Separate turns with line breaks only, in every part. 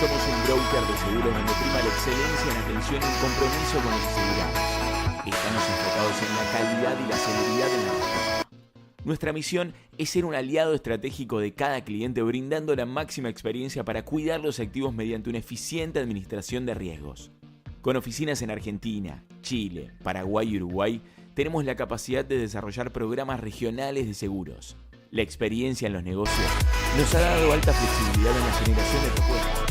Somos un broker de seguros donde prima la excelencia en atención y un compromiso con los asegurados. Estamos enfocados en la calidad y la seguridad en la respuesta. Nuestra misión es ser un aliado estratégico de cada cliente, brindando la máxima experiencia para cuidar los activos mediante una eficiente administración de riesgos. Con oficinas en Argentina, Chile, Paraguay y Uruguay, tenemos la capacidad de desarrollar programas regionales de seguros. La experiencia en los negocios nos ha dado alta flexibilidad en la generación de propuestas.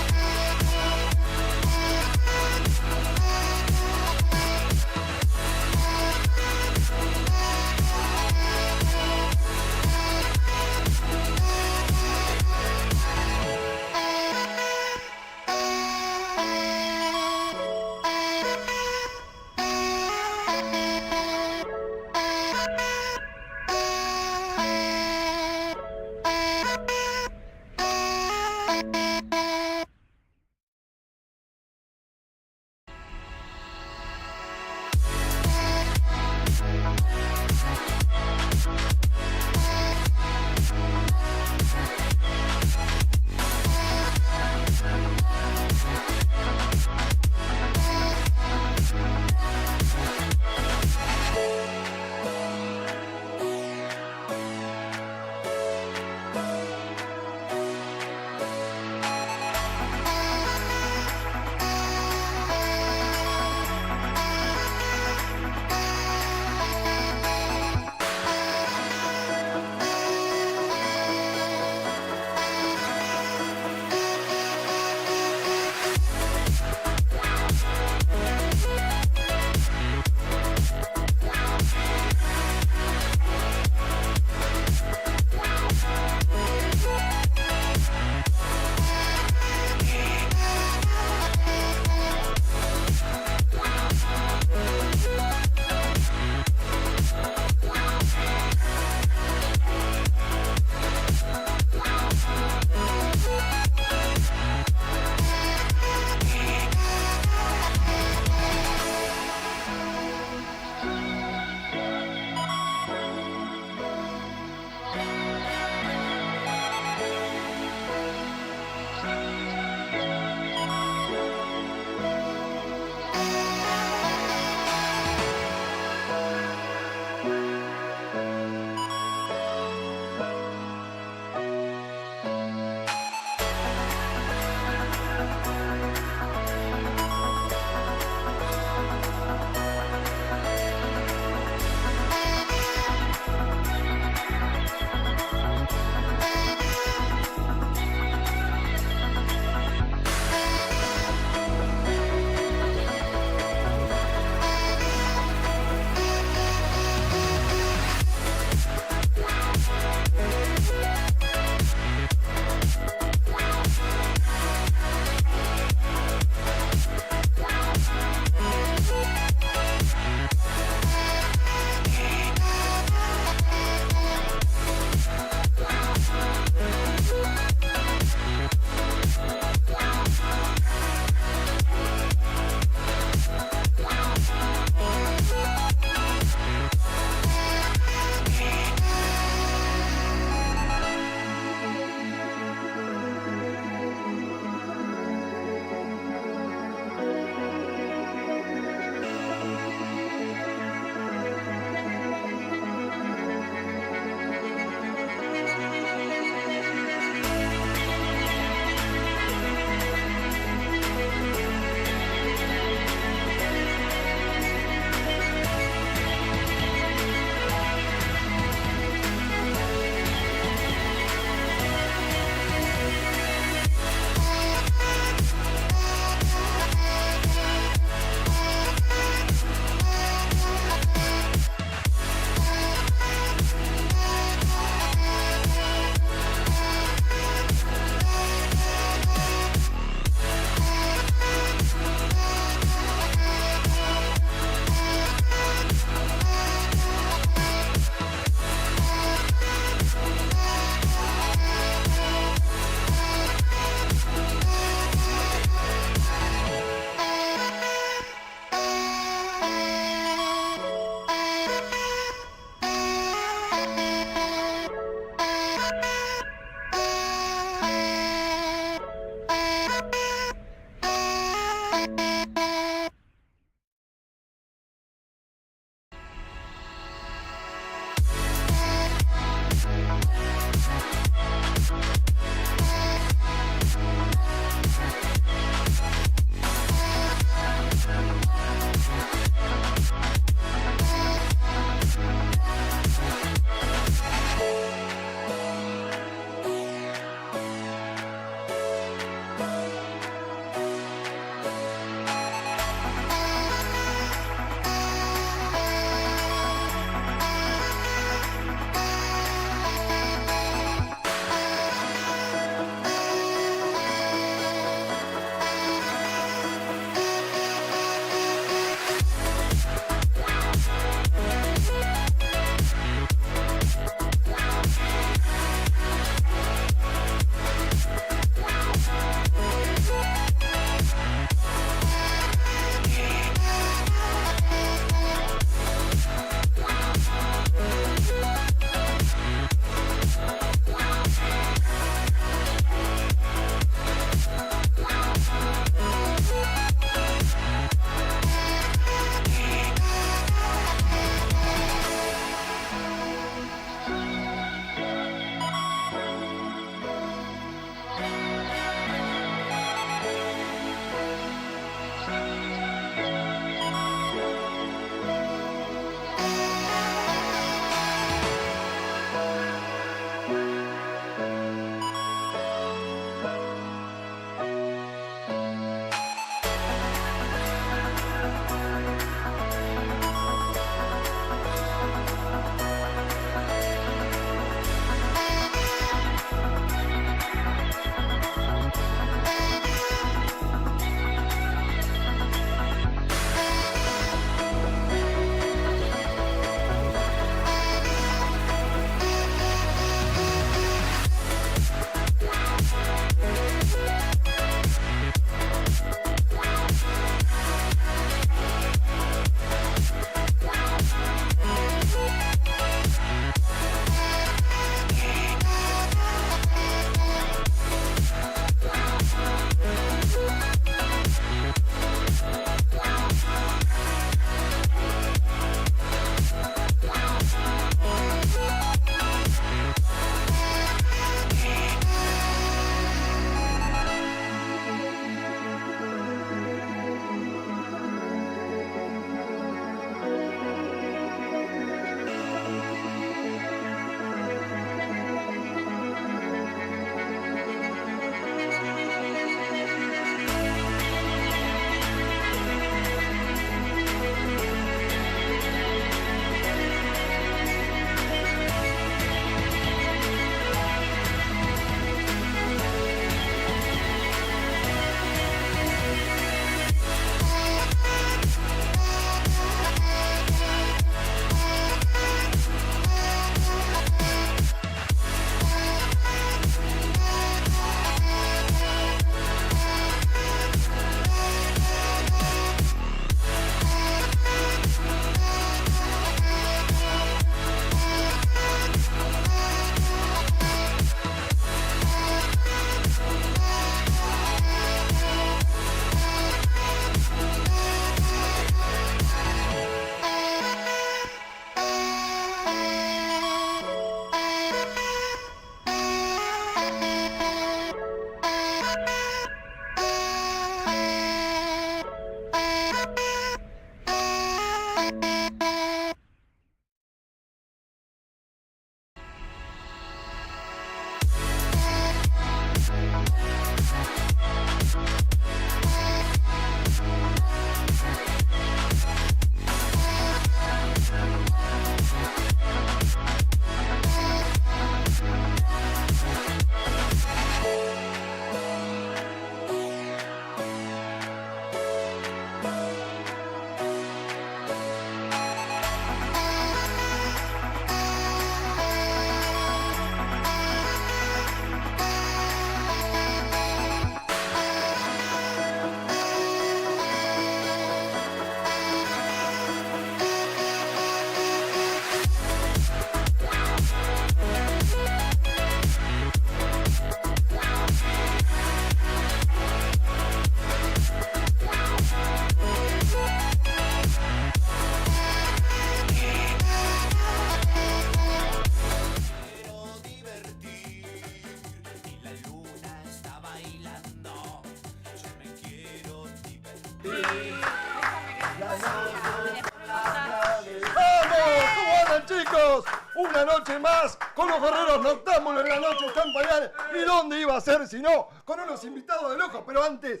Una noche más con los guerreros noctámbulos en la noche están pañales. ¿Y dónde iba a ser si no? Con unos invitados de lujo. Pero antes,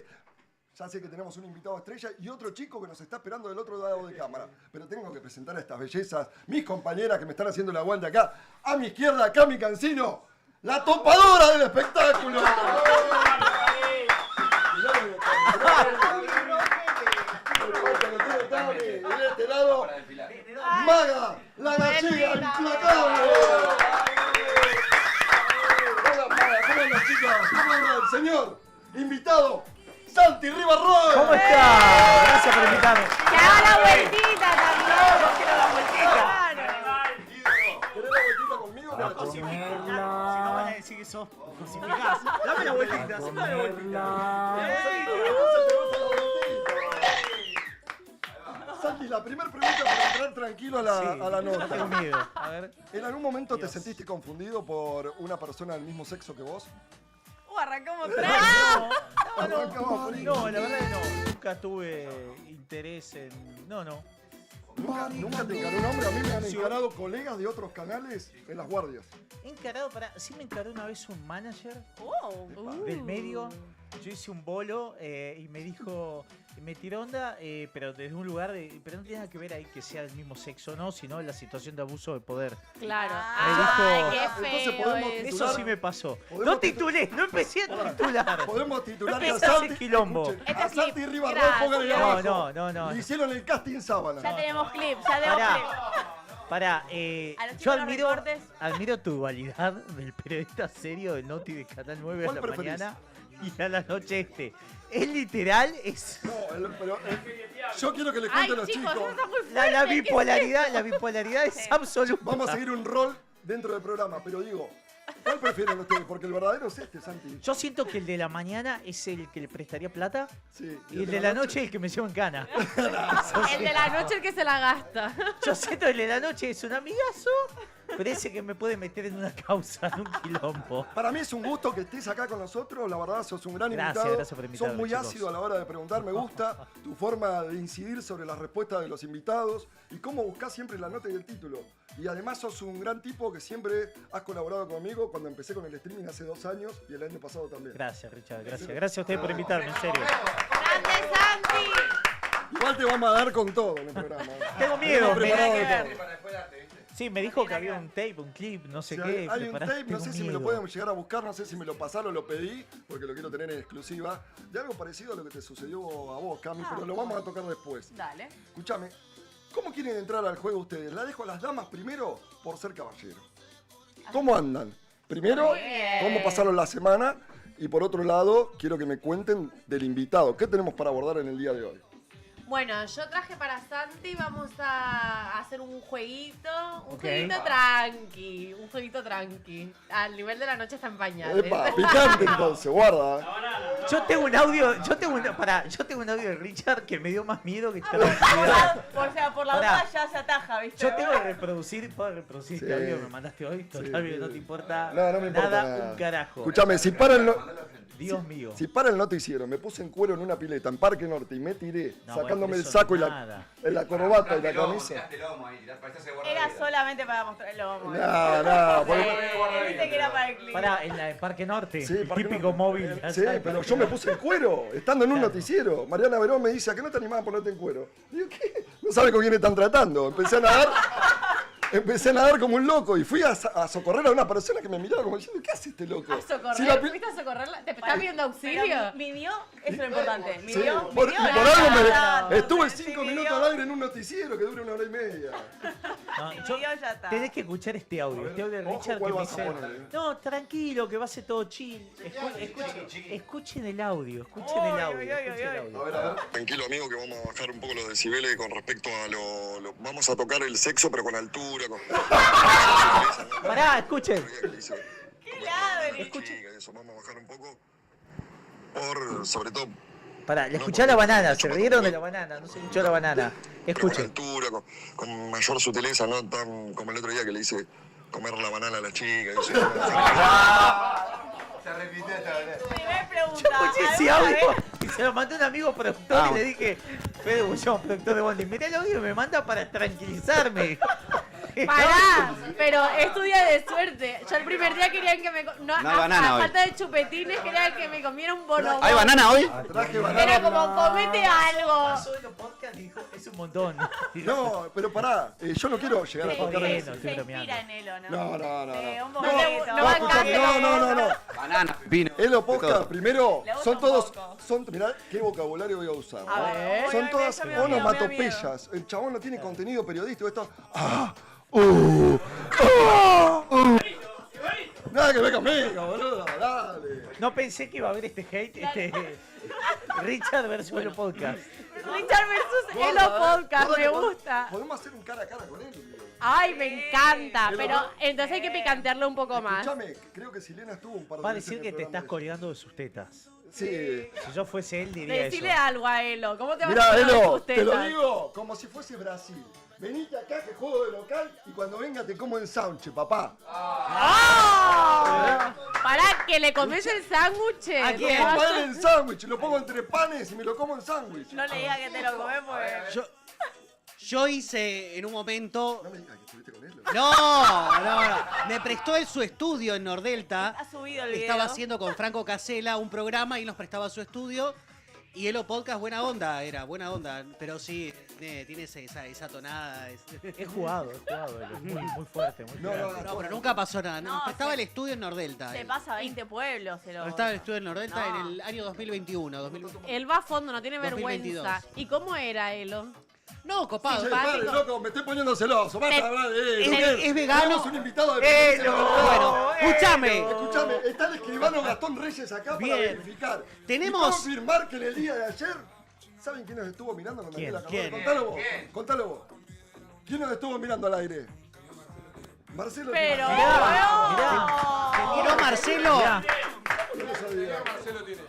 ya sé que tenemos un invitado estrella y otro chico que nos está esperando del otro lado de cámara. Pero tengo que presentar a estas bellezas, mis compañeras que me están haciendo el aguante acá. A mi izquierda, Cami Cancino, la topadora del espectáculo. Y de este lado, Maga, la gallega implacable. Hola Maga, ¿cómo andan chicas? ¿Cómo andan? Señor, invitado, Santi Ribarroy.
¿Cómo está? Gracias por invitarme.
Que haga la vueltita también.
Yo quiero la vueltita.
¿Querés la vueltita conmigo?
No, cosificás. Si no van a decir que sos cosificás. Dame la vueltita, haceme la vueltita.
Santi, la primera pregunta para entrar tranquilo a la nota.
Tengo miedo. A ver.
¿En algún momento te sentiste confundido por una persona del mismo sexo que vos?
Arrancamos
No, la verdad que no. Nunca tuve interés en... No.
¿Nunca te encaró un hombre? A mí me han encarado colegas de otros canales en las guardias.
He encarado sí me encaró una vez un manager
Oh.
del medio. Yo hice un bolo y me dijo, me tiró onda, pero desde un lugar pero no tiene nada que ver ahí que sea del mismo sexo, no, sino la situación de abuso de poder.
Claro.
Me dijo-
Ay, qué
Entonces
feo
podemos
eso.
Eso sí me pasó.
¿Podemos
No titulé, no empecé a titular.
Podemos titular que a
Empezás
Santi,
el quilombo.
escuchen,
Este
a
es clip.
Santi Ribarroy,
Gracias.
pónganle
No,
abajo.
no.
Le hicieron el casting sábana.
Ya tenemos clip, ya tenemos
Pará.
clip.
Pará,
A los
yo
chicos los recortes.
admiro tu dualidad del periodista serio del Noti de Canal 9 a
¿Cuál
la
preferís?
mañana y a la noche Es literal, es...
No, pero yo quiero que le cuente a los
chicos,
chicos.
eso está muy fuerte.
La bipolaridad es absoluta.
Vamos a seguir un rol dentro del programa, pero digo, ¿cuál prefieren ustedes? Porque el verdadero es este, Santi.
Yo siento que el de la mañana es el que le prestaría plata
Sí.
y el de la noche es el que me lleva en cana.
El de la noche el que se la gasta.
Yo siento que el de la noche es un amigazo, pero ese que me puede meter en una causa, en un quilombo.
Para mí es un gusto que estés acá con nosotros, la verdad sos un gran
Gracias,
invitado.
gracias por invitarme,
Sos muy
chicos.
ácido a la hora de preguntar, me gusta tu forma de incidir sobre las respuestas de los invitados y cómo buscás siempre la nota y el título. Y además sos un gran tipo que siempre has colaborado conmigo cuando empecé con el streaming hace 2 años y el año pasado también.
Gracias, Richard, gracias. Gracias a ustedes por invitarme, en serio.
¡Grande Santi!
Igual te vamos a dar con todo en el programa.
Tengo miedo.
Tenemos preparado
Nada que
de
ver.
todo.
Sí, me dijo que había un tape, un clip, no sé
Si
qué.
hay un
prepará,
tape, no
tengo
sé si me lo
miedo.
pueden llegar a buscar, no sé si me lo pasaron o lo pedí, porque lo quiero tener en exclusiva, de algo parecido a lo que te sucedió a vos, Cami, pero lo vamos a tocar después.
Dale.
Escúchame, ¿cómo quieren entrar al juego ustedes? La dejo a las damas primero por ser caballero. ¿Cómo andan? Primero,
Muy bien.
¿cómo pasaron la semana? Y por otro lado, quiero que me cuenten del invitado. ¿Qué tenemos para abordar en el día de hoy?
Bueno, yo traje para Santi, vamos a hacer un jueguito,
Ok.
un jueguito tranqui. Al nivel de la noche está empañado.
Epa, picante entonces, guarda.
Yo tengo un audio, yo tengo un audio de Richard que me dio más miedo que echar la
O sea, por la
Pará.
otra ya se ataja, ¿viste?
Yo tengo que reproducir, ¿puedo reproducir
Sí.
este audio que me mandaste hoy? Total,
Sí.
no te importa,
No, no me importa
nada,
nada.
un carajo.
Escúchame, si paran
Dios mío.
Si para el noticiero, me puse en cuero en una pileta en Parque Norte y me tiré,
No,
sacándome
bueno,
el
eso
saco y
nada.
la corbata y la camisa.
Era solamente para mostrar el lomo.
No, porque...
Viste que era para el clip.
Pará, en el Parque Norte,
Sí,
el
Parque
típico
Norte.
móvil.
Sí, pero yo me puse en cuero, estando en un
Claro.
noticiero. Mariana Verón me dice, ¿a qué no te animás a ponerte en cuero? Digo, ¿qué? No sabe con quién están tratando. Empecé a nadar como un loco y fui a socorrer a una persona que me miraba como diciendo, ¿qué hace este loco?
¿A socorrer?
Si la
¿Fuiste a socorrerla? ¿Te está pidiendo auxilio?
Vivió, eso es lo importante.
Sí,
Vivió,
por
vivió.
algo
No,
estuve
sí,
5
vivió.
minutos al aire en un noticiero que dura 1 hora y media.
No,
Si
yo-
vivió, ya está.
tenés que escuchar este audio. Este audio de
ojo,
Richard
¿cuál
que me
vas a
dice.
poner?
No, tranquilo, que va a ser todo chill. Escuchen el audio, escuchen el audio. Escuchen el audio.
A ver.
Tranquilo amigo que vamos a bajar un poco los decibeles con respecto a vamos a tocar el sexo pero con altura, con...
Pará, escuchen.
¿Qué ladre?
Eso, vamos a bajar un poco por, sobre todo,
Pará, le escuché a la banana, se rieron de la banana, no se escuchó la banana.
pero con
Escuchen.
altura, con mayor sutileza, no tan como el otro día que le hice comer la banana a la chica. Eso,
Primer pregunta.
Escuché ese
¿alguna
audio
vez?
y se lo mandé a un amigo productor y le dije, Fede Bullón, productor de Bondi, mirá el audio y me manda para tranquilizarme.
Pará, pero es tu día de suerte. Yo el primer día querían que me... No,
hay banana
a
hoy.
falta de chupetines querían que me comiera un bonobón.
¿Hay banana hoy?
Traje banana.
Era como, comete algo.
Pasó en los podcasts y dijo, es un montón.
No, pero pará, yo no quiero llegar a
Sí,
tocar.
bien.
Se
estoy bromeando.
inspira en él, ¿o no?
No.
Un
No,
poquito.
no va a
escuchame,
cambiar.
no.
Banana, pepino.
Elo Podcast, primero,
Le gusta
son
un
todos,
poco.
mirá qué vocabulario voy a usar.
A ver.
Son
Ay,
todas
ya me da miedo,
onomatopeyas. El chabón no tiene contenido periodístico, esto. Nada que ver conmigo, boludo, dale.
No pensé que iba a haber este hate, Richard versus el podcast.
Richard versus Elo
Guarda,
Podcast,
guarda
me
que
gusta.
Podemos hacer un cara a cara con él.
Ay, me encanta.
Pero
Pero entonces hay que picantearle un poco más.
Escuchame, creo que Silena estuvo un par de
Va a
veces
decir
en el
que te estás
programa
colgando de sus tetas.
Sí.
Si yo fuese él, diría
Decile
eso.
algo a Elo. ¿Cómo te vas a
Mirá,
poner
Elo,
tus
te lo
tetas?
digo como si fuese Brasil. Venite acá que juego de local y cuando venga te como en sándwich, papá.
¡Oh! Pará, que le comes el sándwich.
¿A quién?
Lo pongo en sándwich, lo pongo entre panes y me lo como en sándwich.
No le digas que te lo comes porque...
Yo hice en un momento.
No me digas que estuviste con él.
No. Me prestó él su estudio en Nordelta.
Ha subido el video.
Estaba haciendo con Franco Casella un programa y nos prestaba su estudio. Y Elo Podcast, buena onda, buena onda. Pero sí, tiene esa tonada.
He jugado, Elo. Muy fuerte, muy fuerte.
No, pero nunca pasó nada. Nos
No,
prestaba
se-
el estudio en Nordelta.
Se
él.
pasa a 20 pueblos. Se lo...
Nos prestaba el estudio en Nordelta
No.
en el año 2021.
Él va a fondo, no tiene
2022.
vergüenza. ¿Y cómo era Elo?
No, copado.
Che, padre, loco, me estoy poniendo celoso. Basta de hablar de él.
Es vegano.
Tenemos un invitado de
Bueno, escúchame.
Escuchame, está el escribano Gastón Reyes acá para
Bien.
verificar.
Tenemos-
Y confirmar que en el día de ayer, ¿saben quién nos estuvo mirando con
¿Quién?
Daniela
¿Quién?
Contalo vos, contalo vos. ¿Quién nos estuvo mirando al aire? Marcelo.
Pero...
Miró Marcelo.
Mirá,
Yo no sabía.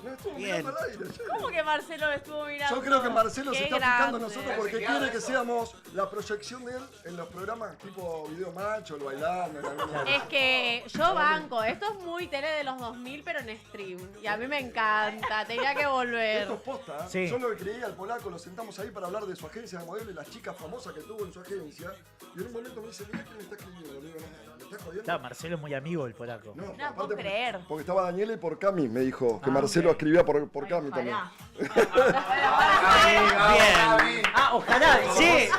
No estuvo
Bien.
mirando al aire ayer.
¿Cómo que Marcelo estuvo mirando?
Yo creo que Marcelo se
Qué
está fijando en
grande.
nosotros porque quiere que seamos la proyección de él en los programas tipo Video Macho, el bailando. en alguna-
Es que yo banco, esto es muy tele de los 2000 pero en stream. Y a mí me encanta, tenía que volver.
Esto es posta, ¿eh?
Sí.
Yo lo creí al polaco, lo sentamos ahí para hablar de su agencia de modelo y las chicas famosas que tuvo en su agencia. Y en un momento me dice, mira quién me está escribiendo. Le digo, no, ¿me está jodiendo?
Claro, Marcelo es muy amigo del polaco.
No,
No
aparte
puedo creer.
Porque estaba Daniela y por Cami, me dijo que
Ah,
Marcelo
ok.
escribía por Cami también.
Bien.
Ah, ojalá.
Sí,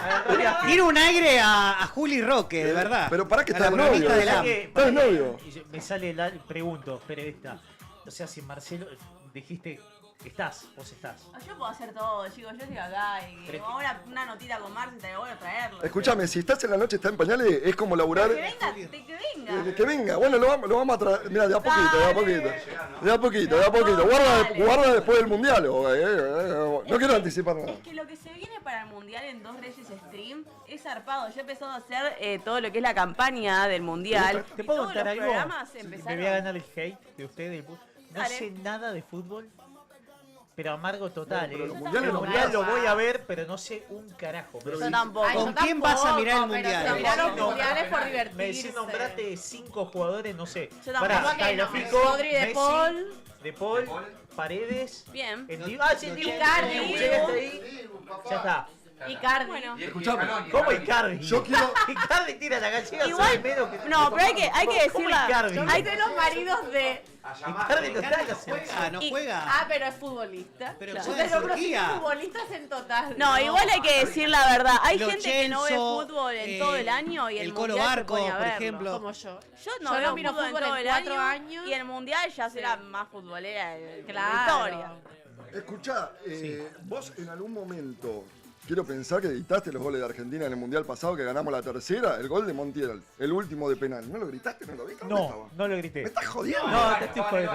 tiene un aire a Juli Roque, de verdad.
Pero pará que
A
está
la
de novio.
bromista de la-
Pará que-
¿Está de novio?
y me sale pregunto, periodista. O sea, si Marcelo dijiste, vos estás.
Yo puedo hacer todo, chicos. Yo estoy acá y
Pero-
como una notita con Marce, estaría bueno traerlo.
Escúchame, si estás en la noche, está en pañales, es como laburar.
Que venga, que venga.
Que venga, bueno, lo vamos a traer. Mira, de a poquito, de a
Dale.
poquito. De a poquito, de a poquito.
Dale.
Guarda después del mundial. No quiero anticipar nada.
Es que lo que se viene para el Mundial en Dos Reyes Stream es zarpado. Yo he empezado a hacer todo lo que es la campaña del Mundial.
¿Te
Y
puedo
todos
contar
los
algo?
programas
Me
empezaron...
voy a ganar el hate de ustedes. No
Dale.
sé nada de fútbol, pero amargo total.
No, pero los
El
mundiales lo
mundial lo
mirás.
voy a ver, pero no sé un carajo.
Pero
Yo tampoco.
Ay, yo
¿Con quién vas a mirar el
tampoco, pero
mundial?
se miran los
No,
mundiales por
Me decís
divertirse.
nombrate 5 jugadores, no sé.
Yo tampoco.
Pará,
¿Cómo que no?
Tagliafico,
Rodri de
Messi,
Paul.
De Paul, Paredes.
Bien.
Sí, Dibu.
Icardi.
Llega hasta ahí. Ya está.
Icardi.
Bueno.
Escuchame,
¿Cómo Icardi?
yo quiero.
Icardi tira la gallega.
Igual,
sabe menos que-
no, pero hay que
¿Cómo
decirla.
Icardi?
Hay de los maridos de...
Icardi no está en la selección.
Ah, no
Y-
juega.
Ah, pero es futbolista.
Pero
Claro.
juega en
Pero sí,
Turquía.
futbolistas en total.
No, igual hay que decir la verdad. Hay
Lo
gente que no ve
Celso,
fútbol en todo el año y el
Colo
mundial se
Barco,
pone a
por
verlo.
ejemplo.
Como yo.
Yo no
Yo
veo
no miro
fútbol en
fútbol
todo
en
el
4
año,
años.
y el mundial ya será más futbolera de la
Claro.
historia.
Escuchá, vos en algún momento, quiero pensar que editaste los goles de Argentina en el Mundial pasado, que ganamos la tercera, el gol de Montiel, el último de penal. ¿No lo gritaste? ¿No lo viste? ¿Dónde estaba?
No, no lo grité.
¿Me estás jodiendo?
No, te estoy jodiendo.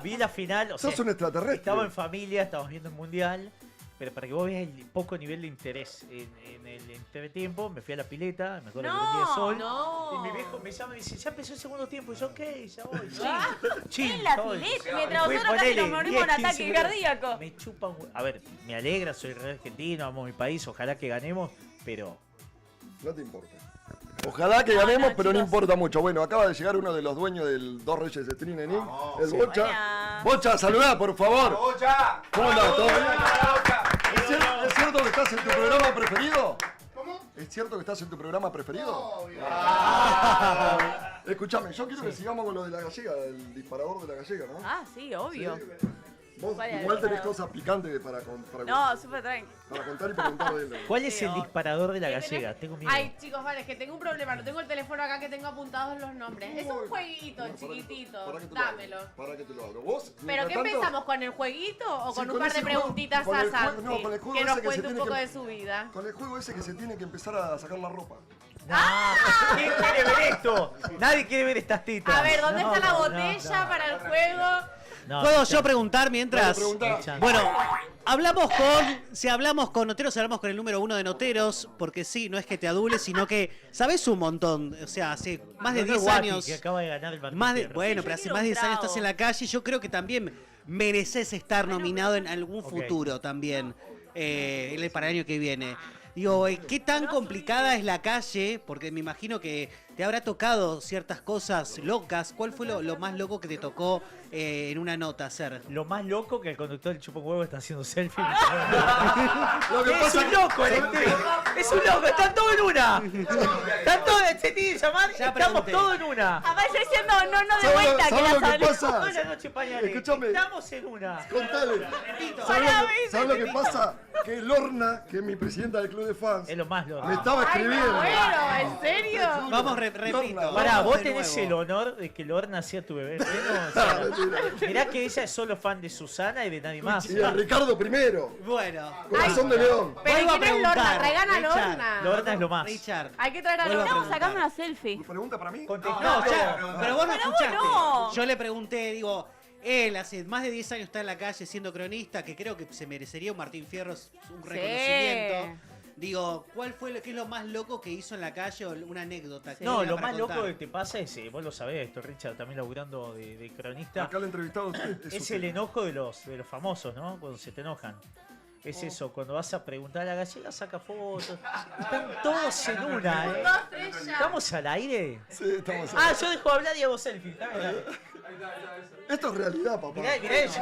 Vi la final. O sea,
Sos un extraterrestre.
estaba en familia, estábamos viendo el mundial. Pero para que vos veas el poco nivel de interés en el entretiempo, me fui a la pileta, me acuerdo que prendía sol.
no.
Y mi viejo me llama y me dice, ya empezó el segundo tiempo. Y yo, ok, ya voy.
En la pileta, mientras nosotros casi nos morimos de un ataque cardíaco.
Me chupan. A ver, me alegra, soy re argentino, amo mi país, ojalá que ganemos, pero.
No te importa. Ojalá que ganemos,
no,
pero no
chicos.
importa mucho. Bueno, acaba de llegar uno de los dueños del Dos Reyes Stream en Inc, el Bocha.
Hola.
Bocha, saludá, por favor. ¿Cómo andás? ¿Todo bien? ¿Es cierto que estás en tu programa preferido? ¿Cómo? ¿Es cierto que estás en tu programa preferido? Escuchame, yo quiero que sigamos con lo de la gallega, el disparador de la gallega, ¿no?
Ah, sí, obvio.
Vos
¿Cuál es el
igual tenés
disparador?
cosas picantes para
No, súper tranqui.
contar y preguntar de él.
¿Cuál es
Sí,
el
obvio.
disparador de la
¿Qué
gallega?
tenés?
Tengo miedo.
Ay, chicos, vale, es que tengo un problema. No tengo el teléfono acá que tengo apuntados los nombres. Es un jueguito chiquitito.
Para que te
Dámelo.
Para que te lo abro. ¿Vos?
¿Pero
mientras
qué
tanto,
empezamos? ¿Con el jueguito o
Sí,
con un
con
par de
ese juego,
preguntitas
con
a
el juego-
Santi?
no, con el juego
Que nos
ese que se
cuente un
tiene
poco
que-
de su vida.
Con el juego ese que se tiene que empezar a sacar la ropa.
¿Quién quiere ver esto? Nadie quiere ver estas tetas.
A ver, ¿dónde
No,
está la
no,
botella
no.
para el juego?
No,
¿Puedo
no,
yo preguntar mientras?
Dale, preguntá.
Bueno, si hablamos con Noteros, hablamos con el número 1 de Noteros, porque sí, no es que te adules, sino que sabes un montón. O sea, hace más de
No es
10
Guati,
años.
que acaba de ganar el Martín
Más de,
Fierro.
bueno,
Sí,
pero
yo
hace
quiero
más de
un
10 años
trago.
estás en la calle. Yo creo que también mereces estar nominado en algún
Ok.
futuro también. Para el año que viene. Digo, ¿qué tan complicada es la calle? Porque me imagino que te habrá tocado ciertas cosas locas. ¿Cuál fue lo más loco que te tocó en una nota hacer?
Lo más loco que el conductor del chupa un huevo está haciendo selfie.
Lo que
Es
pasa
un loco el stream. Es un loco, están todos en una. Están todos, se tiene que llamar,
Ya
estamos
pregunté.
todos en una.
Aparte yo diciendo no de
¿Sabes
vuelta que
lo
la
que
salió.
pasa?
Buenas noches, pañales.
Escúchame.
Estamos en una.
Contale. ¿Sabes lo que pasa? Que Lorna, que es mi presidenta del club de fans,
Es lo más loco.
me estaba
Ay,
escribiendo.
bueno, ¿en serio?
Vamos, repito.
Lorna,
Pará,
vamos
vos
de
tenés
nuevo.
el honor de que Lorna sea tu bebé. ¿No? O sea,
Mentira.
mirá que ella es solo fan de Susana y de nadie más.
Y de Ricardo primero.
Bueno,
Corazón de León.
Pero
Vuelvo a
¿quién es Lorna?
preguntar,
Traigan a
Richard.
Lorna.
Lorna es lo más.
Richard.
Hay que traer a
Vuelvo a
Lorna.
Estamos sacando una selfie.
¿Pregunta para mí?
Contestá.
No, ya, pero vos no
Pero
escuchaste.
no.
Yo le pregunté, digo, él hace más de 10 años está en la calle siendo cronista, que creo que se merecería un Martín Fierros un reconocimiento. Digo, qué es lo más loco que hizo en la calle o una anécdota? que
No,
tenga
lo
para
más loco
contar?
que te pasa es, vos lo sabés, esto Richard también laburando de cronista,
Acá el entrevistado
es
usted.
el enojo de los famosos, ¿no? Cuando se te enojan. Es eso, cuando vas a preguntar a la gallega, saca fotos. Están todos en una, ¿eh?
2, 3 ya.
¿Estamos al aire?
Sí, estamos
Ah, yo dejo hablar y hago selfie. Está bien.
Esto es realidad, papá.
Mirá eso.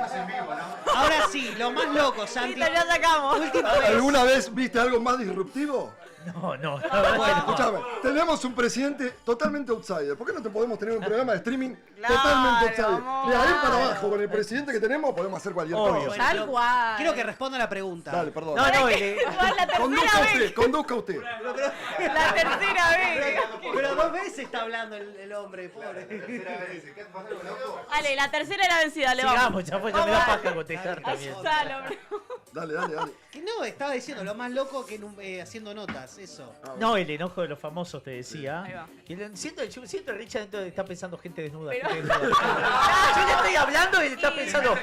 Ahora sí, lo más loco, Santi.
Listo, ya sacamos.
¿Alguna vez viste algo más disruptivo?
No, la verdad que no.
Escuchame, tenemos un presidente totalmente outsider. ¿Por qué no te podemos tener un programa de streaming
Claro,
totalmente outsider?
amor.
De ahí para abajo, con el presidente que tenemos, podemos hacer cualquier
Obvio.
cosa.
Tal cual.
Quiero que responda la pregunta.
Dale, perdón.
No,
Igual la
Conduzca
tercera
usted,
vez.
conduzca usted.
La tercera vez.
Pero 2 veces está hablando el hombre, pobre.
Dale, la tercera era vencida, le vamos.
sigamos, ya fue, ya me da paja contestar también.
Asustalo, bro.
Dale, dale, dale.
No, estaba diciendo lo más loco que haciendo notas, eso.
No, el enojo de los famosos, te decía.
Ahí va.
Siento el Richard dentro está pensando gente desnuda.
Pero-
gente desnuda. Yo le estoy hablando y él está pensando.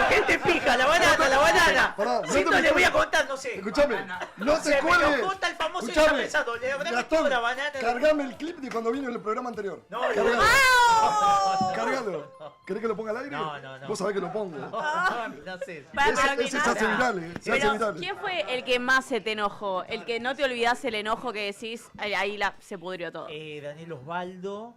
Gente pija, la banana.
Pará, no
Siento,
te
le voy a
me-
contar, no sé.
Escuchame, no
Se
te
me
cuelgues.
enojó el famoso y está
Escuchame,
pensando, le habrá
Gastón,
metido la banana.
cargame el clip de cuando vino el programa anterior.
No,
Cargalo.
no.
Cargalo. ¿Querés que lo ponga al aire?
No, no, no.
Vos sabés que lo pongo.
No sé.
Ese se hace viral, se hace
Pero,
viral.
¿quién fue el que más se te enojó? El que no te olvidás el enojo que decís, ahí se pudrió todo.
Daniel Osvaldo.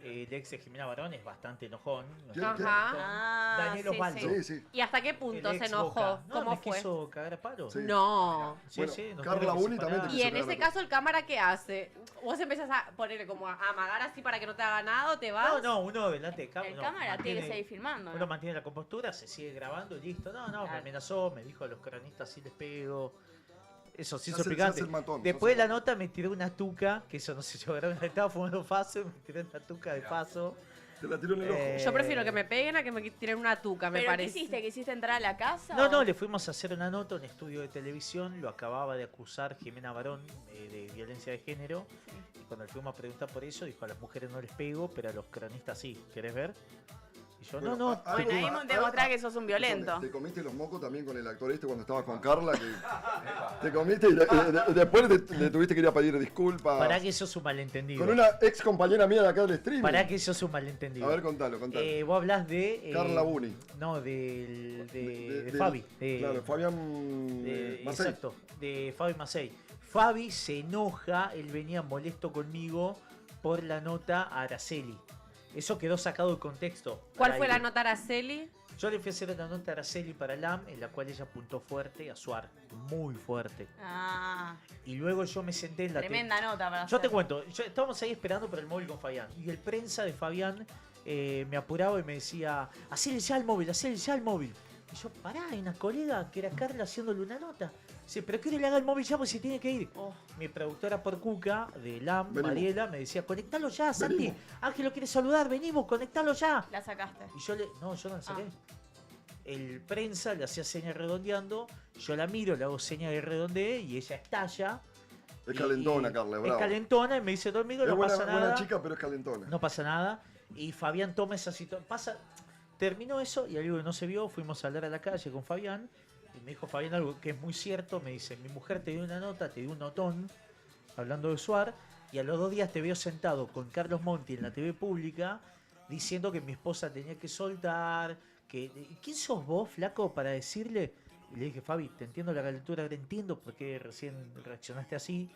el ex de Jimena Barón es bastante enojón.
¿Quién?
Ajá.
Daniel Osvaldo.
Sí, sí.
¿Y hasta qué punto
El
se
ex
enojó?
Boca. No,
¿Cómo
me
fue?
quiso cagar a palo.
Sí.
No.
Sí,
Bueno,
sí, nos
Carla
tuvimos que
Buni también
separar.
te
Y en
quiso
ese
cagar a
caso, ¿el cámara qué hace? ¿Vos empezás a ponerle como a amagar así para que no te haga nada o te vas?
No, uno delante de cámara.
El
no,
cámara tiene que
mantiene-
seguir filmando.
Uno
¿no?
mantiene la compostura, se sigue grabando y listo. No, me
Claro.
amenazó, me dijo a los cronistas sí les pego. Eso sí
Se
hizo
hace- se
picante.
hace el matón,
Después
se
de
hace
la
el
nota me tiró una tuca, que eso no sé, yo estaba fumando faso y me tiró una tuca de faso.
Te la tiró en el ojo.
Yo prefiero que me peguen a que me tiren una tuca, me
¿Pero qué
parece.
hiciste? ¿Quisiste entrar a la casa?
No,
o-
no, le fuimos a hacer una nota a un estudio de televisión, lo acababa de acusar Jimena Barón de violencia de género. Y cuando le fuimos a preguntar por eso, dijo a las mujeres no les pego, pero a los cronistas sí. ¿Querés ver? Y yo,
Bueno,
no.
a-
Bueno, ahí
a-
demostrás que sos un violento.
Te comiste los mocos también con el actor este cuando estabas con Carla. Que te comiste y después le tuviste que ir a pedir disculpas.
Pará que sos un malentendido.
Con una ex compañera mía de acá del stream.
Pará que sos un malentendido.
A ver, contalo.
Vos hablás de...
Carla Buni.
No, de
del-
Fabi.
Claro, Fabián Macei.
Exacto, de Fabi Macei. Fabi se enoja, él venía molesto conmigo por la nota a Araceli. Eso quedó sacado de contexto.
¿Cuál
al
fue la
aire.
nota, Araceli?
Yo le fui a hacer una nota a Araceli para LAM, en la cual ella apuntó fuerte a Suar, muy fuerte.
Ah,
Y luego yo me senté en la
tremenda nota para
Yo
hacer.
te cuento, estábamos ahí esperando por el móvil con Fabián. Y el prensa de Fabián me apuraba y me decía, hacele ya el móvil, hacele ya el móvil. Y yo, pará, hay una colega que era Carla haciéndole una nota. Dice, pero quiero que le haga el móvil ya porque se tiene que ir.
Oh.
Mi productora por Cuca, de LAM,
Venimos.
Mariela, me decía, conectalo ya, Santi.
Venimos.
Ángel lo quiere saludar, venimos, conectalo ya.
La sacaste.
Y yo no la saqué. El prensa le hacía señas redondeando, yo la miro, le hago señas de redondee y ella estalla.
Es calentona, Carla,
Es
brava.
calentona y me dice, Domingo,
Es
no
buena,
pasa nada.
buena chica, pero es calentona.
No pasa nada. Y Fabián toma esa situación. Terminó eso y algo que no se vio, fuimos a hablar a la calle con Fabián. Y me dijo Fabián algo que es muy cierto. Me dice, mi mujer te dio una nota, te dio un notón, hablando de Suar. Y a los 2 días te veo sentado con Carlos Monti en la TV pública diciendo que mi esposa tenía que soltar. ¿Quién sos vos, flaco, para decirle? Y le dije, Fabi, te entiendo la calentura, te entiendo por qué recién reaccionaste así.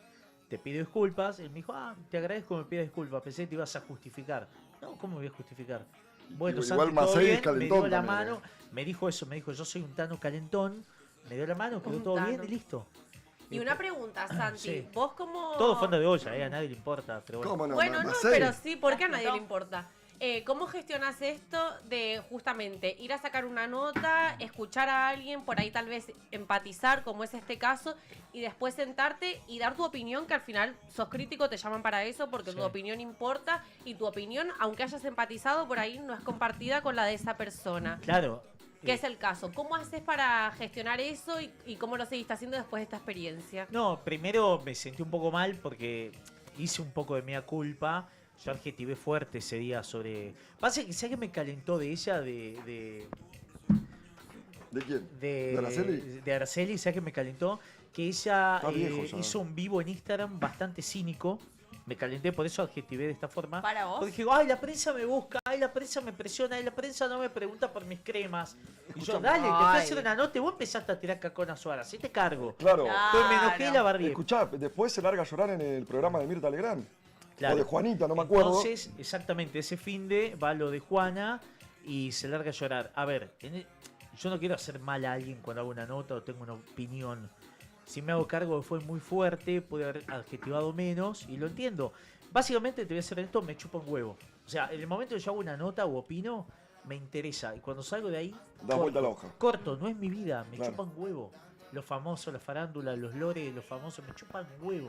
Te pido disculpas. Él me dijo, te agradezco que me pidas disculpas. Pensé que te ibas a justificar. No, ¿cómo me voy a justificar? Bueno,
Igual
Santi, todo
Macei es
bien, me
calentón
dio la
también,
mano, me dijo eso, me dijo, yo soy un tano calentón, me dio la mano, quedó
Un
todo bien
tano.
y listo.
Y una pregunta, Santi.
Sí.
¿Vos cómo...?
Todo fondo de olla, a nadie le importa, pero bueno.
¿Cómo no?
Bueno, no,
Macei.
pero sí, ¿por qué a nadie
No.
le importa? ¿Cómo gestionas esto de justamente ir a sacar una nota, escuchar a alguien, por ahí tal vez empatizar, como es este caso, y después sentarte y dar tu opinión, que al final sos crítico, te llaman para eso, porque
Sí.
tu opinión importa, y tu opinión, aunque hayas empatizado, por ahí no es compartida con la de esa persona?
Claro.
¿Qué es el caso? ¿Cómo haces para gestionar eso y cómo lo seguiste haciendo después de esta experiencia?
No, primero me sentí un poco mal porque hice un poco de mea culpa. Yo adjetivé fuerte ese día sobre... Pasa que sé que me calentó de ella,
¿De quién?
de,
¿De Araceli?
de Araceli, ¿sabes que me calentó? Que ella
Está viejo ya.
hizo un vivo en Instagram bastante cínico. Me calenté, por eso adjetivé de esta forma.
¿Para vos?
Porque dije, ay, la prensa me busca, ay, la prensa me presiona, ay, la prensa no me pregunta por mis cremas. Y yo, dale, te fui a hacer una nota y vos empezaste a tirar cacón a Suárez, así te cargo.
Claro.
Entonces me enojé y la barrié.
Escuchá, después se larga a llorar en el programa de Mirta Legrand.
Claro.
O de Juanita, no me acuerdo.
Entonces, exactamente, ese finde va lo de Juana y se larga a llorar. A ver, yo no quiero hacer mal a alguien cuando hago una nota o tengo una opinión. Si me hago cargo que fue muy fuerte, pude haber adjetivado menos y lo entiendo. Básicamente, te voy a hacer esto, me chupa un huevo. O sea, en el momento que yo hago una nota o opino, me interesa. Y cuando salgo de ahí,
Da vuelta a la hoja.
corto, no es mi vida, me
Claro.
chupan huevo. Los famosos, la farándula, los lores, los famosos, me chupan huevo.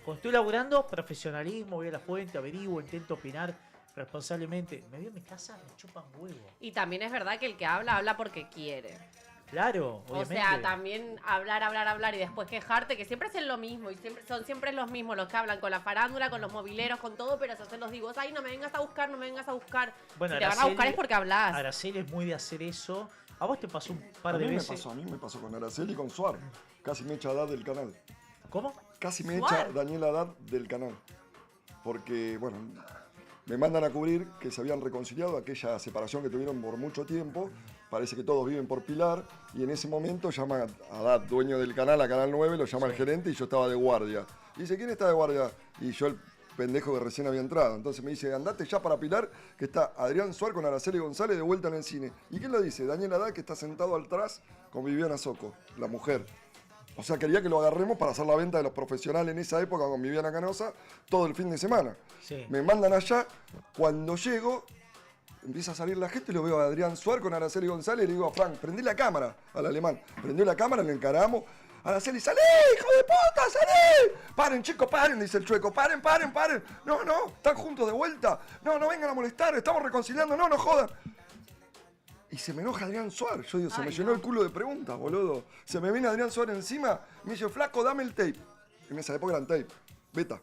Cuando estoy laburando, profesionalismo, voy a la fuente, averiguo, intento opinar responsablemente. Me voy a mi casa, me chupan huevo.
Y también es verdad que el que habla porque quiere.
Claro,
O
obviamente.
sea, también hablar y después quejarte, que siempre hacen lo mismo y son siempre los mismos los que hablan con la farándula, con los mobileros, con todo, pero se hacen los digo, ay, no me vengas a buscar, no me vengas a buscar.
Bueno,
si te van a buscar es porque hablas.
Araceli es muy de hacer eso. A vos te pasó un par
A
de
mí
veces.
a mí me pasó con Araceli y con Suar. Casi me echa Haddad del canal.
¿Cómo?
Casi me
¿Suar?
echa Daniel Haddad del canal. Porque, bueno, me mandan a cubrir que se habían reconciliado aquella separación que tuvieron por mucho tiempo. Parece que todos viven por Pilar. Y en ese momento llama a Haddad, dueño del canal, a Canal 9, lo llama el gerente y yo estaba de guardia. Y dice, ¿quién está de guardia? Y yo pendejo que recién había entrado. Entonces me dice, andate ya para Pilar, que está Adrián Suárez con Araceli González de vuelta en el cine. ¿Y quién lo dice? Daniel Haddad, que está sentado atrás con Viviana Socco, la mujer. O sea, quería que lo agarremos para hacer la venta de los profesionales en esa época con Viviana Canosa todo el fin de semana.
Sí.
Me mandan allá, cuando llego, empieza a salir la gente y lo veo a Adrián Suárez con Araceli González y le digo a Frank, prendí la cámara al alemán. Prendió la cámara, le encaramos. Araceli, ¡salí, hijo de puta, salí! Paren, chicos, paren, dice el chueco, paren. No, están juntos de vuelta. No vengan a molestar, estamos reconciliando, no jodan. Y se me enoja Adrián Suárez. Yo digo, se me llenó el culo de preguntas, boludo. Se me viene Adrián Suárez encima, me dice, flaco, dame el tape. En esa época eran tape, beta.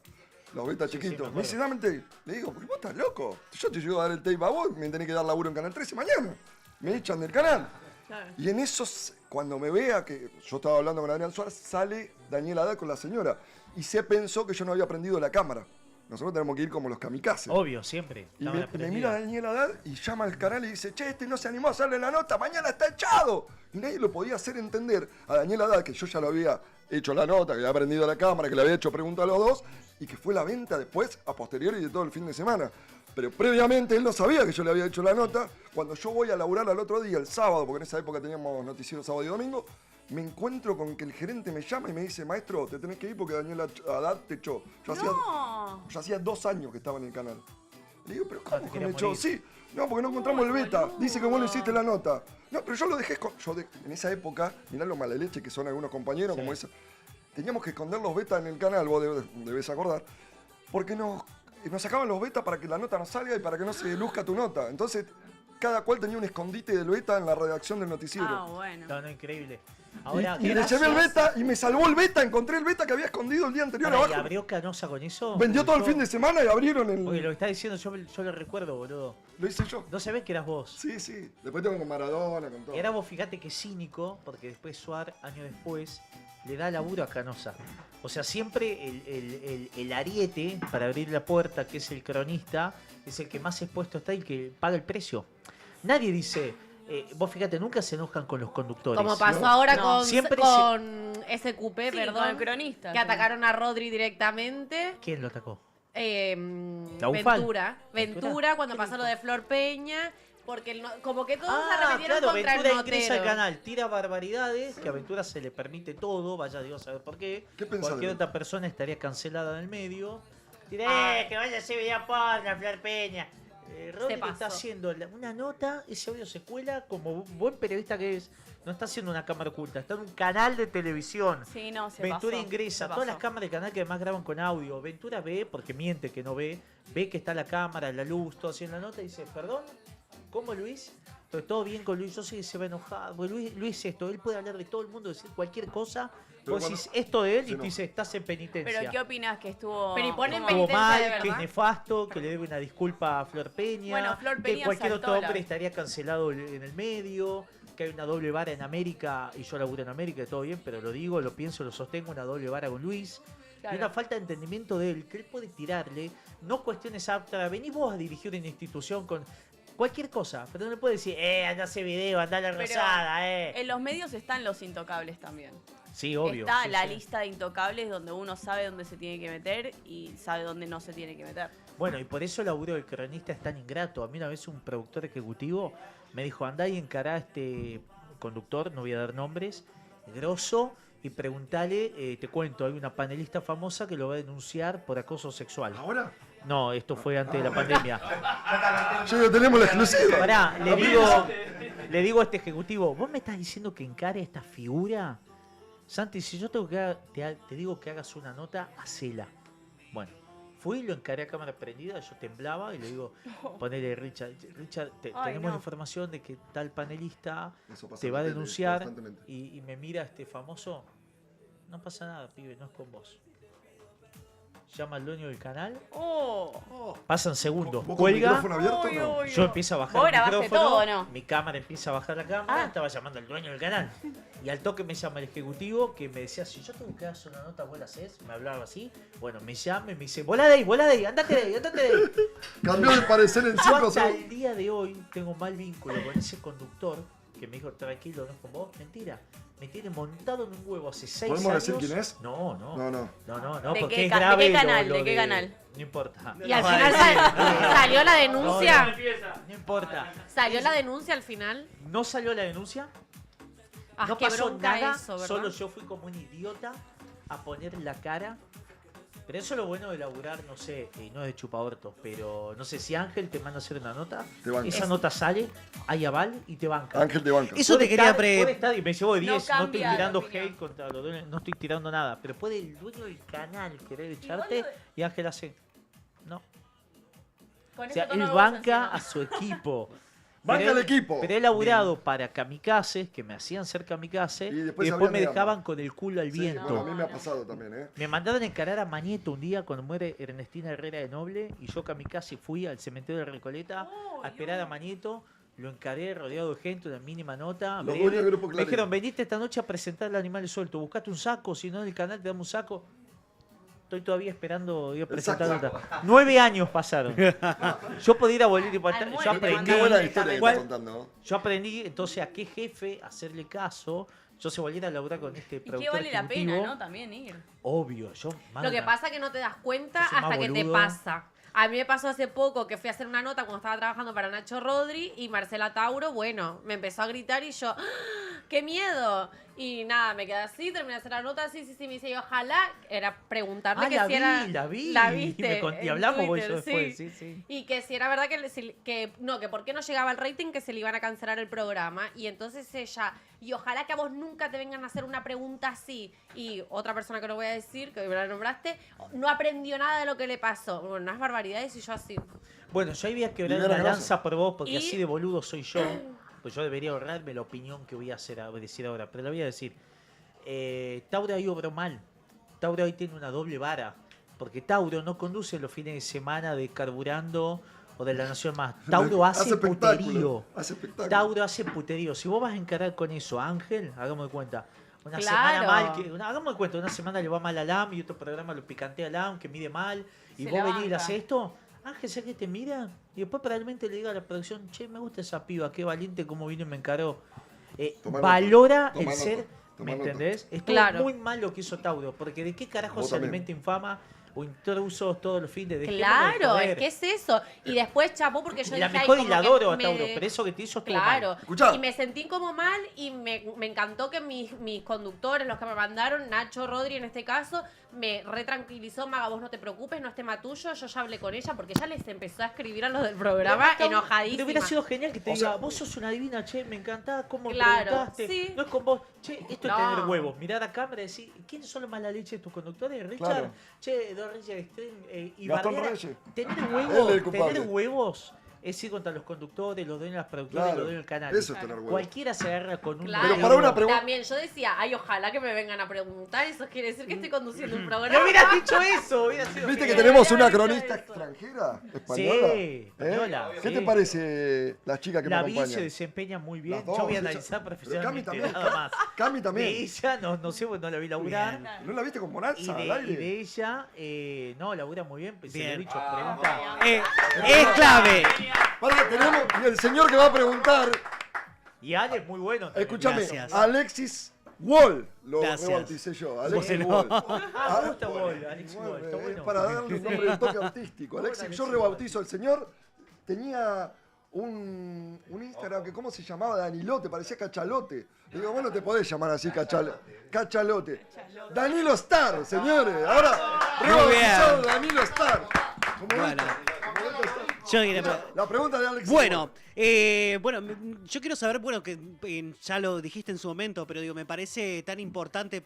Los beta chiquitos. Me dice, dame el tape. Le digo, ¿por qué vos estás loco? Yo te llevo a dar el tape a vos, me tenés que dar laburo en Canal 13 mañana. Me echan del canal.
Claro.
Y en eso, cuando me vea que yo estaba hablando con Adrián Suárez, sale Daniel Haddad con la señora. Y se pensó que yo no había prendido la cámara. Nosotros tenemos que ir como los kamikazes.
Obvio, siempre.
Y
Cámara
me
prendida.
mira Daniel Haddad y llama al canal y dice, che, este no se animó a hacerle la nota, mañana está echado. Y nadie lo podía hacer entender a Daniel Haddad, que yo ya lo había hecho la nota, que había prendido la cámara, que le había hecho preguntas a los dos, y que fue la venta después, a posteriori de todo el fin de semana. Pero previamente él no sabía que yo le había hecho la nota. Cuando yo voy a laburar al otro día, el sábado, porque en esa época teníamos noticiero sábado y domingo, me encuentro con que el gerente me llama y me dice, maestro, te tenés que ir porque Daniel Haddad te echó. Yo hacía 2 años que estaba en el canal. Le digo, pero ¿cómo
te
que
quería
me echó?
morir.
Sí, no, porque no encontramos el beta. Dice que vos no hiciste la nota. No, pero yo lo dejé en esa época, mirá lo mala leche que son algunos compañeros,
Sí.
como esa. Teníamos que esconder los betas en el canal, vos debes acordar, porque nos sacaban los betas para que la nota no salga y para que no se luzca tu nota. Entonces, cada cual tenía un escondite del beta en la redacción del noticiero.
Ah, bueno.
No, increíble. Ahora,
Y le llevé el beta y me salvó el beta, encontré el beta que había escondido el día anterior
¿y
abajo.
abrió Canosa con eso?
Vendió todo el
Yo-
fin de semana y abrieron
Oye,
el...
lo que estás diciendo yo lo recuerdo, boludo.
Lo hice yo.
No se ve que eras vos.
Sí. Después tengo con Maradona, con todo.
Era vos, fíjate que cínico, porque después Suar, años después, le da laburo a Canosa. O sea, siempre el ariete para abrir la puerta, que es el cronista, es el que más expuesto está y que paga el precio. Nadie dice, vos fíjate, nunca se enojan con los conductores.
Como pasó
No.
ahora
No,
siempre
con SQP,
Sí,
perdón.
con el cronista.
Que atacaron a Rodri directamente.
¿Quién lo atacó?
Ventura.
¿La UFAL?
Ventura, cuando pasó lo de Flor Peña. Porque como que todos se arrepintieron
claro,
contra
Ventura
el
ingresa al
notero.
canal, tira barbaridades, que a Ventura se le permite todo, vaya Dios a saber por qué.
¿Qué pensás
Cualquier
de
otra persona estaría cancelada en el medio. Diré, que vaya a hacer video porno, Flor Peña. Rodri
pasó.
está haciendo una nota, ese audio se cuela como buen periodista que es. No está haciendo una cámara oculta, está en un canal de televisión.
Sí, no, se
Ventura
pasó,
ingresa,
se
todas las
pasó.
cámaras del canal que además graban con audio. Ventura ve, porque miente que no ve, ve que está la cámara, la luz, todo haciendo la nota y dice, perdón, ¿cómo Luis? Pero todo bien con Luis, yo sé que se va a enojar. Porque Luis esto, él puede hablar de todo el mundo, decir cualquier cosa.
Pero
Vos
cuando-
decís esto de él
se
y te
enoja.
dice, estás en penitencia.
Pero ¿qué opinas que estuvo?
Pero y ponen
como-
Estuvo
penitencia de
mal, que es
verdad.
nefasto, que le debe una disculpa a Flor Peña,
Bueno, Flor
que
Peña
cualquier
saltó
otro
la-
hombre estaría cancelado en el medio, que hay una doble vara en América, y yo laburo en América, y todo bien, pero lo digo, lo pienso, lo sostengo, una doble vara con Luis.
Claro.
Y una falta de entendimiento de él, que él puede tirarle, no cuestiones abstractas, venís vos a dirigir una institución con cualquier cosa, pero no le puede decir, andá a hacer video, andá a la
Pero
rosada,
En los medios están los intocables también.
Sí, obvio.
Está
sí,
la
sí.
lista de intocables donde uno sabe dónde se tiene que meter y sabe dónde no se tiene que meter.
Bueno, y por eso el laburo del cronista es tan ingrato. A mí una vez un productor ejecutivo me dijo, andá y encará a este conductor, no voy a dar nombres, grosso, y preguntale, te cuento, hay una panelista famosa que lo va a denunciar por acoso sexual.
¿Ahora?
No, esto fue antes de la pandemia.
Yo digo, tenemos la exclusiva.
Pará, le digo a este ejecutivo, ¿vos me estás diciendo que encare esta figura? Santi, si yo tengo que te digo que hagas una nota, hacela. Bueno, fui, lo encaré a cámara prendida, yo temblaba y le digo, ponele Richard, tenemos
Ay, no.
la información de que tal panelista
Eso pasa
te
en
va a
la tele
denunciar
constantemente.
y me mira este famoso. No pasa nada, pibe, no es con vos. Llama al dueño del canal,
¡Oh!
pasan segundos,
¿Vos con
cuelga.
micrófono abierto no?
Yo empiezo a bajar
Vos
el
grabaste
micrófono,
todo, ¿no?
mi cámara empieza a bajar la cámara,
Ah.
estaba llamando al dueño del canal. Y al toque me llama el ejecutivo que me decía, si yo tengo que hacer una nota, vos la hacés, me hablaba así. Bueno, me llama y me dice, volá de ahí, andate de ahí.
Cambió de parecer en 5
Yo hasta
segundos.
el día de hoy tengo mal vínculo con ese conductor que me dijo, tranquilo, no es con vos, mentira. Me tiene montado en un huevo hace 6 años.
¿Podemos decir quién es?
No,
¿De
porque
qué
es
ca- de
grave
qué canal?
lo
¿De qué canal?
No importa.
Y al final salió la denuncia.
No importa.
¿Salió la denuncia al final?
No salió la denuncia,
Ah,
no
qué
pasó
bronca
nada,
eso, ¿verdad?
solo yo fui como un idiota a poner la cara. Pero eso es lo bueno de laburar, no sé, no es de chupaortos, pero no sé si Ángel te manda a hacer una nota,
Te banca.
esa nota sale, hay aval y te banca.
Ángel de banca.
Eso te quería
puede estar, y me llevo de 10, no, estoy
cambia de
tirando
opinión.
hate contra los dueños, no estoy tirando nada, pero puede el dueño del canal querer echarte y Ángel hace, no.
Con
O sea,
ese
él
tono de voz
banca
encima.
a su equipo.
Banca
Pero
al
él-
equipo.
Pero he laburado para kamikazes, que me hacían ser kamikaze,
Y
y
después
después,
habían
me
digamos.
dejaban con el culo al
Sí,
viento.
bueno, a mí me ha pasado también, ¿eh?
Me mandaron a encarar a Mañeto un día cuando muere Ernestina Herrera de Noble y yo kamikaze fui al cementerio de Recoleta a esperar a Mañeto. Lo encaré rodeado de gente, una mínima nota.
Los
breve.
dueños del grupo
Me
Clarín.
dijeron, veniste esta noche a presentar el animal suelto. Buscate un saco, si no en el canal te damos un saco. Estoy todavía esperando ir a presentar
saco.
nota. 9 años pasaron. Yo podía ir a volver y
Al
yo
muerto,
aprendí.
Qué buena
Sí,
historia que
¿Cuál?
está contando, ¿no?
Yo aprendí entonces a qué jefe hacerle caso. Yo se volviera a laburar con este
Y qué
productor
vale la
ejecutivo.
pena, ¿no? También ir.
Obvio, yo
Lo que pasa es que no te das cuenta
Yo soy más
hasta que te
boludo.
pasa. A mí me pasó hace poco que fui a hacer una nota cuando estaba trabajando para Nacho Rodri y Marcela Tauro, bueno, me empezó a gritar y yo, ¡ah! ¡Qué miedo! Y nada, me quedé así, terminé de hacer la nota, sí, me dice, y ojalá, era preguntarle que
la
si era...
vi, la vi.
La viste.
Y
en
hablamos vos y
Twitter,
yo después, sí.
Y que si era verdad que por qué no llegaba el rating, que se le iban a cancelar el programa. Y entonces ella, y ojalá que a vos nunca te vengan a hacer una pregunta así. Y otra persona que no voy a decir, que me la nombraste, no aprendió nada de lo que le pasó. Bueno, unas barbaridades y yo así.
Bueno, yo había quebrado
Libera
una
la
lanza por vos porque
Y-
así de boludo soy yo. Pues yo debería ahorrarme la opinión que voy a decir ahora. Pero la voy a decir. Tauro ahí obró mal. Tauro ahí tiene una doble vara. Porque Tauro no conduce los fines de semana de Carburando o de La Nación Más. Tauro hace
espectáculo.
puterío.
Hace espectáculo.
Tauro hace puterío. Si vos vas a encarar con eso, Ángel, hagamos de cuenta. Una
Claro.
semana mal, hagamos de cuenta, una semana le va mal a LAM y otro programa lo picantea a LAM, que mide mal, y
Se
vos
la
venís y le
banca.
haces esto, Ángel, ¿sabes que te mira? Y después probablemente le diga a la producción, che, me gusta esa piba, qué valiente como vino y me encaró.
Toma
Valora
nota,
el
toma
ser,
nota, toma
¿me
nota.
entendés? Estuvo
Claro.
muy mal lo que hizo Tauro, porque ¿de qué carajo
Vos
se
también.
alimenta infama o intrusos todos los fines? Dejémonos de
Claro,
joder.
es que es eso. Y después chapó porque yo
La
dije,
mejor
ay,
y
como
la
que
adoro a
me-
Tauro, pero eso que te hizo estuvo mal.
Claro,
Escuchá.
y me sentí como mal y me encantó que mis conductores, los que me mandaron, Nacho, Rodri en este caso, me retranquilizó, Maga, vos no te preocupes, no es tema tuyo, yo ya hablé con ella porque ella les empezó a escribir a los del programa
Pero
enojadísima.
hubiera sido genial que te
O
diga,
sea-
vos sos una divina, che, me encantaba cómo
Claro,
preguntaste.
sí.
No es con vos, che, esto
No.
es tener huevos. Mirar a cámara y decir, ¿quiénes son los mala leche de tus conductores? Richard,
Claro.
che, Don Richard Stream, y
Gastón
bardear-
Reyes.
Tener
Él es
huevos,
el culpable.
tener huevos es ir contra los conductores, los dueños de las productoras,
Claro,
los dueños del canal.
eso es tener huevos.
Cualquiera se agarra con un
Claro.
Pero para una pregunta-
También yo decía, ay, ojalá que me vengan a preguntar, eso quiere decir que estoy conduciendo un
No
programa.
hubieras dicho eso, hubiera sido
¿Viste que
genial.
tenemos una
Había dicho
cronista
eso.
extranjera? ¿Española?
Sí, española,
¿Qué
sí.
te parece la chica que
La
me
Vi se
acompaña?
desempeña muy bien.
Las dos,
Yo voy a
ella-
analizar
pero
profesionalmente,
Cami también,
nada más.
Cami también.
De ella, no sé, pues no la vi laburar.
¿No la viste con
Y
Bonanza al aire?
de ella, no, labura muy bien. Pues se
Bien.
le he dicho, pregunta.
Es clave.
Pará, tenemos y el señor que va a preguntar,
Y Ale es muy bueno. también.
escúchame,
Gracias.
Alexis Wall, lo
Gracias.
rebauticé yo, Alexis
Bueno.
Wall.
Ah, me gusta Wall, Alex Wall, está
Es
bueno.
para darle un nombre de toque artístico.
Bueno,
Alexis,
Alexis
yo
Wall.
rebautizo al señor, tenía un Instagram que ¿cómo se llamaba? Danilote, parecía Cachalote. Le digo, vos no te podés llamar así Cachalote. Danilo Star, señores. Ahora rebautizado Danilo Star. Como
Bueno.
Star.
Yo quería-
La pregunta de Alexis.
Bueno, yo quiero saber, bueno, que ya lo dijiste en su momento, pero digo, me parece tan importante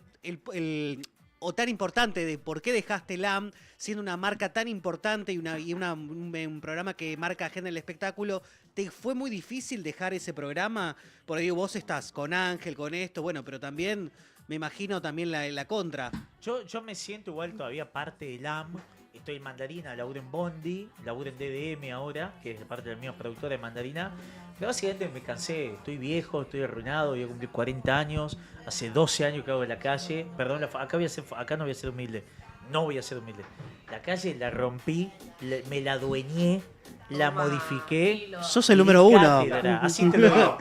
o tan importante de por qué dejaste LAM, siendo una marca tan importante y un programa que marca agenda en el espectáculo. ¿Te fue muy difícil dejar ese programa? Porque digo, vos estás con Ángel, con esto, bueno, pero también me imagino también la contra.
Yo me siento igual todavía parte del AM. Estoy en Mandarina, laburo en Bondi, laburo en DDM ahora, que es parte de la misma productora de Mandarina. Pero básicamente me cansé, estoy viejo, estoy arruinado, voy a cumplir 40 años, hace 12 años que hago en la calle, perdón, acá no voy a ser humilde, no voy a ser humilde. La calle la rompí, me la adueñé, la modifiqué.
Sos el número uno.
Cátedra, así te lo digo.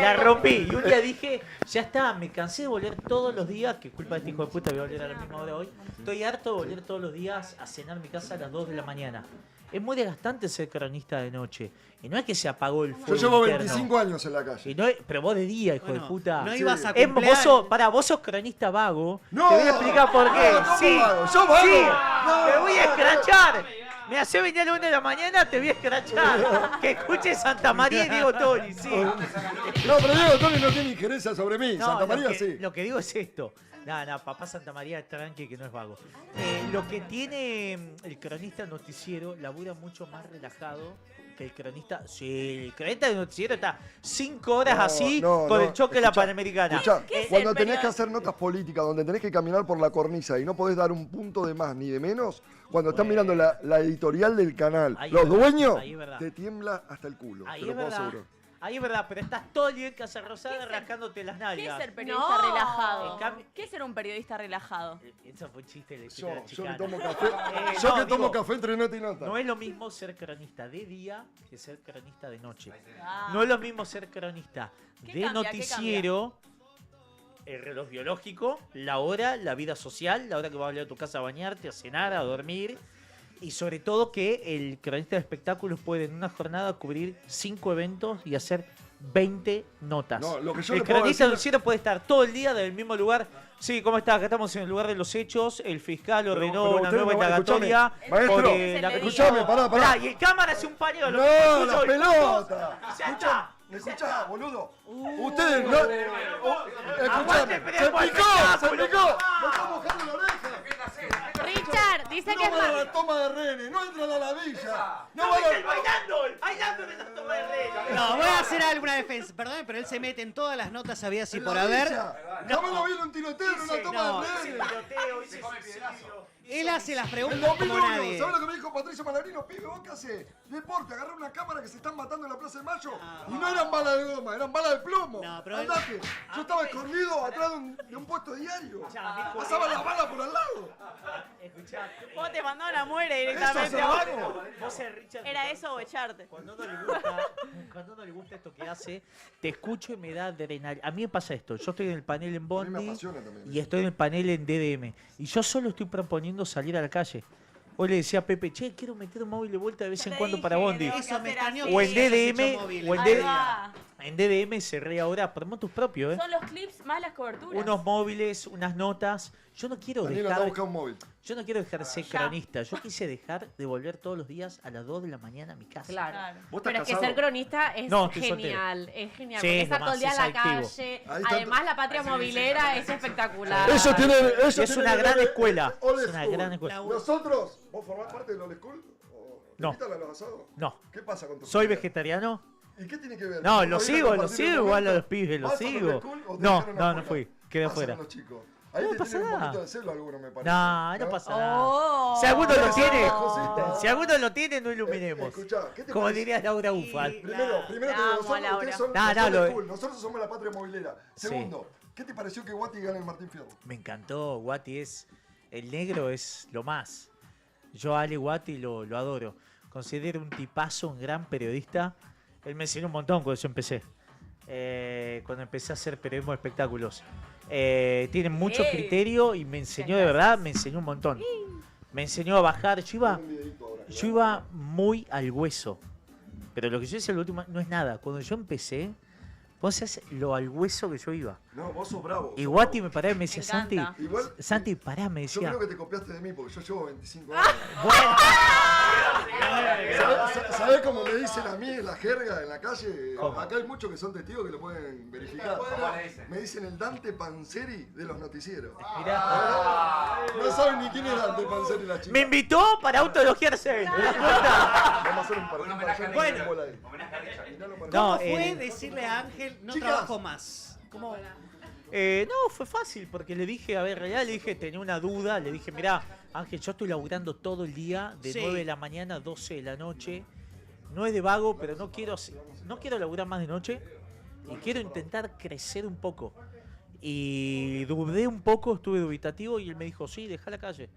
La rompí y un día dije, ya está, me cansé de volver todos los días, que culpa de este hijo de puta, voy a volver a la misma hora hoy. Estoy harto de volver todos los días a cenar en mi casa a las 2 de la mañana. Es muy desgastante ser cronista de noche. Y no es que se apagó el
Yo
fuego
llevo
interno.
25 años en la calle.
Y no es- pero vos de día, hijo
Bueno,
de puta.
no ibas a
Es-
cumpleaños.
vos sos cronista vago.
No.
Te voy a explicar por qué.
No, ¿cómo
Sí,
vago? ¿Yo vago?
sí.
No.
Te voy a escrachar. Me hace venir a la 1 de la mañana, te voy a escrachar. Que escuche Santa María y Diego Toni, sí.
No, pero Diego Toni no tiene injerencia sobre mí.
No,
Santa María
lo que,
sí.
Lo que digo es esto. Nada, papá Santa María tranqui que no es vago. Lo que tiene el cronista noticiero labura mucho más relajado que el cronista. Sí, el cronista del noticiero está 5 horas
No,
así
no,
con
no,
el choque de la
escuchá,
Panamericana.
Escuchá,
¿Qué es
cuando
el
tenés que
periodista?
hacer notas políticas, donde tenés que caminar por la cornisa y no podés dar un punto de más ni de menos, cuando estás mirando la editorial del canal,
Ahí
los
es verdad,
dueños,
ahí es verdad.
te tiembla hasta el culo.
Ahí
te lo
es
puedo
verdad.
asegurar.
Ahí es verdad, pero estás todo el día en Casa Rosada rascándote las
¿Qué
nalgas.
es ser periodista
No.
relajado?
En cambio-
¿Qué es ser un periodista relajado?
Eso fue un chiste de
Yo
la
que
chicana.
tomo café,
no,
yo que
digo,
tomo café entre nota y nota.
No es lo mismo ser cronista de día que ser cronista de noche.
Ah.
No es lo mismo ser cronista
¿Qué
de
cambia? ¿Qué
noticiero, el reloj biológico, la hora, la vida social, la hora que vas a volver a tu casa a bañarte, a cenar, a dormir. Y sobre todo que el cronista de espectáculos puede en una jornada cubrir 5 eventos y hacer 20 notas.
No, lo que yo
El
le puedo
cronista de
decir-
noticiero puede estar todo el día del mismo lugar. Sí, ¿cómo está? Acá estamos en el lugar de los hechos. El fiscal ordenó
pero
una
usted
nueva
no va-
indagatoria.
escuchame, maestro,
por,
Es
la
el de
Escuchame,
día.
pará.
Pará, y el cámara hace un pañuelo.
No,
escucho,
la
el
pelota.
punto, y ya
Escuchá,
está.
¿me escuchá, boludo? Ustedes no.
Aguante,
Escuchame,
pero
se
es buen
picó, se
espectáculo,
picó.
papá.
Me está mojando la oreja.
Richard, dice que
No
es
van a
más.
la toma de rehenes, no entran a la villa. No
No,
van
es el
a.
bailando en la toma de reyes.
No, voy a hacer alguna defensa. Perdón, pero él se mete en todas las notas habidas y
en
por
la
haber.
villa. Jamás lo vi en un tiroteo en una toma
no,
de
Hice
rehenes.
tiroteo, hice suicidio.
Él hace las
En
preguntas como
2001,
nadie.
¿sabes lo que me dijo Patricio Malarino? Pibe, ¿vos qué hacés? Deporte, agarré una cámara que se están matando en la Plaza de Mayo y no eran balas de goma, eran balas de plomo.
No, pero
Andate, yo estaba escondido atrás de un puesto diario. Pasaban las balas por al lado.
Escuchá,
Vos te mandaron a muere
Eso
directamente.
es abajo.
vos Richard.
Era eso o echarte.
Cuando no le gusta esto que hace, te escucho y me da adrenalina. A mí me pasa esto, yo estoy en el panel en
A mí me
Bondi
apasiona también.
y estoy en el panel en DDM. Y yo solo estoy proponiendo salir a la calle. Hoy le decía a Pepe, che, quiero meter un móvil de vuelta de vez en cuando para Bondi.
Eso me extrañó.
O en
que hayas
DDM,
hecho móvil.
o en
Ahí
DDM.
va.
En DDM cerré ahora, promotos propios,
Son los clips más las coberturas.
unos móviles, unas notas. Yo no quiero
Danilo anda a
dejar,
buscar un móvil.
yo no quiero dejar de ser
Ya.
cronista. Yo quise dejar de volver todos los días a las 2 de la mañana a mi casa.
Claro.
¿Vos estás
Pero es que
casado?
ser cronista es
No, estoy
genial. Es genial.
Sí,
Porque
es
estar
lo
todo el día
más,
en la
es adictivo.
calle.
Ahí está.
Además, la patria movilera es espectacular.
Eso tiene. Eso
Es una gran escuela.
Old
Es una
school.
gran escuela.
Nosotros, ¿vos formás parte del Old School? ¿O te
No.
invitan a los asados?
No.
¿Qué pasa con tu
¿Soy
familia?
vegetariano?
¿Y qué tiene que ver?
No,
¿Vos
lo
viste
sigo
compartir el
igual a
momento?
los pibes, lo
¿Vas al
sigo.
Old School o te
No,
dejaron
no,
afuera?
no fui, quedé
Pasan
afuera.
los chicos. Ahí
No
te
pasa
tienen un
nada.
poquito de celo alguno, me parece.
No pasa nada.
Oh.
Si alguno lo tiene,
Josita.
si alguno lo tiene, no iluminemos.
Escuchá, ¿qué te
Como
parece?
diría Laura Ufal.
Primero te digo,
Te amo,
nosotros,
Laura.
ustedes son
No,
los
no,
old
lo-
school, nosotros somos la patria movilera. Segundo, ¿qué te pareció que Guati gane el Martín Fierro?
Me encantó, Guati es. El negro es lo más. Yo a Ale Guati lo adoro. Considero un tipazo, un gran periodista. Él me enseñó un montón cuando yo empecé. Cuando empecé a hacer periodismo de espectáculos. Tiene mucho criterio y me enseñó de verdad, me enseñó un montón. Me enseñó a bajar.
Un videito ahora.
Yo iba muy al hueso. Pero lo que yo hice el último no es nada. Cuando yo empecé, vos sabés lo al hueso que yo iba.
No, vos sos bravo.
Y
sos
Guati
bravo.
me paraba y me decía,
Me encanta.
Santi,
Igual,
Santi, pará, me
yo
decía.
creo que te copiaste de mí porque yo llevo 25 años.
Bueno,
¿Sabés cómo me dicen a mí en la jerga, en la calle?
¿Cómo?
Acá hay muchos que son testigos que lo pueden verificar. Me dicen el Dante Panzeri de los noticieros.
mirá.
No saben ni quién es Dante Panzeri la chica.
Me invitó para autoelogiarse. ¿Te das cuenta?
Vamos a hacer un partido.
Bueno.
Miralo para
No,
¿Cómo fue
eh,
decirle a Ángel no
chicas.
trabajo más? ¿Cómo?
No, fue fácil, porque le dije, a ver, en realidad le dije, tenía una duda, le dije, mirá, Ángel, yo estoy laburando todo el día, de
Sí.
9 de la mañana a 12 de la noche, no es de vago, pero no quiero laburar más de noche y quiero intentar crecer un poco. Y dudé un poco, estuve dubitativo y él me dijo, sí, deja la calle,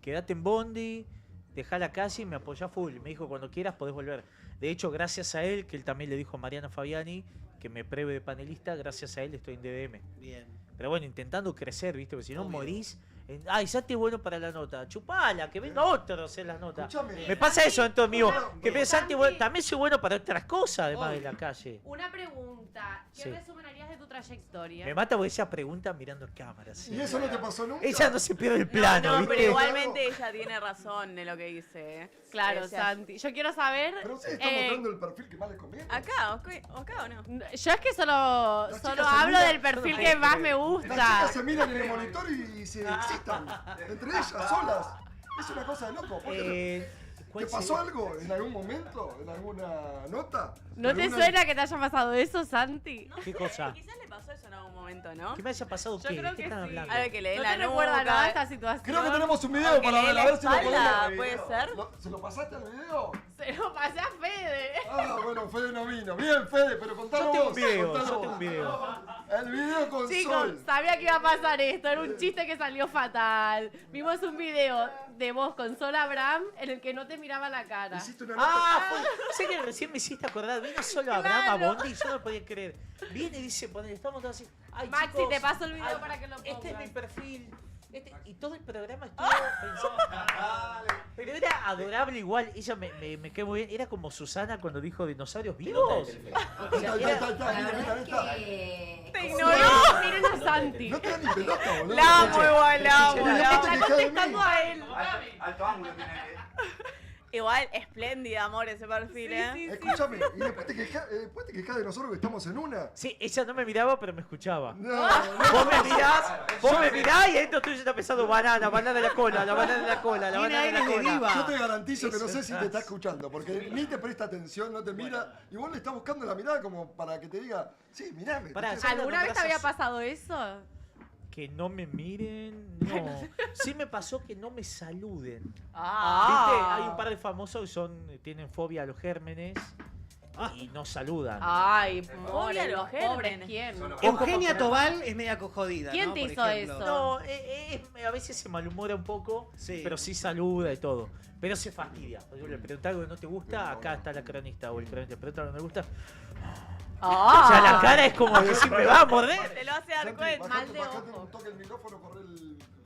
quédate en Bondi, deja la calle y me apoyá full. Me dijo, cuando quieras podés volver. De hecho, gracias a él, que él también le dijo a Mariana Fabiani, que me pruebe de panelista, gracias a él estoy en DDM.
Bien.
Pero bueno, intentando crecer, ¿viste? Porque si no
Obvio.
morís. Ay, Santi es bueno para la nota. Chupala, que venga otro a hacer las notas.
Escúchame.
Me pasa eso dentro mío. Que
Santi.
Santi, bueno, también soy bueno para otras cosas, además de la calle.
Una pregunta. ¿Qué
Sí.
resumen harías de tu trayectoria?
Me mata porque ella pregunta mirando cámaras.
¿Y eso no te pasó nunca?
Ella no se pierde el plano,
No,
¿viste?
pero igualmente ella tiene razón en lo que dice.
Claro,
O sea,
Santi. Yo quiero saber.
Pero usted está mostrando el perfil que más les conviene.
Acá o no.
Yo es que solo
chicas se
hablo
miran,
del perfil
yo no
que
puedo
más
creer.
me
Las
gusta.
chicas se miran en el monitor y se excitan. Entre ellas, solas. Es una cosa de loco. ¿Por qué
¿Cuál
¿Te pasó
sería?
algo en algún momento? ¿En alguna nota?
¿No te
¿Alguna-
suena que te haya pasado eso, Santi?
No
¿Qué
sé,
cosa?
Quizás le pasó eso en algún momento, ¿no?
¿Qué me haya pasado?
Yo
¿Qué?
creo
¿De qué
que
están
sí.
hablando?
A ver, que le dé
¿No
la
te recuerda
nuca.
nada esta situación?
Creo que tenemos un video
Que
para
le dé
ver,
la
a ver si lo
espalda,
podemos.
¿puede ser?
¿Se lo pasaste al video?
Se lo pasé a Fede.
Ah, bueno, Fede no vino. Bien, Fede, pero contanos
Yo tengo
vos.
un video,
contanos
yo
vos.
tengo un video.
El video con
Chicos,
Sol.
sabía que iba a pasar esto. Era un chiste que salió fatal. Vimos un video de vos con Sol Abraham en el que no te miraba la cara.
Hiciste una nota.
Sé que recién me hiciste acordar. Vino solo Abraham a Bondi y yo no podía creer. Viene y dice, estamos todos así. Ay,
Maxi,
chicos,
te paso el video
ay,
para que lo pongas.
Este es mi perfil. Y todo el programa estuvo pensando. Pero era adorable igual. Ella me quedó muy bien. Era como Susana cuando dijo dinosaurios vivos.
Ahí está, ahí está.
Te ignoró. Miren a Santi.
No te da ni pelota, boludo.
La amo igual, la amo.
Oye,
la
aparte
amo.
que
Está
cae de mí.
contestando a él.
Alto ángulo tiene.
Igual, espléndida, amor, ese perfil, ¿eh?
Escúchame, y después te quejas de nosotros que estamos en una.
Sí, ella no me miraba, pero me escuchaba.
No,
Vos me mirás y adentro tuyo está pensando banana de la cola, la banana de la cola, la
Tiene
banana de la
aire de
cola.
diva.
yo te garantizo que no sé si te está escuchando, porque ni te presta atención, no te mira, y vos le estás buscando la mirada como para que te diga, sí, mirame.
Pará,
te estoy hablando".
¿Alguna vez te había pasado eso?
Que no me miren, no. Sí me pasó que no me saluden. ¿Viste? Hay un par de famosos que tienen fobia a los gérmenes y no saludan.
Ay,
Fobia a los
pobre,
gérmenes.
¿quién?
Eugenia Tobal es media cojodida.
¿Quién
¿no?
te
Por
hizo
ejemplo.
eso?
No, a veces se malhumora un poco,
Sí.
pero sí saluda y todo. Pero se fastidia. Por ejemplo, le preguntás algo que no te gusta, acá está la cronista o el cronista. Le preguntas algo que no te gusta.
Ah.
O sea, la cara es como decir, me va a morder.
Te lo hace dar
Santi,
cuenta.
Mal de
bajate
ojo.
un toque el micrófono, corre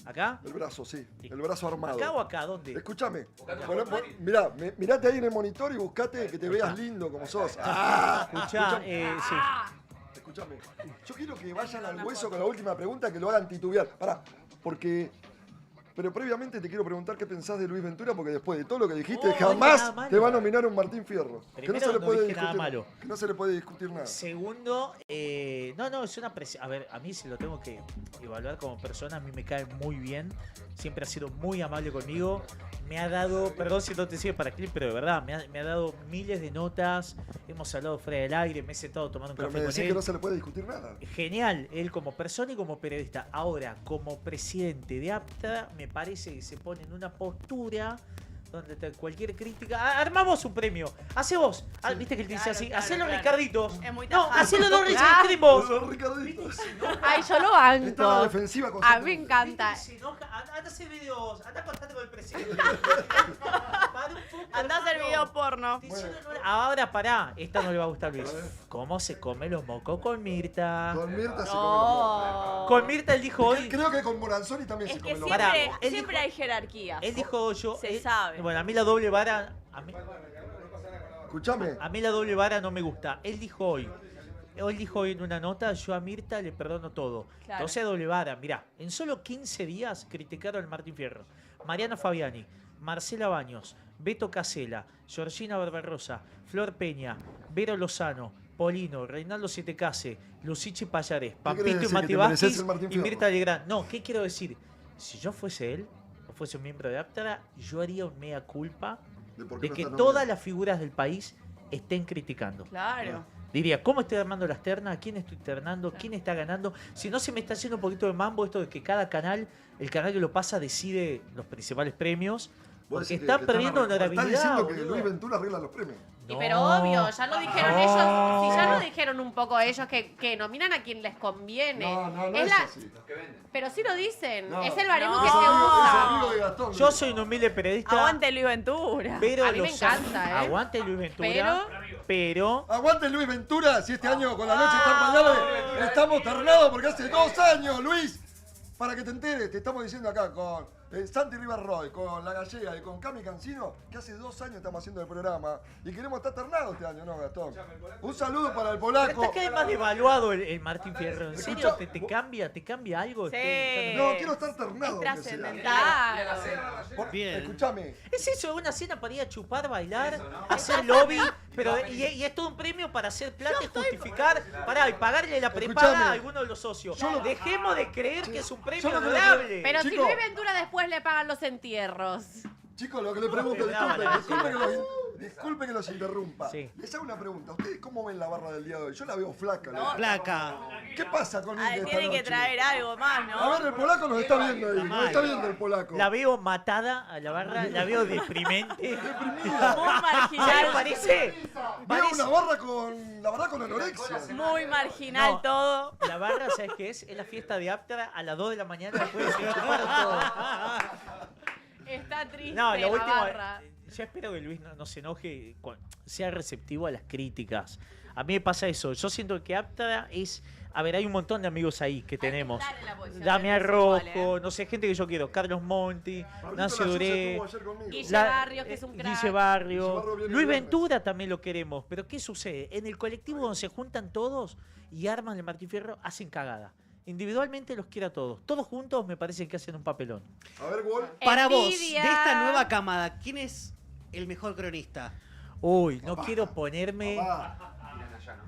¿Acá?
el brazo, sí, el brazo armado.
¿Acá o acá? ¿Dónde?
Escúchame, mirá, mirate ahí en el monitor y buscate que te veas lindo como sos.
Escuchá, sí.
Escúchame, yo quiero que vayan al hueso con la última pregunta, que lo hagan titubear. Pará, porque... Pero previamente te quiero preguntar qué pensás de Luis Ventura, porque después de todo lo que dijiste,
No, no dije
jamás
nada malo.
te va a nominar un Martín Fierro. Que no
Primero,
se le
no
puede
dije nada
discutir.
malo.
Que no se le puede discutir nada.
Segundo, no, es una presión. A ver, a mí si lo tengo que evaluar como persona, a mí me cae muy bien. Siempre ha sido muy amable conmigo. Me ha dado, perdón si no te sirve para clip, pero de verdad, me ha dado miles de notas. Hemos hablado fuera del aire, me he sentado tomando un
Pero
café
me
con
decís
él.
que no se le puede discutir nada.
Genial, él como persona y como periodista. Ahora, como presidente de APTA, me parece que se pone en una postura donde cualquier crítica... Armamos un premio. Hace vos. Viste que él te dice
Claro,
así.
claro,
Hacelo
claro.
Ricarditos.
Es muy
No,
tajante.
hacelo dos Richard
Ah.
Screambox.
Los Ricarditos.
Ay, yo lo
Está a la
banco.
defensiva con
A
su-
mí me encanta.
Se enoja. Anda a hacer videos. Anda a contarte con el presidente. Para un poco,
Andá a hacer
hermano.
video porno.
Ahora pará. Esta no le va a gustar a Luis. ¿Cómo se come los mocos con Mirta?
Con Mirta se come
No.
Con Mirta él dijo
los
hoy...
Creo que con Moranzoni también
Es
se
que
come los
Pará,
siempre,
él
siempre
dijo-
hay jerarquías.
Él dijo yo...
Se sabe.
Bueno, a mí la doble vara...
Escuchame.
A mí la doble vara no me gusta. Él dijo hoy en una nota, yo a Mirta le perdono todo.
Claro.
Entonces doble vara. Mirá, en solo 15 días criticaron al Martín Fierro. Mariano Fabiani, Marcela Baños, Beto Casella, Georgina Barbarosa, Flor Peña, Vero Lozano, Polino, Reinaldo Sietecase, Lucichi Payares, Pampito
querés
y
decir?
Mati
¿Que te mereces
Vázquez
el Martín
y
Fierro?
Mirta Legrand. No, ¿qué quiero decir? Si yo fuese él, o fuese un miembro de Aptara, yo haría un mea culpa
¿De por qué
de
no
que
está
todas
nominado?
las figuras del país estén criticando.
Claro.
Diría, ¿cómo estoy armando las ternas? ¿Quién estoy ternando? ¿Quién está ganando? Si no, se me está haciendo un poquito de mambo esto de que cada canal, el canal que lo pasa, decide los principales premios.
Vos
Porque
decís
están
que
perdiendo
estás
honorabilidad.
diciendo que
boludo.
Luis Ventura arregla los premios.
Y pero obvio, ya lo dijeron ellos. Si ya lo dijeron un poco ellos que nominan a quien les conviene.
No
Es
es
la-
así.
Pero sí lo dicen.
No.
Es el baremo
No.
que se
Es
usa.
amigo de Gastón.
Yo soy un humilde periodista.
Aguante Luis Ventura.
Pero
A mí me
los
encanta, ¿eh?
Aguante Luis Ventura. Pero
Aguante Luis Ventura, si este año con la noche está mañana estamos ternados porque hace 2 años, Luis. Para que te enteres, te estamos diciendo acá con Santi Riverroy, con La Gallega y con Cami Cancino, que hace 2 años estamos haciendo el programa y queremos estar ternados este año, ¿no, Gastón? Un saludo para el polaco.
está cada vez más devaluado el Martín Fierro. ¿En serio
Escucha,
te cambia algo?
Sí.
No, quiero estar ternado.
Es
aunque sea.
trascendental.
Bien.
Escuchame.
Es eso, una cena para ir a chupar, bailar, hacer lobby, pero y es todo un premio para hacer plata y justificar, y pagarle la prepaga
Escuchame.
a alguno de los socios.
Yo lo-
Dejemos de creer que es un premio
yo lo que le-
honorable.
Pero si
Chico.
Luis Ventura después le pagan los entierros.
Chicos, lo que le pregunto, disculpe que los interrumpa.
Sí.
Les hago una pregunta. ¿Ustedes cómo ven la barra del día de hoy? Yo la veo flaca. la-
Placa.
¿Qué pasa con
Ay,
esta
tienen que
noche?
traer algo más,
A
¿no?
ver, el polaco nos está viendo ahí. Nos está viendo el polaco.
La veo matada a la barra, la veo deprimente.
Muy
¿Sabes
marginal.
qué parece?
Veo una barra con, la verdad, con anorexia.
Muy marginal
No.
todo.
La barra, ¿sabes qué es? Es la fiesta de Aptra a las 2 de la mañana después de que chuparon todo.
Está triste
No,
la
lo último.
barra.
Yo espero que Luis no se enoje, sea receptivo a las críticas. A mí me pasa eso. Yo siento que Aptra es. A ver, hay un montón de amigos ahí que tenemos.
estar en la posición
Damián
del fútbol,
Rojo, no sé, gente que yo quiero. Carlos Monti,
Pablito
Nancy
Layuz
Duré.
estuvo ayer conmigo.
Guille Barrios, que es un crack.
Guille Barrio.
Guille Barrio viene
Luis
el viernes.
Ventura también lo queremos. Pero ¿qué sucede? En el colectivo donde se juntan todos y arman el Martín Fierro, hacen cagada. Individualmente los quiero a todos. Todos juntos me parece que hacen un papelón.
A ver, Wall.
Para vos, de
Envidia.
esta nueva camada, ¿quién es el mejor cronista?
Uy, no quiero ponerme.
Papá,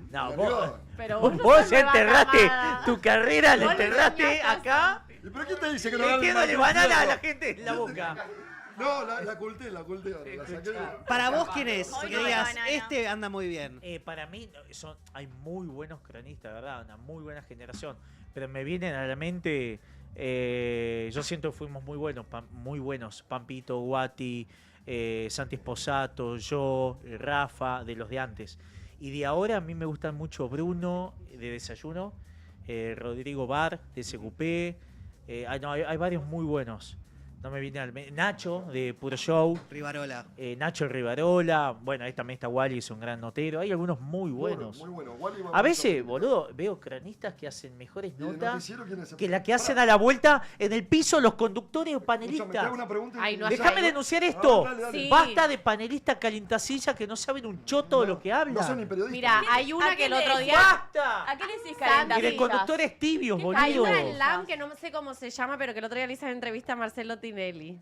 No,
mi
vos,
amigo.
Pero
vos,
no
vos
sos
ya
nueva
enterraste
camada.
tu carrera, la
Vos le
enterraste
enseñaste
acá,
¿Y pero quién te dice que no gana el
metiéndole
Martín
banana a
Fierro?
la gente en la boca.
No, la oculté, la saqué.
Para vos, ¿quién es?
Hoy
Que
no
digas,
banana.
este anda muy bien.
Para mí hay muy buenos cronistas, ¿verdad? Una muy buena generación. Pero me vienen a la mente, yo siento que fuimos muy buenos. Pampito, Guati, Santi Esposato, yo, Rafa, de los de antes. Y de ahora a mí me gustan mucho Bruno, de Desayuno, Rodrigo Bar, de SQP. Hay varios muy buenos. No me viene Nacho, de Puro Show.
Rivarola.
Nacho Rivarola, bueno, ahí también está Wally, es un gran notero. Hay algunos muy buenos.
Muy bueno. Wally va
A
mucho.
veces, boludo, veo cronistas que hacen mejores
¿Y el
notas
noticiero quién es?
que la que hacen a la vuelta en el piso los conductores o
Escúchame, te
panelistas.
hago una pregunta y-
Ay, no,
Déjame
Ay,
denunciar esto.
dale, dale.
Sí.
Basta de panelistas calientacillas que no saben un choto de lo que
No son ni
hablan.
periodistas.
Mira, hay
¿A
una que
quién
el
le
otro
decís?
día.
¡Basta!
¿A qué le decís
Y de
calentacillas?
conductores tibios,
Hay
boludo.
una en LAM que no sé cómo se llama, pero que el otro día le hice una entrevista a Marcelo Tinelli.
Le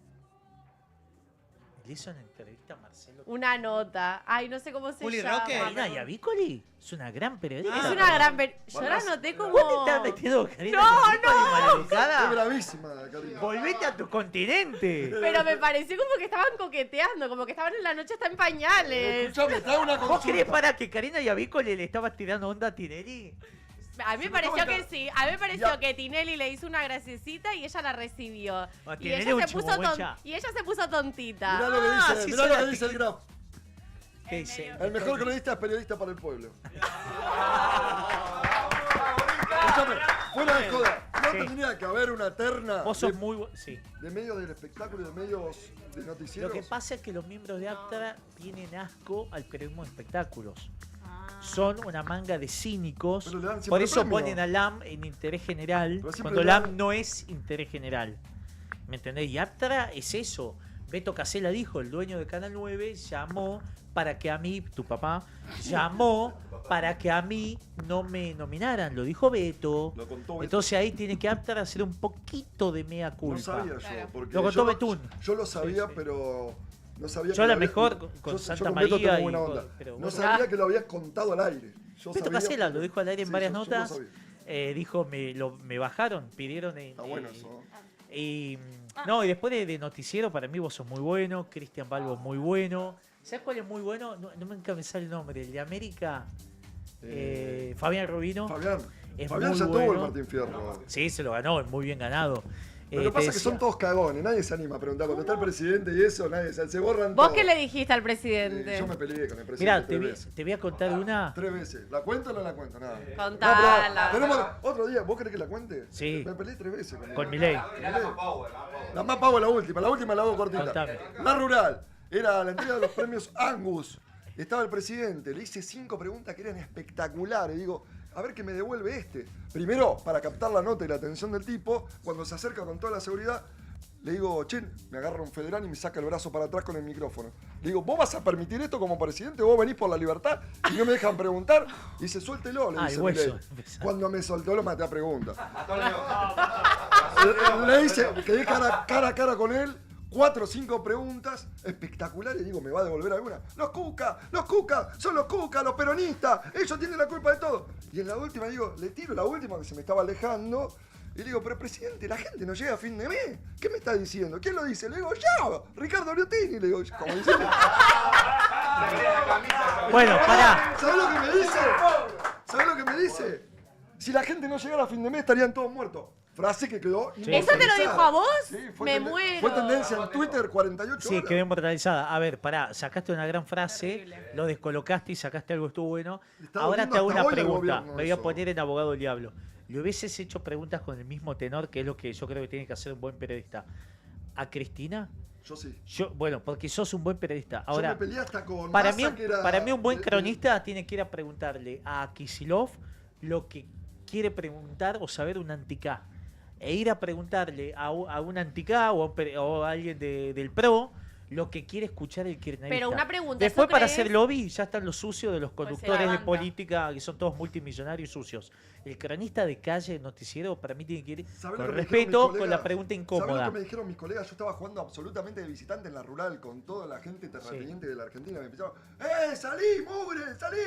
hizo una entrevista a Marcelo.
Una nota. Ay, no sé cómo se
Juli
llama.
Roque.
Karina Iavicoli es una gran periodista.
Es una gran. Yo la noté como.
¿Vos te estás metiendo, Karina?
No,
Iavicoli,
Es
maleducada?
bravísima, Karina.
Volvete a tu continente.
Pero me pareció como que estaban coqueteando, como que estaban en la noche hasta en pañales.
Escuchame, te hago una
¿Vos crees
consulta.
para que Karina Iavicoli le estaba tirando onda a Tinelli?
A mí me pareció que sí. A mí me pareció que Tinelli le hizo una graciosita y ella la recibió.
Ah,
Y
Tinelli
ella,
un
se puso
chihuahua.
y ella se puso tontita.
Mirá lo que
Ah,
dice,
sí,
mirá lo
soy
que dice el Graf.
¿Qué dice?
El mejor cronista es periodista para el pueblo. Escúchame, fuera de joda. ¿No
Sí.
tendría que haber una terna
Vos
de,
sos muy bueno. Sí.
de medios del espectáculo y de medios de
Lo
noticieros?
que pasa es que los miembros de Aptra tienen asco al periodismo de espectáculos.
Ah.
Son una manga de cínicos.
Pero le dan siempre
Por eso
premio.
ponen a LAM en interés general,
Pero siempre
cuando
le dan-
LAM no es interés general. ¿Me entendés? Y Aptra es eso. Beto Casella dijo, el dueño de Canal 9 llamó para que a mí, tu papá, llamó para que a mí no me nominaran. Lo dijo Beto.
Lo contó Beto.
Entonces ahí tiene que Aptra hacer un poquito de mea
No
culpa.
sabía yo,
Claro.
porque
Lo contó
yo,
Betún.
yo lo sabía,
Sí, sí.
pero no sabía
Yo a lo
lo había-
mejor con
yo
Santa
con Beto
María
tengo
y
buena
con-
onda.
pero
No
bueno.
sabía que lo habías contado al aire. Yo
Beto
sabía-
Casella lo dijo al aire en
Sí,
varias
yo lo
notas.
sabía.
Dijo, me bajaron, pidieron.
Está bueno eso.
Y no, y después de noticiero, para mí vos sos muy bueno, Cristian Balbo es muy bueno. ¿Sabes cuál es muy bueno? No nunca me sale el nombre. El de América, Fabián Rubino.
Fabián.
Es
Fabián
muy
ya tuvo el
bueno.
Martín Fierro.
Sí, se lo ganó, es muy bien ganado.
Lo que
te
pasa es que
decía-
son todos cagones, nadie se anima a preguntar. Cuando está el presidente y eso, nadie se borran
¿Vos
todos.
qué le dijiste al presidente?
Yo me peleé con el presidente
Mirá,
tres veces.
te voy a contar una.
3 veces. ¿La cuento o no la cuento? Nada.
Contala.
Tenemos otro día, ¿vos querés que la cuente?
Sí.
Me peleé 3 veces
Con Milei.
La más pavo, la última la hago cortita.
Contame.
La rural. Era la entrega de los premios Angus. Estaba el presidente, le hice 5 preguntas que eran espectaculares. Digo, a ver qué me devuelve este. Primero, para captar la nota y la atención del tipo, cuando se acerca con toda la seguridad, le digo, che, me agarra un federal y me saca el brazo para atrás con el micrófono. Le digo, ¿vos vas a permitir esto como presidente? ¿Vos venís por la libertad y no me dejan preguntar? Y dice, suéltelo, le
Ah,
dice
el hueso.
Milei. Cuando me soltó, lo maté a preguntas. Le hice, quedé cara a cara con él, 4 o 5 preguntas espectaculares. Y digo, ¿me va a devolver alguna? Los cucas, son los cucas, los peronistas, ellos tienen la culpa de todo. Y en la última, digo, le tiro la última que se me estaba alejando. Y le digo, pero presidente, la gente no llega a fin de mes. ¿Qué me está diciendo? ¿Quién lo dice? Le digo, yo, Ricardo Liotini. Le digo, como diciendo.
Bueno, pará.
¿Sabes lo que me dice? ¿Sabes lo que me dice? Si la gente no llegara a fin de mes, estarían todos muertos. Frase que quedó.
¿Eso te lo dijo a vos?
Sí,
Me muero.
Fue tendencia en Twitter 48
Sí,
horas.
quedó inmortalizada. A ver, pará, sacaste una gran frase,
Terrible.
lo descolocaste y sacaste algo estuvo bueno.
Está
Ahora
doliendo
te hago
hasta
una
hoy al
pregunta.
gobierno
Me voy a
eso.
poner en abogado del diablo. ¿Le hubieses hecho preguntas con el mismo tenor, que es lo que yo creo que tiene que hacer un buen periodista? ¿A Cristina?
Yo sí.
Bueno, porque sos un buen periodista.
Yo
Ahora,
me peleé hasta con
para
Massa,
mí,
que era
para mí un buen
de-
cronista tiene que ir a preguntarle a Kicillof lo que quiere preguntar o saber un anti-K. E ir a preguntarle a un anti-K o a alguien del PRO lo que quiere escuchar el kirchnerista.
Pero una pregunta,
Después
¿eso
para
crees?
hacer lobby ya están los sucios de los
Pues se
conductores de
levanta.
política que son todos multimillonarios y sucios. El cronista de calle, noticiero, para mí tiene que ir
¿Sabés
con
lo que me dijeron mis
respeto, con
colegas?
la pregunta
¿Sabés
incómoda.
lo que me dijeron mis colegas? Yo estaba jugando absolutamente de visitante en la rural con toda la gente terrateniente de la Argentina. Me empezaban, salí, mugre, salí.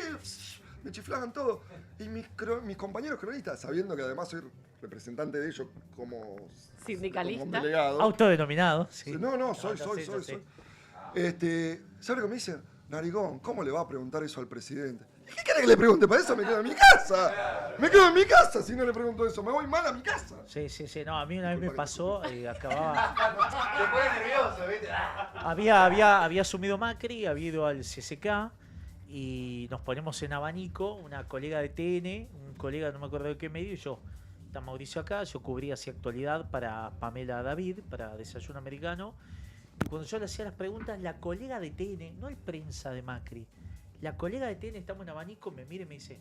Me chiflaban todo. Y mis compañeros cronistas, sabiendo que además soy representante de ellos como
Sindicalista.
como delegado.
Autodenominado. Sí.
No, soy.
sí, sí.
¿Sabes lo que me dicen? Narigón, ¿cómo le va a preguntar eso al presidente? ¿Y qué quiere que le pregunte? Para eso me quedo en mi casa. Me quedo en mi casa si no le pregunto eso. Me voy mal a mi casa.
Sí. No, a mí una vez me pasó, acababa.
Te pone nervioso, ¿viste?
Había asumido Macri, había ido al CCK y nos ponemos en abanico, una colega de TN, un colega, no me acuerdo de qué medio, y yo. Está Mauricio acá, yo cubría así actualidad para Pamela David, para Desayuno Americano. Y cuando yo le hacía las preguntas, la colega de TN, no el prensa de Macri, la colega de TN, estamos en abanico, me mira y me dice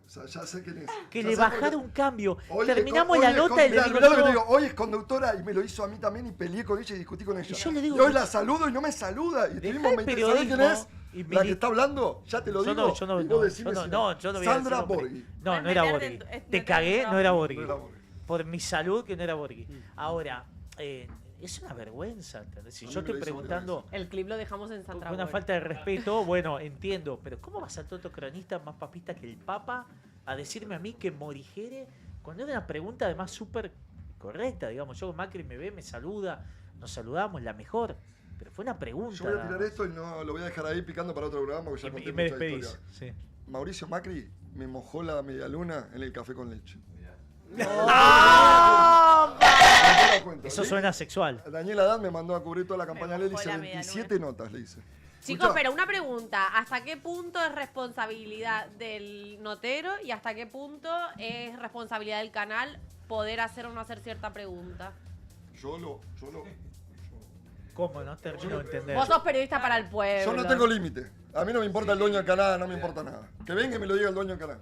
O sea, ya sé quién es.
que
Ya
le
sé
bajara
porque-
un cambio.
Hoy
Terminamos
hoy
la
es
nota y le
mirá,
digo,
mirá lo que
yo-
te digo, hoy es conductora y me lo hizo a mí también y peleé con ella y discutí con ella.
Y yo le digo,
hoy la saludo y no me saluda. Y estuvimos
el
20 ¿sabés quién es?
periodismo y
La que está hablando, ya te lo
Yo
digo.
no, yo no,
y
no,
vos decime
yo
si
no, yo no voy a decir
Sandra
nombre.
Borghi.
No, no era
Es
Borghi.
meterte en- es
Te
meterte
cagué,
en
no era
trabajo.
Borghi.
No era Borghi.
Por mi salud que no era Borghi. Ahora, es una vergüenza. ¿Entendés? Si
A mí
yo
me lo
estoy
hizo
preguntando
El clip lo dejamos en Sandra
con una
Borghi.
falta de respeto, bueno, entiendo, pero ¿cómo va a saltar otro cronista más papista que el Papa a decirme a mí que Morigere, cuando era una pregunta además súper correcta, digamos, yo con Macri me ve, me saluda, nos saludamos, la mejor, pero fue una pregunta.
Yo voy a tirar esto y no lo voy a dejar ahí picando para otro programa porque ya
y
conté
me
mucha
despedís.
historia.
Sí.
Mauricio Macri me mojó la medialuna en el café con leche.
Eso suena sexual.
Daniela Dan me mandó a cubrir toda la campaña de él,
mojó
hice
la
27 notas, le hice.
Chicos,
Escuchá,
pero una pregunta. ¿Hasta qué punto es responsabilidad del notero y hasta qué punto es responsabilidad del canal poder hacer o no hacer cierta pregunta?
¿Cómo? No termino de entender.
Vos sos periodista para el pueblo.
Yo no tengo límite. A mí no me importa el dueño del canal, no me importa nada. Que venga y me lo diga el dueño del canal.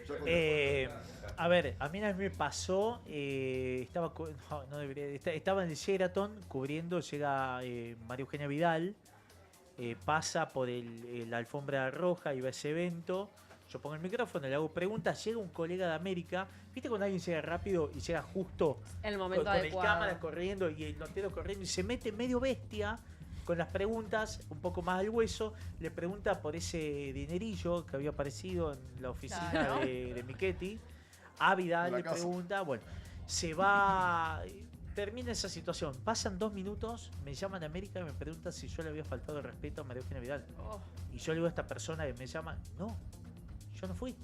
Ya conté.
A ver, a mí una vez me pasó, estaba, no debería, estaba en el Sheraton cubriendo, llega María Eugenia Vidal, pasa por la alfombra roja, iba a ese evento, yo pongo el micrófono, le hago preguntas, llega un colega de América, ¿viste cuando alguien llega rápido y llega justo
El
con,
momento
con el
adecuado.
cámara corriendo y el notero corriendo y se mete medio bestia con las preguntas, un poco más al hueso, le pregunta por ese dinerillo que había aparecido en la oficina
Claro.
de Michetti. A Vidal
En la
le
casa.
pregunta, bueno, se va, termina esa situación, pasan 2 minutos, me llaman de América y me preguntan si yo le había faltado el respeto a María Eugenia Vidal.
Oh.
Y yo le digo a esta persona que me llama, no, yo no fui.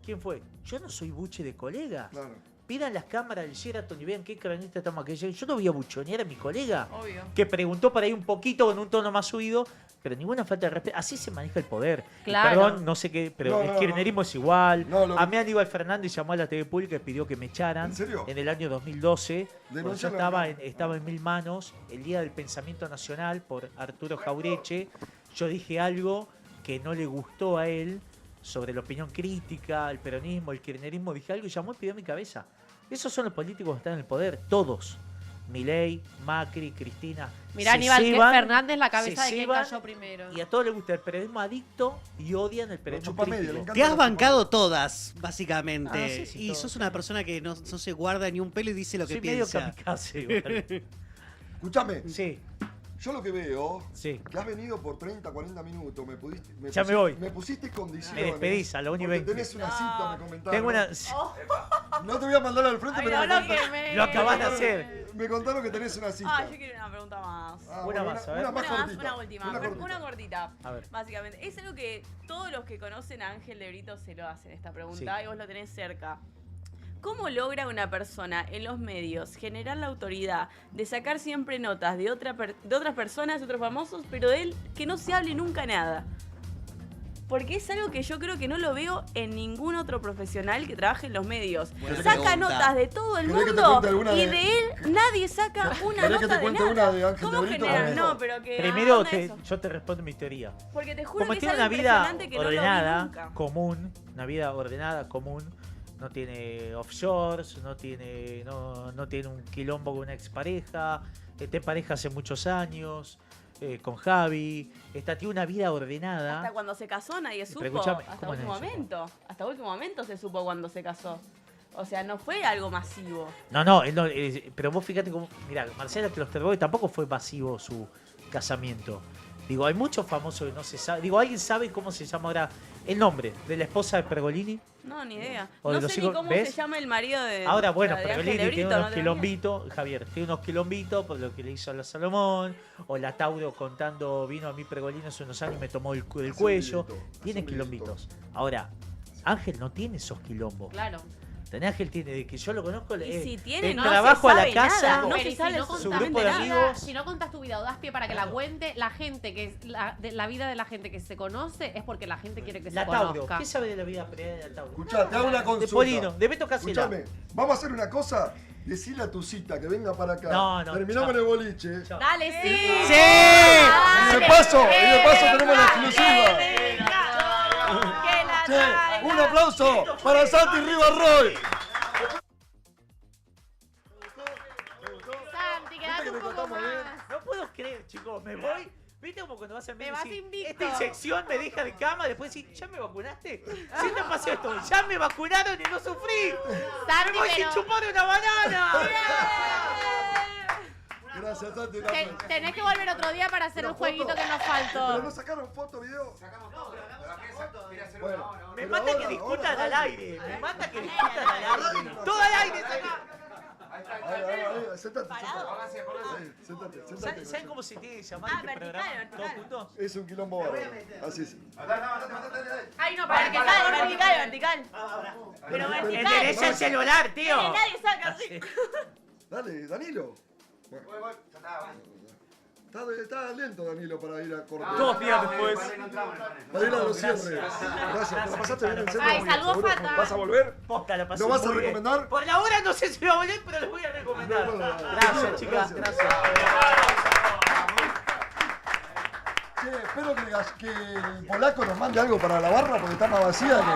¿Quién fue? Yo no soy buche de colegas.
Claro.
pidan las cámaras del Sheraton y vean qué cronista estamos aquí. Yo no voy a buchonear a mi colega
Obvio.
que preguntó por ahí un poquito con un tono más subido, pero ninguna falta de respeto. Así se maneja el poder. Y
Claro.
perdón, no sé qué, pero el kirchnerismo es igual.
No,
A mí Aníbal Fernández llamó a la TV Pública y pidió que me echaran.
¿En serio?
En el año 2012. Cuando yo
Denuncialo.
estaba en Mil Manos, el Día del Pensamiento Nacional, por Arturo Jaureche. Yo dije algo que no le gustó a él sobre la opinión crítica, el peronismo, el kirchnerismo. Dije algo y llamó y pidió mi cabeza. Esos son los políticos que están en el poder, todos. Milei, Macri, Cristina.
Mirá,
se
Aníbal, que
ceban,
Fernández la cabeza
se
de quien
ceban,
cayó primero.
Y a todos les gusta el periodismo adicto y odian el periodismo
chupa media,
crítico.
le encanta.
Te has bancado todas, básicamente.
Ah, sí, sí,
y
todo.
sos una persona que no se guarda ni un pelo y dice lo que
Soy medio
piensa.
kamikaze igual.
Escuchame,
Sí,
yo lo que veo,
sí.
que has venido por 30, 40 minutos,
Ya me voy.
Me pusiste condiciones.
Me despedís a la 1:20.
Porque tenés una cita, me comentaron.
Tengo una...
No te voy a mandar al frente,
Ay,
pero
no,
me,
no,
contaron,
que me...
Lo acabás de hacer.
me contaron que tenés una cita.
Ah, yo quiero una pregunta más.
Ah,
Una
bueno,
más, a ver.
Una más
Una más,
cortita.
una última.
Una
Una
cortita.
cortita.
A ver.
Básicamente. Es algo que todos los que conocen a Ángel de Brito se lo hacen esta pregunta
Sí.
y vos lo tenés cerca. ¿Cómo logra una persona en los medios generar la autoridad de sacar siempre notas de otras personas, de otros famosos, pero de él que no se hable nunca nada? Porque es algo que yo creo que no lo veo en ningún otro profesional que trabaje en los medios.
Buena
Saca
pregunta.
notas de todo el
¿Querés que te
mundo
cuente alguna
y
de-
de él nadie saca una
¿Querés que
nota
te cuente
de
una
nada.
de Ángel
¿Cómo
de Brito?
generan?
No.
No, pero que
Primero
onda eso.
yo te respondo mi teoría.
Porque te juro
Como
que
tiene
es
una
algo
vida
impresionante que no lo vi
ordenada,
nunca.
común, una vida ordenada, común, no tiene offshores, no tiene un quilombo con una expareja, está en pareja hace muchos años, con Javi, tiene una vida ordenada.
Hasta cuando se casó nadie supo.
escúchame,
Hasta
¿cómo
último
nadie supo?
momento. Hasta último momento se supo cuando se casó. O sea, no fue algo masivo.
No, él no, pero vos fíjate cómo, mirá, Marcela Klosterboer tampoco fue masivo su casamiento. Digo, hay muchos famosos que no se sabe. Digo, ¿alguien sabe cómo se llama ahora el nombre de la esposa de Pergolini?
No, ni idea.
O de
No
los
sé
hijos,
ni cómo
¿ves?
se llama el marido de.
Ahora, bueno,
de Ángel
Pergolini
de
tiene
Brito,
unos
no tengo ni idea.
quilombitos, Javier, tiene unos quilombitos por lo que le hizo a la Salomón, o la Tauro contando, vino a mí Pergolini hace unos años y me tomó el
un
cuello.
videito, hace
Tiene
un
quilombitos. Ahora, Ángel no tiene esos quilombos.
Claro.
Ángel tiene, de que yo lo conozco,
Y si tiene,
el
no se
trabajo a la
sabe
casa,
nada, no
Pero
se
y si
sabe
no
su
absolutamente
grupo de
contás
nada.
amigos.
si no contás tu vida o das pie para que la cuente, la gente que la vida de la gente que se conoce es porque la gente quiere que
la
se
Tauro.
conozca.
¿Qué sabe de la vida privada de la Tauro?
Escuchá, te hago una
De
consulta.
Polino, de Beto Casella.
Escuchame, vamos a hacer una cosa. Decile a tu cita que venga para acá.
No,
Terminamos
chao.
en el boliche.
Chao.
Dale, sí.
¡Sí!
Y de paso tenemos la exclusiva.
Que la
Che,
traiga.
un aplauso para Santi Rivarroy.
Santi, quédate un poco más.
No puedo creer, chicos, me voy. ¿Viste como cuando vas a
Me vas
decir,
invicto.
esta inyección me deja de cama, después decís, ¿ya me vacunaste? ¿Sí te pasó esto? ¿Ya me vacunaron y no sufrí?
Santi,
¡Me voy sin
pero
chupar una banana!
Gracias, Santi.
tenés que volver otro día para hacer el jueguito que nos
Pero no
faltó.
sacaron foto, video.
Bueno,
Me
pero
mata que
ahora,
discutan
ahora,
al aire. Me mata que discutan al aire. Todo al aire, saca.
Ahí, sentate.
póngase.
Sí, sentate.
¿Saben cómo se tiene que llamar
Ah,
este
vertical,
programa?
vertical.
¿Todos juntos?
Es un quilombo bárbaro. Así es.
Ay, no,
Para que salga vertical. Pero
El
vertical.
derecho al celular, tío.
Que nadie saca así.
Dale, Danilo. Está lento Danilo para ir a correr.
2 días después.
Para ir a los cierres. Gracias. ¿Te la pasaste bien en serio?
Ay, saludó
¿Seguro?
fatal.
¿Vas a volver?
Posta, la pasé
¿Lo vas a
muy bien.
recomendar?
Por la hora no sé si va a volver, pero les voy a recomendar.
No,
Gracias, chicas.
gracias.
Gracias.
Che, espero que el polaco nos mande algo para la barra porque está más vacía que...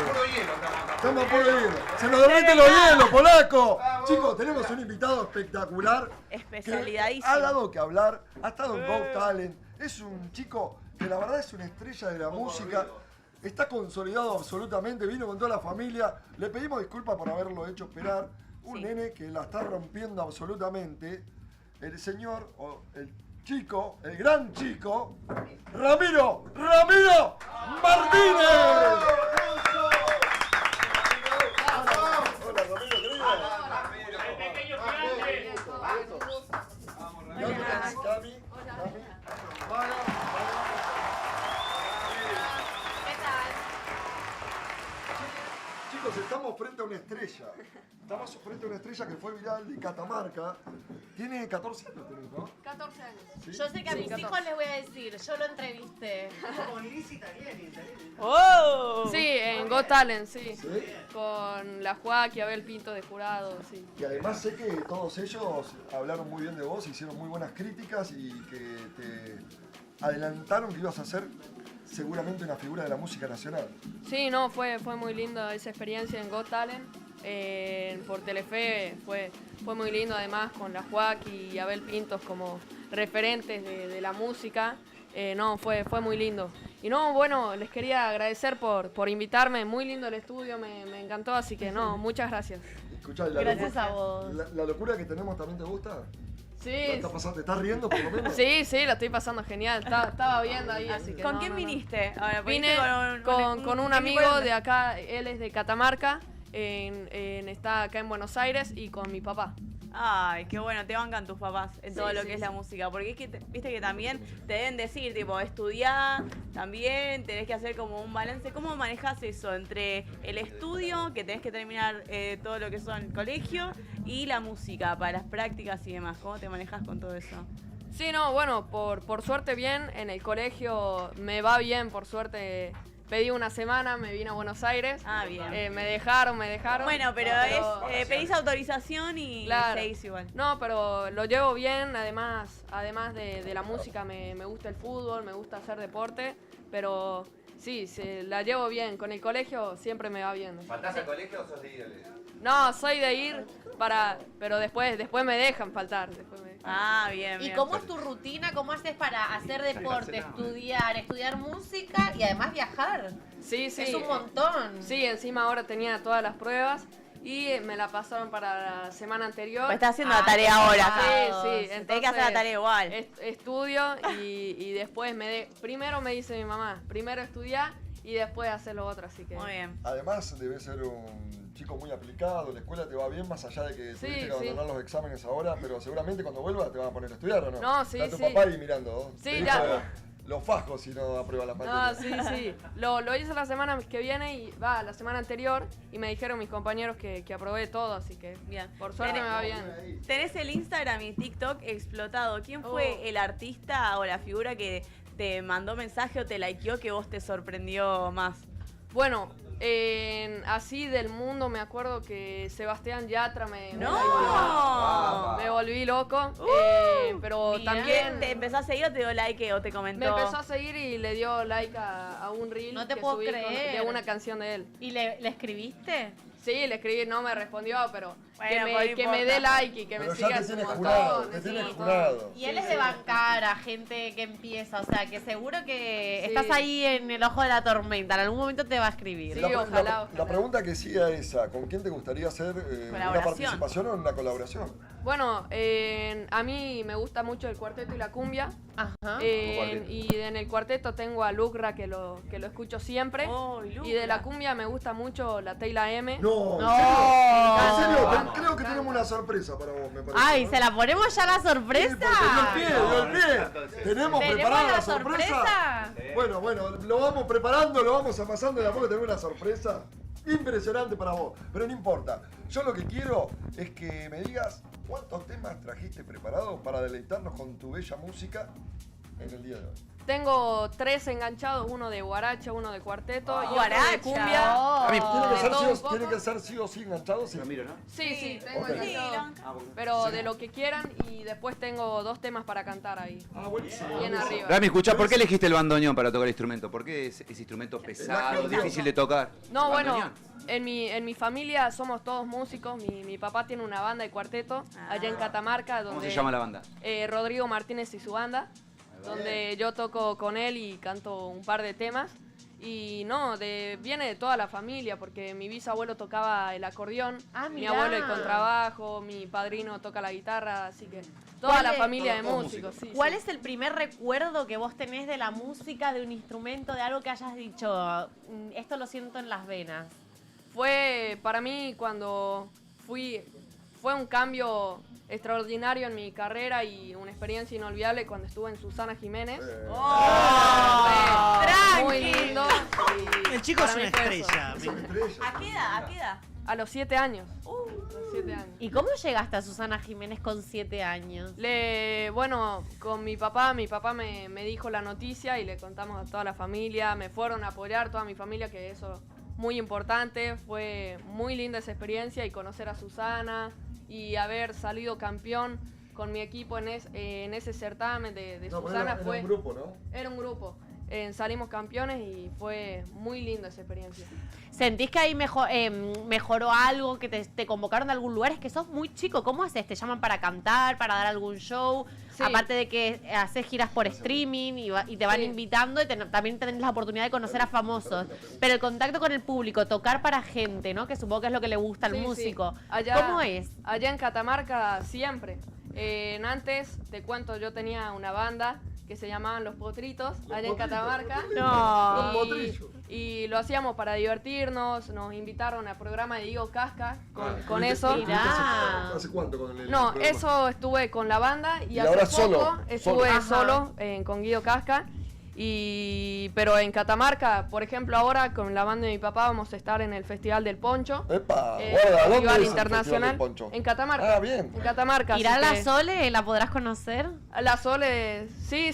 Estamos a puro hielo. Se nos derriten los hielos, polaco. Chicos, tenemos un invitado espectacular. Que
Especialidadísimo.
ha dado que hablar, ha estado en Got Talent. Es un chico que la verdad es una estrella de la música. Está consolidado absolutamente, vino con toda la familia. Le pedimos disculpas por haberlo hecho esperar. Un
Sí.
nene que la está rompiendo absolutamente. El señor, o el chico, el gran chico, Ramiro Martínez. Hola, Ramiro, querido. Cami. Chicos, estamos frente a una estrella. Estamos frente a una estrella que fue viral de Catamarca. Tiene 14 años, ¿no?
14 años.
¿Sí?
Yo sé que a mis hijos les voy a decir, yo lo entrevisté.
¡Oh!
Sí, en Got Talent, sí.
¿Sí?
Con la Joaquín, Abel Pinto de jurado, sí.
Y además sé que todos ellos hablaron muy bien de vos, hicieron muy buenas críticas y que te adelantaron que ibas a ser seguramente una figura de la música nacional.
Sí, no, fue muy linda esa experiencia en Got Talent. Por Telefe fue muy lindo, además con la Joaquín y Abel Pintos como referentes de la música. No, fue muy lindo. Y no, bueno, les quería agradecer por invitarme. Muy lindo el estudio, me encantó, así que no, muchas gracias.
Escuchá,
Gracias a vos.
La locura que tenemos también te gusta.
Sí,
¿Qué está pasando? ¿Te estás riendo por lo menos?
sí, la estoy pasando genial. Estaba viendo ahí, así que
¿Con
no,
quién
no, no.
viniste? Ahora,
Vine con un amigo de acá, él es de Catamarca, está acá en Buenos Aires, y con mi papá.
Ay, qué bueno, te bancan tus papás en todo lo que
sí,
es la música. Porque es que, viste que también te deben decir, tipo, estudiar también, tenés que hacer como un balance. ¿Cómo manejas eso entre el estudio, que tenés que terminar todo lo que son el colegio, y la música para las prácticas y demás? ¿Cómo te manejas con todo eso?
Sí, no, bueno, por suerte bien, en el colegio me va bien, por suerte. Pedí una semana, me vine a Buenos Aires.
Ah, bien.
Me dejaron.
Bueno, pero pedís autorización y
Claro.
seguís igual.
No, pero lo llevo bien, además de la música me gusta el fútbol, me gusta hacer deporte, pero sí, la llevo bien. Con el colegio siempre me va bien.
¿Faltás al colegio o sos de ir?
No, soy de ir pero después me dejan faltar.
Ah, bien,
¿Y
bien.
cómo es tu rutina? ¿Cómo haces para hacer deporte, estudiar música y además viajar?
Sí.
Es un montón.
Sí, encima ahora tenía todas las pruebas y me la pasaron para la semana anterior.
Pues estás haciendo la tarea ahora.
Sí,
Tenés que hacer la tarea igual.
Estudio y después primero me dice mi mamá, primero estudiar y después hacer lo otro, así que...
Muy bien.
Además, debes ser un chico muy aplicado, la escuela te va bien, más allá de que tuviste que abandonar los exámenes ahora, pero seguramente cuando vuelvas te van a poner a estudiar, ¿o no?
No, sí,
Está tu
sí.
papá ahí mirando, ¿no?
Sí,
Te dijo
ya.
Los fajos si no aprueba la
No,
materia.
sí. Lo hice la semana que viene la semana anterior y me dijeron mis compañeros que aprobé todo, así que
Bien.
por suerte me va bien.
Tenés el Instagram y TikTok explotado. ¿Quién fue el artista o la figura que te mandó mensaje o te likeó que vos te sorprendió más?
Bueno, así del mundo me acuerdo que Sebastián Yatra me
¡No!
me volví loco, pero
Mira.
también
¿Te empezó a seguir o te dio like o te comentó?
me empezó a seguir y le dio like a un reel
No te
que
puedo
subí
creer.
de una canción de él.
¿Y le escribiste?
Sí, le escribí, no me respondió, pero
Bueno, pues
que
no
me dé
importa.
like y que
Pero
me
ya
siga
te
es un
tienes
montón,
jurado, te
es un
tienes
montón.
jurado.
Y él es de bancar a gente que empieza, o sea, que seguro que
Sí.
estás ahí en el ojo de la tormenta, en algún momento te va a escribir.
Sí,
La
ojalá.
pregunta que sigue a esa, ¿con quién te gustaría hacer una
Colaboración.
participación o una colaboración?
Bueno, a mí me gusta mucho el cuarteto y la cumbia.
Ajá.
Y en el cuarteto tengo a Lucra que lo escucho siempre.
Oh,
Y de la cumbia me gusta mucho la Teyla M.
No,
No.
en serio,
Vamos.
creo que tenemos una sorpresa para vos, me parece.
Ay,
¿no?
¿se la ponemos ya la
Sí,
sorpresa?
porque dio el pie. ¿Tenemos preparada la sorpresa? Bueno, lo vamos preparando, lo vamos amasando y de a poco tenemos una sorpresa impresionante para vos. Pero no importa. Yo lo que quiero es que me digas cuántos temas trajiste preparados para deleitarnos con tu bella música en el día de hoy.
Tengo 3 enganchados, uno de guaracha, uno de cuarteto y otro de
guaracha.
cumbia.
Oh.
¿Tiene que,
de
ser
todo
sí,
un poco.
¿tiene que ser sí o sí enganchados? Sí.
Lo miro, ¿no?
Sí, tengo
Ok.
enganchados. Pero de lo que quieran y después tengo 2 temas para cantar ahí.
Ah, buenísimo.
Bien
buenísimo.
arriba.
Rami, escuchá, ¿por qué elegiste el bandoneón para tocar el instrumento? ¿Por qué es instrumento pesado,
acordeón.
difícil de tocar?
No,
¿El
bueno,
bandoneón?
en mi familia somos todos músicos. Mi papá tiene una banda de cuarteto allá en Catamarca.
¿Cómo
Donde,
se llama la banda?
Rodrigo Martínez y su banda, donde yo toco con él y canto un par de temas. Y no, viene de toda la familia, porque mi bisabuelo tocaba el acordeón,
Ah,
mi
mirá.
abuelo el contrabajo, mi padrino toca la guitarra, así que toda
¿Cuál
la
es-
familia de
todos
músicos. Sí,
¿Cuál
sí.
es el primer recuerdo que vos tenés de la música, de un instrumento, de algo que hayas dicho, esto lo siento en las venas?
Fue para mí cuando fui fue un cambio extraordinario en mi carrera y una experiencia inolvidable cuando estuve en Susana Jiménez. Fue muy lindo. y
El chico es
para
una
mí fue eso.
estrella.
¿A qué edad? ¿A qué edad?
A los 7 años. A los 7 años.
¿Y cómo llegaste a Susana Jiménez con 7 años?
Bueno, con mi papá me dijo la noticia y le contamos a toda la familia, me fueron a apoyar toda mi familia, que eso muy importante, fue muy linda esa experiencia y conocer a Susana y haber salido campeón con mi equipo en ese certamen de Susana
era un grupo, ¿no?
Era un grupo. Salimos campeones y fue muy linda esa experiencia.
¿Sentís que ahí mejoró algo, que te convocaron a algún lugar? Es que sos muy chico, ¿cómo haces? ¿Te llaman para cantar, para dar algún show?
Sí.
Aparte de que haces giras por streaming y te van
Sí.
invitando y también tenés la oportunidad de conocer a famosos. Pero el contacto con el público, tocar para gente, ¿no? Que supongo que es lo que le gusta al
Sí,
músico.
sí. Allá-
¿Cómo es?
Allá en Catamarca siempre. Antes, te cuento, yo tenía una banda que se llamaban Los Potritos, allá en Catamarca.
No.
Los Potrillos.
Y lo hacíamos para divertirnos, nos invitaron al programa de Diego Casca con eso.
Mirá.
¿Hace cuánto con el
No,
programa?
eso estuve con la banda y hace
ahora
poco
solo,
estuve
solo.
solo con Guido Casca. Pero en Catamarca, por ejemplo, ahora con la banda de mi papá vamos a estar en el Festival del Poncho.
Epa, guarda,
Festival
¿dónde es el
internacional
Festival del Poncho?
en Catamarca.
Ah, bien.
En Catamarca.
¿Irá
así
la
que-
Sole? ¿La podrás conocer?
La Sole, sí,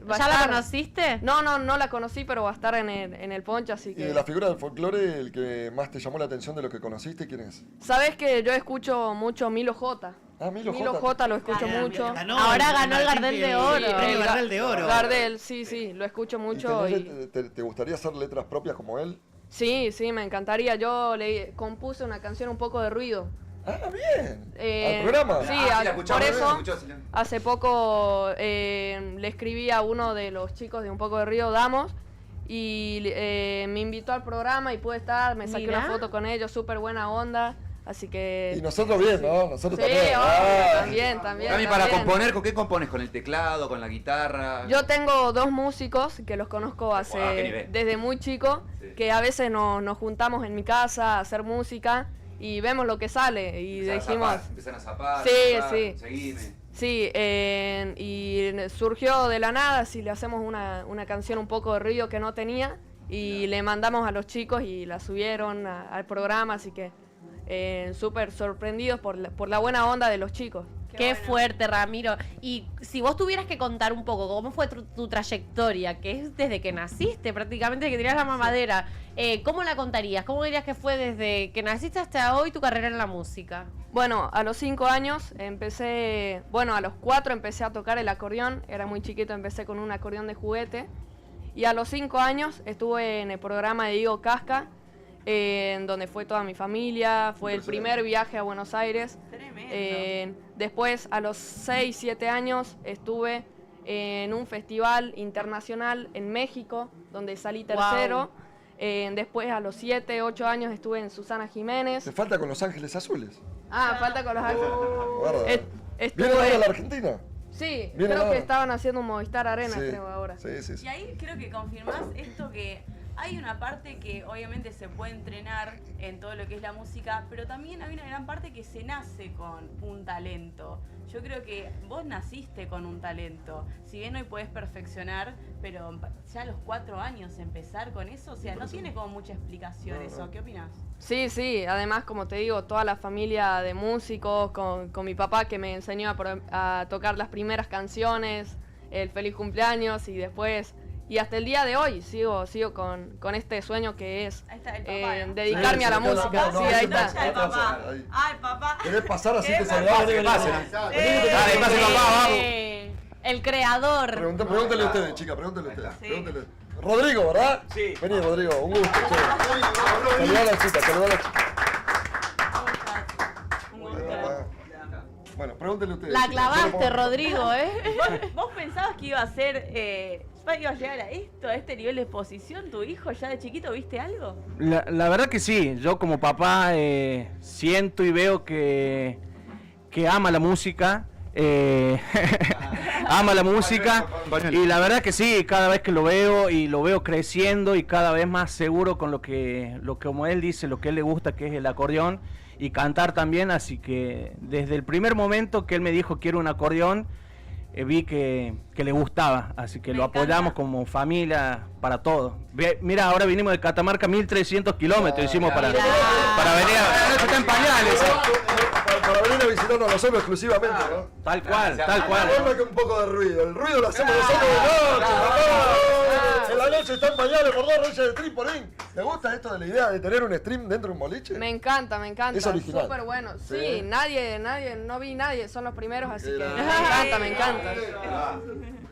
va a
¿Ya la
estar.
conociste?
No la conocí, pero va a estar en el Poncho, así
Y
que...
de la figura del folclore, el que más te llamó la atención de lo que conociste, ¿quién es?
Sabes que yo escucho mucho Milo J.
Ah, Milo
Milo
J.
J lo escucho mucho.
Ahora ganó el Gardel de Oro.
El premio Gardel de Oro.
Gardel, sí, lo escucho
¿Y
mucho.
te gustaría hacer letras propias como él?
Sí, me encantaría. Yo le compuse una canción un poco de ruido.
Ah, bien.
Eh,
¿Al programa?
sí,
la escuchamos,
por eso
la escuchó, sí.
hace poco le escribí a uno de los chicos de Un Poco de Ruido, Damos, y me invitó al programa y pude estar, me saqué
Mirá.
una foto con ellos, súper buena onda, así que...
Y nosotros bien, ¿no? Nosotros
Sí,
también.
obvio, también.
Cami, para
también.
componer, ¿con qué compones? ¿Con el teclado, con la guitarra?
Yo tengo 2 músicos que los conozco
qué nivel.
desde muy chico,
Sí.
que a veces nos juntamos en mi casa a hacer música y vemos lo que sale y dijimos...
Empiezan a zapar.
Sí,
zapar,
sí.
Seguime.
Sí, y surgió de la nada, si le hacemos una canción un poco de ruido que no tenía y le mandamos a los chicos y la subieron al programa, así que súper sorprendidos por la buena onda de los chicos.
Qué fuerte, Ramiro. Y si vos tuvieras que contar un poco cómo fue tu trayectoria, que es desde que naciste, prácticamente que tenías la mamadera, ¿cómo la contarías? ¿Cómo dirías que fue desde que naciste hasta hoy tu carrera en la música?
Bueno, a los 5 años a los 4 empecé a tocar el acordeón, era muy chiquito, empecé con un acordeón de juguete, y a los 5 años estuve en el programa de Diego Casca, en donde fue toda mi familia, fue el primer viaje a Buenos Aires.
Tremendo.
Después, a los 6, 7 años, estuve en un festival internacional en México, donde salí tercero. Después, a los 7, 8 años, estuve en Susana Jiménez.
¿Te falta con Los Ángeles Azules?
Falta con los ángeles.
Guarda.
Estuve-
¿Viene ahora a la Argentina?
Sí,
Viene
creo
ahora.
que estaban haciendo un Movistar Arena,
Sí,
creo, ahora.
Sí.
Y ahí creo que confirmás esto que hay una parte que obviamente se puede entrenar en todo lo que es la música, pero también hay una gran parte que se nace con un talento. Yo creo que vos naciste con un talento. Si bien hoy podés perfeccionar, pero ya a los 4 años empezar con eso, o sea, no tiene como mucha explicación eso. ¿Qué opinás?
Sí, además, como te digo, toda la familia de músicos, con mi papá que me enseñó a tocar las primeras canciones, el feliz cumpleaños y después... Y hasta el día de hoy sigo con este sueño que es
Ahí está el papá, ¿no?
dedicarme a la música. Sí, ahí está.
Ya el papá. Ay, papá.
¿Querés pasar así te
¿Querés
saludamos?
Que pase.
Dale,
pase, papá, vamos.
El creador.
Pregúntale ustedes, chica, pregúntale ustedes.
Sí.
Pregúntale. Rodrigo, ¿verdad?
Sí.
Vení, Rodrigo, un gusto. che. Saludá a la chica, saludá a la chica.
Un gusto.
Bueno, pregúntale ustedes.
La
chicos.
clavaste, Rodrigo, ¿eh?
¿Vos pensabas que iba a ser, iba a llegar a esto, a este nivel de exposición? ¿Tu hijo ya de chiquito viste algo?
La verdad que sí, yo como papá siento y veo que ama la música, ama la música y la verdad que sí, cada vez que lo veo y lo veo creciendo y cada vez más seguro con lo que como él dice, lo que a él le gusta, que es el acordeón, y cantar también, así que desde el primer momento que él me dijo quiero un acordeón, vi que le gustaba, así que lo apoyamos como familia para todo. Mira, ahora vinimos de Catamarca 1300 kilómetros, hicimos para venir a... Está en pañales,
para venir a visitarnos a nosotros exclusivamente, ¿no?
Tal cual, tal cual.
Ponme que un poco de ruido. El ruido lo hacemos nosotros de noche, papá. En la noche están pañales por 2 reyes de Tripolín. ¿Te gusta esto de la idea de tener un stream dentro de un boliche?
Me encanta, me encanta.
Es original.
Súper bueno.
Sí.
Sí, nadie, no vi nadie, son los primeros, así que
Era.
me encanta.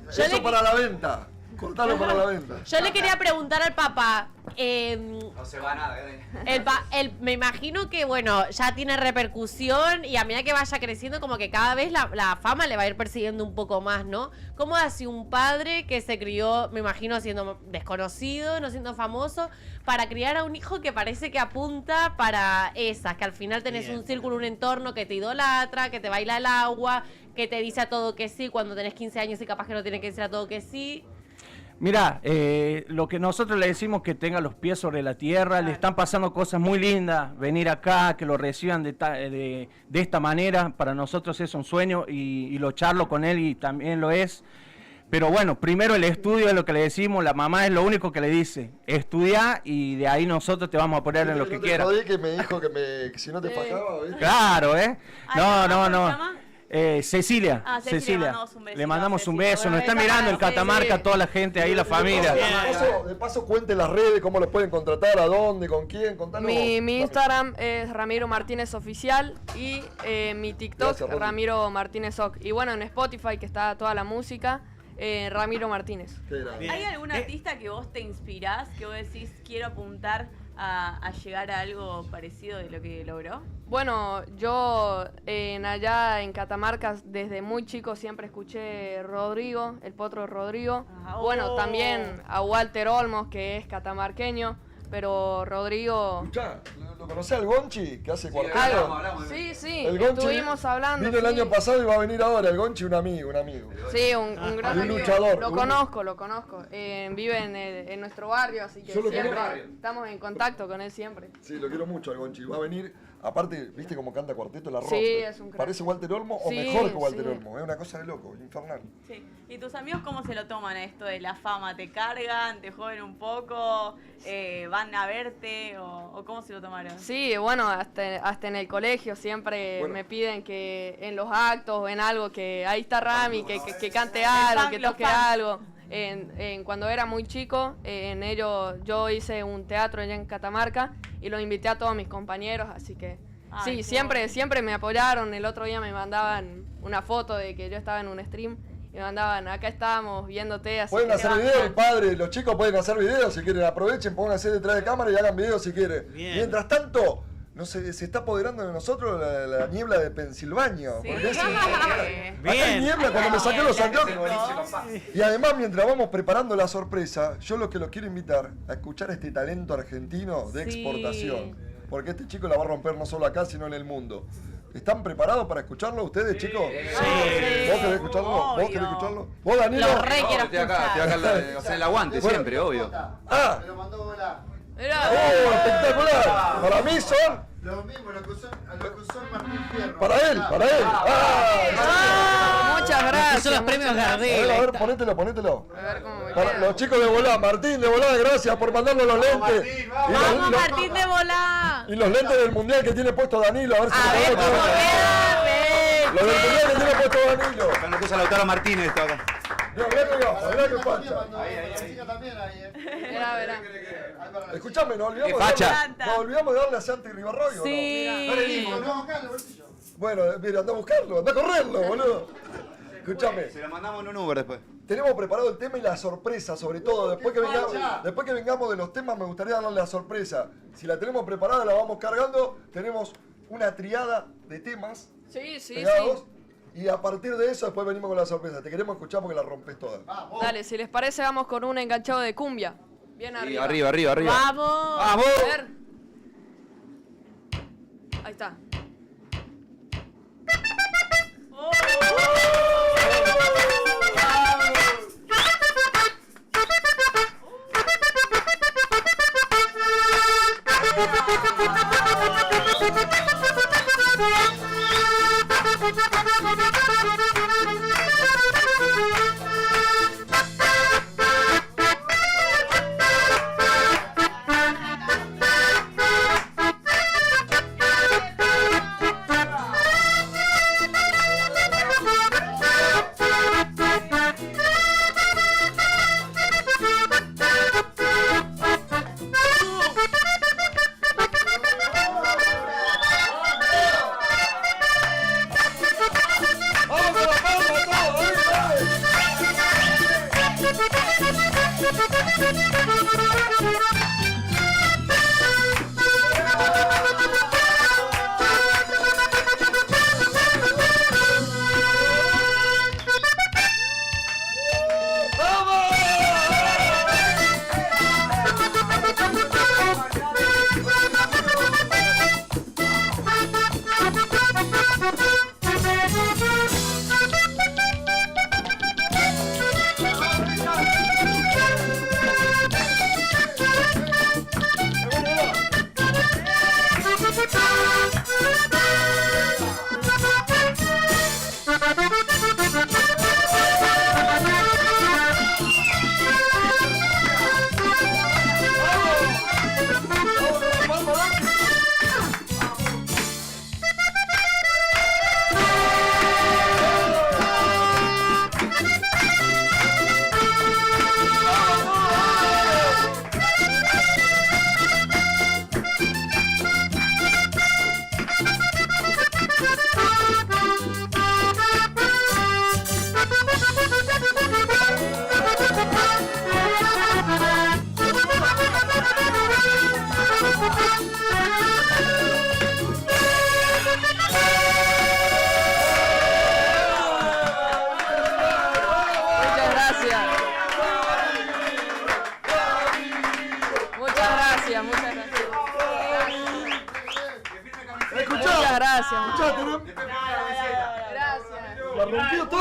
Eso para la venta. Cortalo para la venta.
Yo le quería preguntar al papá.
No se va nada,
Me imagino que, bueno, ya tiene repercusión y a medida que vaya creciendo, como que cada vez la fama le va a ir persiguiendo un poco más, ¿no? ¿Cómo hace un padre que se crió, me imagino, siendo desconocido, no siendo famoso, para criar a un hijo que parece que apunta para esas, que al final tenés un círculo, un entorno que te idolatra, que te baila el agua, que te dice a todo que sí, cuando tenés 15 años y capaz que no tiene que decir a todo que sí?
Mira, lo que nosotros le decimos que tenga los pies sobre la tierra, le están pasando cosas muy lindas, venir acá, que lo reciban de esta manera, para nosotros es un sueño y lo charlo con él y también lo es. Pero bueno, primero el estudio es lo que le decimos, la mamá es lo único que le dice, estudia y de ahí nosotros te vamos a poner en lo que quieras.
Que me dijo que si no te fajaba, ¿viste?
Claro,
¿Cómo
Cecilia,
Cecilia,
le mandamos un beso, nos está mirando en Catamarca toda la gente ahí, la familia.
De paso cuente las redes, cómo los pueden contratar, a dónde, con quién, contanos.
Mi Instagram es Ramiro Martínez Oficial y mi TikTok,
Gracias,
Ramiro Martínez Oc. Y bueno, en Spotify, que está toda la música, Ramiro Martínez.
¿Hay algún artista que vos te inspirás, que vos decís quiero apuntar a llegar a algo parecido de lo que logró?
Bueno, yo allá en Catamarca desde muy chico siempre escuché Rodrigo, el Potro Rodrigo. Bueno, también a Walter Olmos, que es catamarqueño, pero Rodrigo...
Escuchá, ¿lo conocés al Gonchi, que hace cuarteto?
Sí,
El Gonchi
estuvimos hablando.
vino el año pasado y va a venir ahora. El Gonchi, un amigo.
Sí, un gran
un
amigo.
luchador.
Lo conozco. Vive en nuestro barrio, así que
Yo lo
siempre
quiero.
estamos en contacto con él siempre.
Sí, lo quiero mucho al Gonchi. Va a venir, aparte, ¿viste cómo canta cuarteto? La rompe.
Sí, es un crack.
¿Parece Walter Olmo o
Sí,
mejor que Walter
sí.
Olmo? Es una cosa de loco, infernal.
Sí. ¿Y tus amigos cómo se lo toman esto de la fama? ¿Te cargan? ¿Te joden un poco? ¿Van a verte? ¿O cómo se lo tomaron?
Sí, bueno, hasta en el colegio siempre me piden que en los actos o en algo, que ahí está Rami, que cante algo, que toque algo. Cuando era muy chico, yo hice un teatro allá en Catamarca y los invité a todos mis compañeros, así que sí, siempre me apoyaron. El otro día me mandaban una foto de que yo estaba en un stream y me mandaban, acá estábamos viéndote. Así
Pueden
que
hacer videos, padre, los chicos pueden hacer videos si quieren, aprovechen, pónganse detrás de cámara y hagan videos si quieren.
Bien.
Mientras tanto, no se está apoderando de nosotros la niebla de Pensilvania.
Sí.
Porque
Bien.
acá hay niebla cuando me saqué los anteojos.
Buenísimo.
Y además, mientras vamos preparando la sorpresa, yo lo que los quiero invitar a escuchar a este talento argentino de
Sí.
exportación. Porque este chico la va a romper no solo acá, sino en el mundo. ¿Están preparados para escucharlo ustedes, chicos?
Sí.
¿Vos querés escucharlo? ¿Vos
Obvio.
querés escucharlo? ¿Vos, Danilo?
Lo re quiero
Estoy acá,
escuchar.
hacer el aguante siempre, obvio.
¡Ah!
Mirá,
¡Oh, espectacular! Para mí son...
Lo mismo, lo que usó Martín Fierro.
Para él.
muchas gracias.
Son los premios
A
Gardel.
ver, ponételo.
A ver cómo me
Para
queda.
los chicos de Volá, Martín de Volá, gracias por mandarnos los lentes.
¡Vamos, Martín de Volá!
Y los lentes del mundial que tiene puesto Danilo, a ver si
A ver cómo queda, ven.
Los del mundial que tiene puesto Danilo.
Acá nos puso Lautaro Martínez esto acá.
Mirá que facha.
También ahí,
Verá.
Escuchame, nos olvidamos,
¡Qué facha!
nos olvidamos de darle a Santi Ribarroyo.
Sí.
No, acá en el bolsillo.
¿no? Bueno, mira, anda a buscarlo, anda a correrlo, boludo. Escuchame.
Se lo mandamos en un Uber después.
Tenemos preparado el tema y la sorpresa, sobre todo. Después que vengamos de los temas, me gustaría darle la sorpresa. Si la tenemos preparada, la vamos cargando. Tenemos una triada de temas
Sí.
pegados. Y a partir de eso, después venimos con la sorpresa. Te queremos escuchar porque la rompes toda.
Dale, si les parece, vamos con un enganchado de cumbia. Bien
Sí,
arriba.
arriba.
¡Vamos!
¡Vamos!
A ver. Ahí está.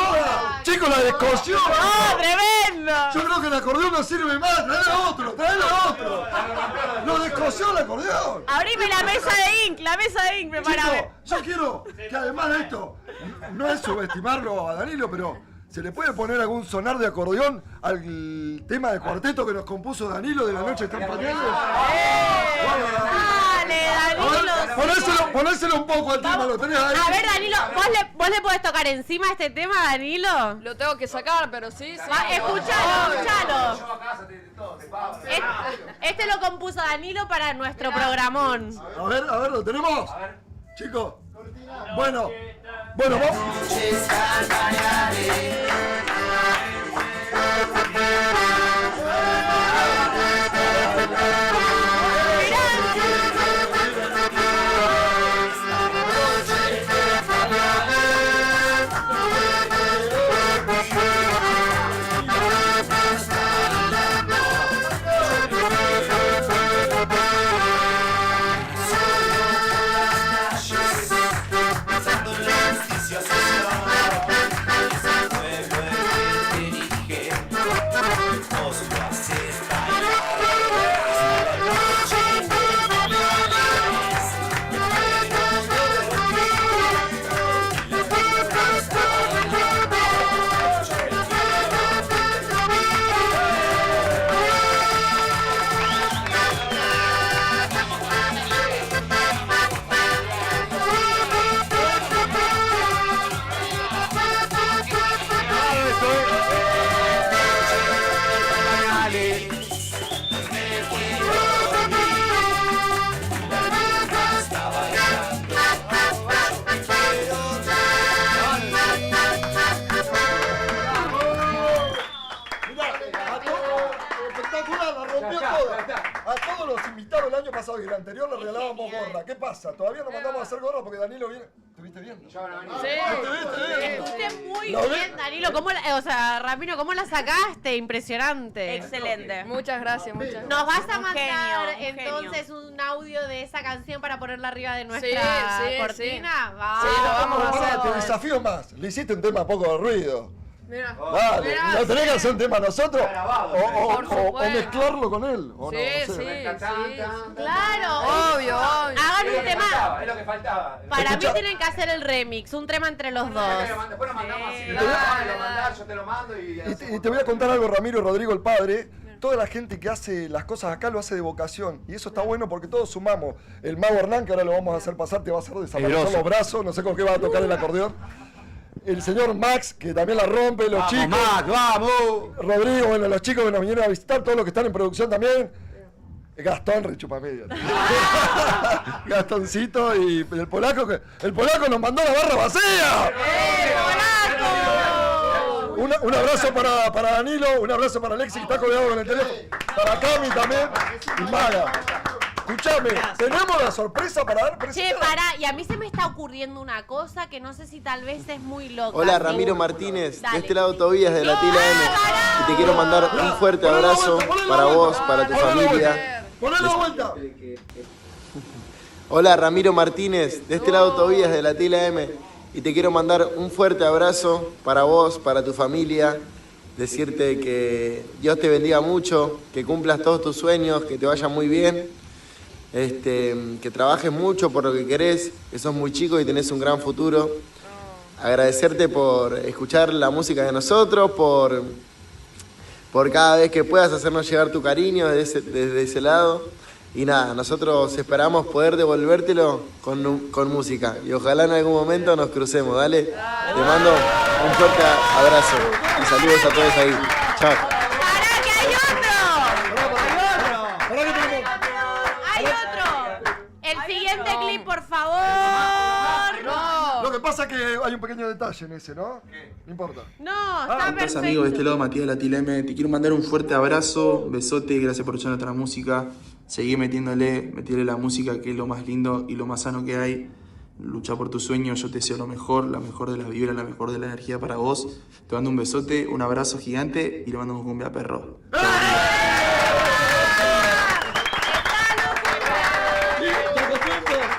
joda! ¡Chicos, la descosió!
¡Oh, tremendo!
Yo creo que el acordeón no sirve más. ¡Traele otro! ¡Lo descosió el acordeón!
Abrime la mesa de Ink, prepárame.
Chicos, yo quiero que además de esto, no es subestimarlo a Danilo, pero ¿se le puede poner algún sonar de acordeón al tema de cuarteto que nos compuso Danilo de La Noche Están Pañales?
Dale, Danilo.
Ponéselo un poco al tema, lo tenés ahí.
A ver, Danilo, ¿vos le podés tocar encima a este tema, Danilo?
Lo tengo que sacar, pero sí.
Escuchalo. Este lo compuso Danilo para nuestro programón.
A ver, ¿lo tenemos? Chicos. Bueno, vamos. pasado y el anterior le regalábamos gorra. ¿Qué pasa? Todavía no mandamos a hacer gorra porque Danilo viene. ¿Estuviste bien?
Sí, muy bien, Danilo. ¿Cómo o sea, Ramiro, ¿cómo la sacaste? Impresionante.
Excelente.
Muchas gracias, muchas gracias.
Nos vas a mandar
genio, un
entonces un audio de esa canción para ponerla arriba de nuestra cortina.
Sí, lo vamos a hacer.
Te desafío más. Le hiciste un tema poco de ruido.
Mira.
Dale, ¿no tenés que hacer un tema nosotros? O
supuesto.
mezclarlo con él. ¿O no?
Sí,
No sé.
Claro.
Obvio.
Hagan un tema.
Es lo que faltaba.
Para mí tienen que hacer el remix, un tema entre los dos.
Después lo mandamos así. Yo te lo mando y...
Y te voy a contar algo, Ramiro Rodrigo, el padre. Toda la gente que hace las cosas acá lo hace de vocación. Y eso está bueno porque todos sumamos. El Mago Hernán, que ahora lo vamos a hacer pasar, te va a hacer desaparecer los brazos. No sé con qué va a tocar el acordeón. El señor Max, que también la rompe, los chicos.
Max, vamos.
Rodrigo, bueno, los chicos que nos vinieron a visitar, todos los que están en producción también. Gastón, rechupamedia. Gastoncito y el polaco nos mandó la barra vacía. Un abrazo para Danilo, un abrazo para Alexis que está colgado con el teléfono. Para Cami también. Y Maga. Escuchame, tenemos la sorpresa para dar presentación.
Che, pará, y a mí se me está ocurriendo una cosa que no sé si tal vez es muy loca.
Hola, Ramiro Martínez,
Dale.
de este lado Tobías de la Tila M. Y te quiero mandar un fuerte abrazo para vos, para tu familia.
Poné la vuelta.
Hola, Ramiro Martínez, de este lado Tobías de la Tila M. Y te quiero mandar un fuerte abrazo para vos, para tu familia. Decirte que Dios te bendiga mucho, que cumplas todos tus sueños, que te vaya muy bien. Que trabajes mucho por lo que querés, que sos muy chico y tenés un gran futuro. Agradecerte por escuchar la música de nosotros, por cada vez que puedas hacernos llegar tu cariño desde ese lado. Y nada, nosotros esperamos poder devolvértelo con música. Y ojalá en algún momento nos crucemos, dale. Te mando un fuerte abrazo y saludos a todos ahí. Chao.
¡Pará, que hay otro! ¡Hay otro! El siguiente clip, por favor.
Lo que pasa es que hay un pequeño detalle en ese, ¿no? No importa.
No, está
¿Cómo estás,
perfecto.
amigo? De este lado, Matías de la Tila M. Te quiero mandar un fuerte abrazo, besote, gracias por escuchar nuestra música. Seguí metiéndole la música, que es lo más lindo y lo más sano que hay. Lucha por tus sueños, yo te deseo lo mejor, la mejor de las vibras, la mejor de la energía para vos. Te mando un besote, un abrazo gigante y le mando un cumbia perro.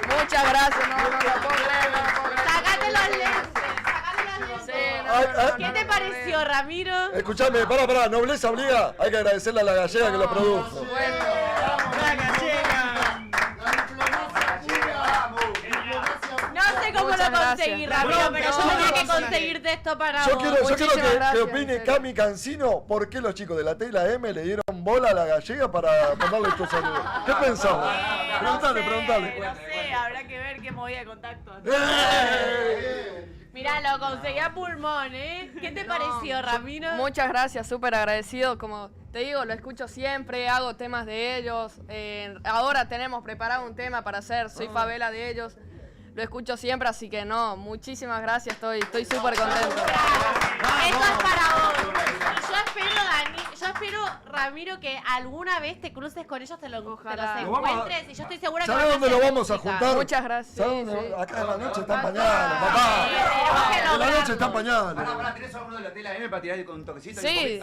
Muchas gracias, no lo puedo creer.
Sácate los lentes, sácate los lentes.
Sí,
Ay,
no.
¿Qué ¿Qué te pareció, Ramiro?
Escuchame, pará, nobleza obliga. Hay que agradecerle a la gallega que lo produjo.
No sé cómo lo conseguí, Ramiro, pero yo tenía que conseguirte esto para
Yo
vos.
quiero que opine Cami Cancino por qué los chicos de la Tela M le dieron bola a la gallega para mandarle estos saludos. ¿Qué pensamos? Preguntale.
No sé, habrá que ver qué movida de contacto.
Mirá, lo conseguí a pulmón, ¿eh? ¿Qué te pareció, Ramiro?
Muchas gracias, súper agradecido. Como te digo, lo escucho siempre, hago temas de ellos. Ahora tenemos preparado un tema para hacer Soy Favela de ellos. Lo escucho siempre, así que no, muchísimas gracias, estoy súper contento.
Esto es para vos. Y yo espero, Ramiro, que alguna vez te cruces con ellos, te los encuentres. Y yo estoy segura que
¿Sabes dónde lo vamos a
música.
juntar?
Muchas gracias.
¿Sabes dónde? Acá en la noche están pañales, papá. En la noche están pañales.
Pará, ¿tenés alguno de la Tela M para tirar con un toquecito?
Sí.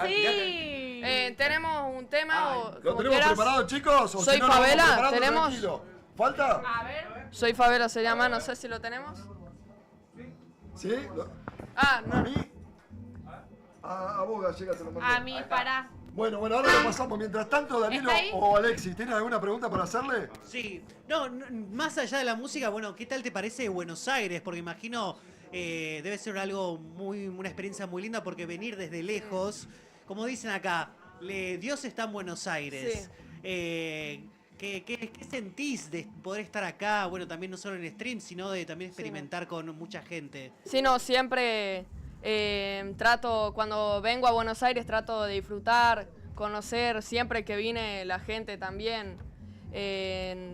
Tenemos
un tema
¿Lo tenemos preparado, chicos? ¿O
Soy
si no, lo vamos
Favela,
preparando
tenemos.
tranquilo? ¿Falta?
A ver. Soy Favela se llama, no sé si lo tenemos.
¿Sí?
No.
A vos, gallega, te lo mando.
A mí, para.
Bueno, ahora lo pasamos. Mientras tanto, Danilo
¿Está ahí?
o Alexis, ¿tienen alguna pregunta para hacerle?
Sí. No, más allá de la música, bueno, ¿qué tal te parece Buenos Aires? Porque imagino debe ser una experiencia muy linda porque venir desde lejos, como dicen acá, Dios está en Buenos Aires.
Sí.
¿Qué sentís de poder estar acá? Bueno, también no solo en stream, sino de también experimentar con mucha gente.
Sí, no, siempre cuando vengo a Buenos Aires trato de disfrutar, conocer, siempre que vine la gente también,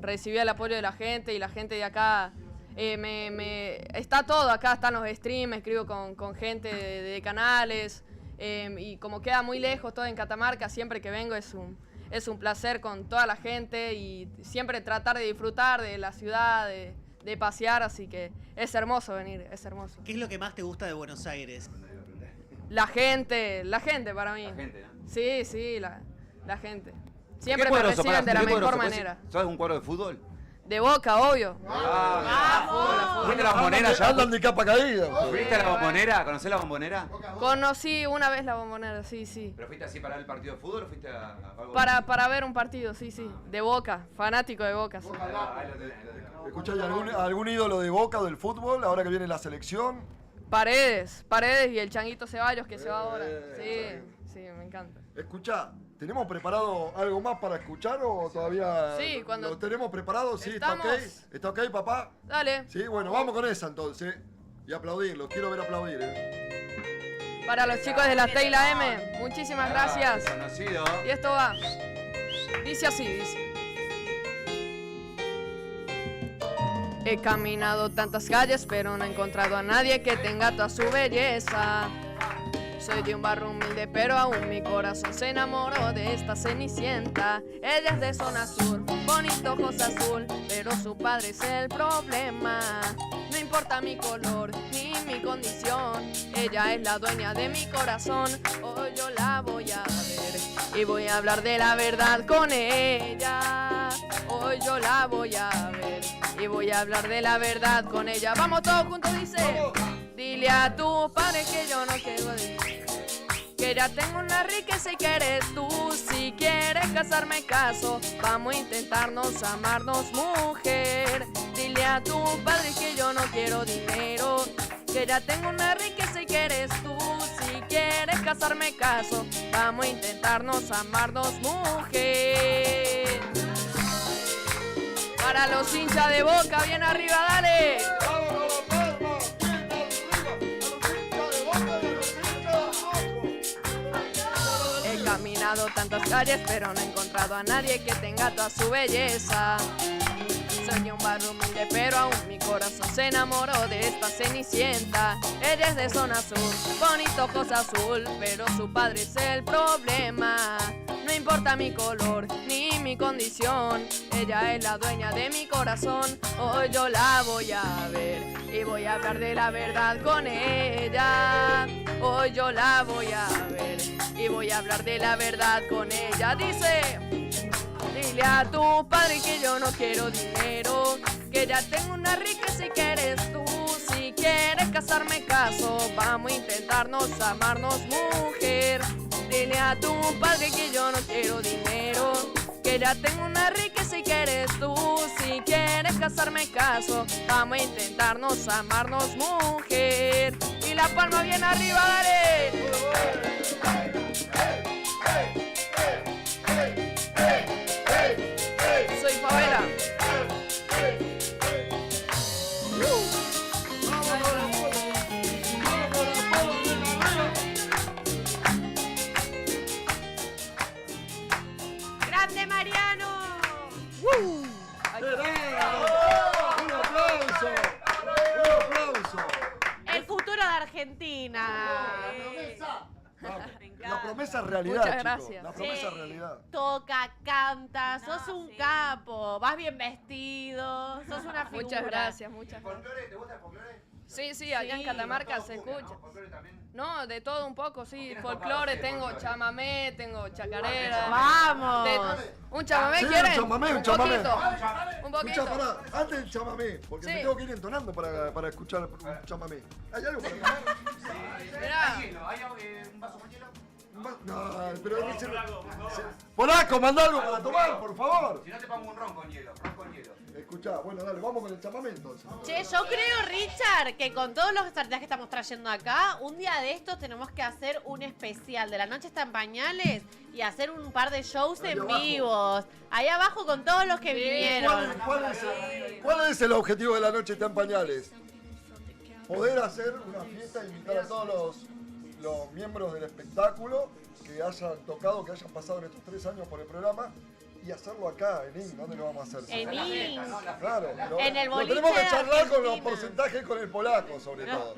recibí el apoyo de la gente y la gente de acá, está todo acá, están los streams, escribo con gente de canales y como queda muy lejos todo en Catamarca, siempre que vengo es un placer con toda la gente y siempre tratar de disfrutar de la ciudad, de pasear, así que es hermoso venir, es hermoso.
¿Qué es lo que más te gusta de Buenos Aires?
La gente para mí.
La gente, ¿no?
Sí, la gente. Siempre me reciben de la mejor manera.
¿Sos un cuadro de fútbol?
De Boca, obvio.
¿Fuiste a la Bombonera ya?
Andan de capa caída.
¿Fuiste a la Bombonera? ¿Conocés la Bombonera?
Conocí una vez la Bombonera, sí.
¿Pero fuiste así para ver el partido de fútbol o fuiste a algo?
Para ver un partido, sí. De Boca, fanático de Boca. Sí.
Escucha, ¿hay algún ídolo de Boca o del fútbol ahora que viene la selección?
Paredes y el Changuito Ceballos que se va ahora. Sí, me encanta.
Escucha, ¿tenemos preparado algo más para escuchar o todavía
Sí, cuando
lo tenemos preparado? Sí,
estamos...
¿está ok? ¿Está ok, papá?
Dale.
Sí, bueno, vamos con esa entonces. Y aplaudirlos, quiero ver aplaudir.
Para los chicos de la Tela M, muchísimas gracias.
Conocido.
Y esto va. Dice así, dice. He caminado tantas calles, pero no he encontrado a nadie que tenga toda su belleza. Soy de un barrio humilde, pero aún mi corazón se enamoró de esta cenicienta. Ella es de zona sur, bonito ojos azul, pero su padre es el problema. No importa mi color ni mi condición, ella es la dueña de mi corazón. Hoy yo la voy a ver y voy a hablar de la verdad con ella. Hoy yo la voy a ver y voy a hablar de la verdad con ella. Vamos todos juntos, dice. Dile a tu padre que yo no quiero decir que ya tengo una riqueza y que eres tú. Si quieres casarme, caso. Vamos a intentarnos, amarnos, mujer. Dile a tu padre que yo no quiero dinero, que ya tengo una riqueza y que eres tú. Si quieres casarme, caso. Vamos a intentarnos, amarnos, mujer. Para los hinchas de Boca, bien arriba, dale. He caminado tantas calles, pero no he encontrado a nadie que tenga toda su belleza. Soy de un barrio humilde, pero aún mi corazón se enamoró de esta cenicienta. Ella es de zona sur, bonito ojos azul, pero su padre es el problema. No importa mi color ni mi condición, ella es la dueña de mi corazón. Hoy yo la voy a ver y voy a hablar de la verdad con ella. Hoy yo la voy a ver y voy a hablar de la verdad con ella. Dice, dile a tu padre que yo no quiero dinero, que ya tengo una riqueza y que eres tú. Si quieres casarme, caso. Vamos a intentarnos amarnos, mujer. Dile a tu padre que yo no quiero dinero, que ya tengo una riqueza y que eres tú. Si quieres casarme, caso. Vamos a intentarnos amarnos, mujer. Y la palma bien arriba, dale. Soy Favela.
¡Grande Mariano!
¡Un aplauso! ¡Un aplauso!
El futuro de Argentina.
La promesa es realidad,
Muchas
chicos.
gracias.
La promesa es realidad.
Toca, canta, sos un capo, vas bien vestido, sos una figura.
Muchas gracias, muchas gracias.
¿Te gusta el folclore?
Sí, allá en Catamarca se escucha. No, de todo un poco, sí. Folclore, tengo chamamé, tengo chacarera.
¡Vamos!
¿Un chamamé
Sí,
quieren?
un chamamé, un chamamé.
poquito. Un
Escuchá,
poquito.
pará, antes del chamamé, porque
Sí.
me tengo que ir entonando para escuchar un chamamé. ¿Hay algo para tomar?
Mirá.
¿Hay un vaso con hielo?
No, pero es que Polaco, mandá algo para tomar, por favor.
Si no te pongo un ron con hielo,
Escuchá, bueno, dale, vamos con el chamamé entonces.
Che, yo creo, Richard, que con todos los artistas que estamos trayendo acá, un día de estos tenemos que hacer un especial de La Noche está en Pañales y hacer un par de shows
Ahí
en
abajo.
vivos. Ahí abajo con todos los que vinieron.
¿Cuál es el objetivo de La Noche está en Pañales? Poder hacer una fiesta e invitar a todos los miembros del espectáculo que hayan tocado, que hayan pasado en estos 3 años por el programa y hacerlo acá, en IN. ¿Dónde lo vamos a hacer?
En IN.
Claro.
En el
lo
boliche
tenemos que
de
charlar con los
Argentina.
porcentajes con el polaco, sobre todo.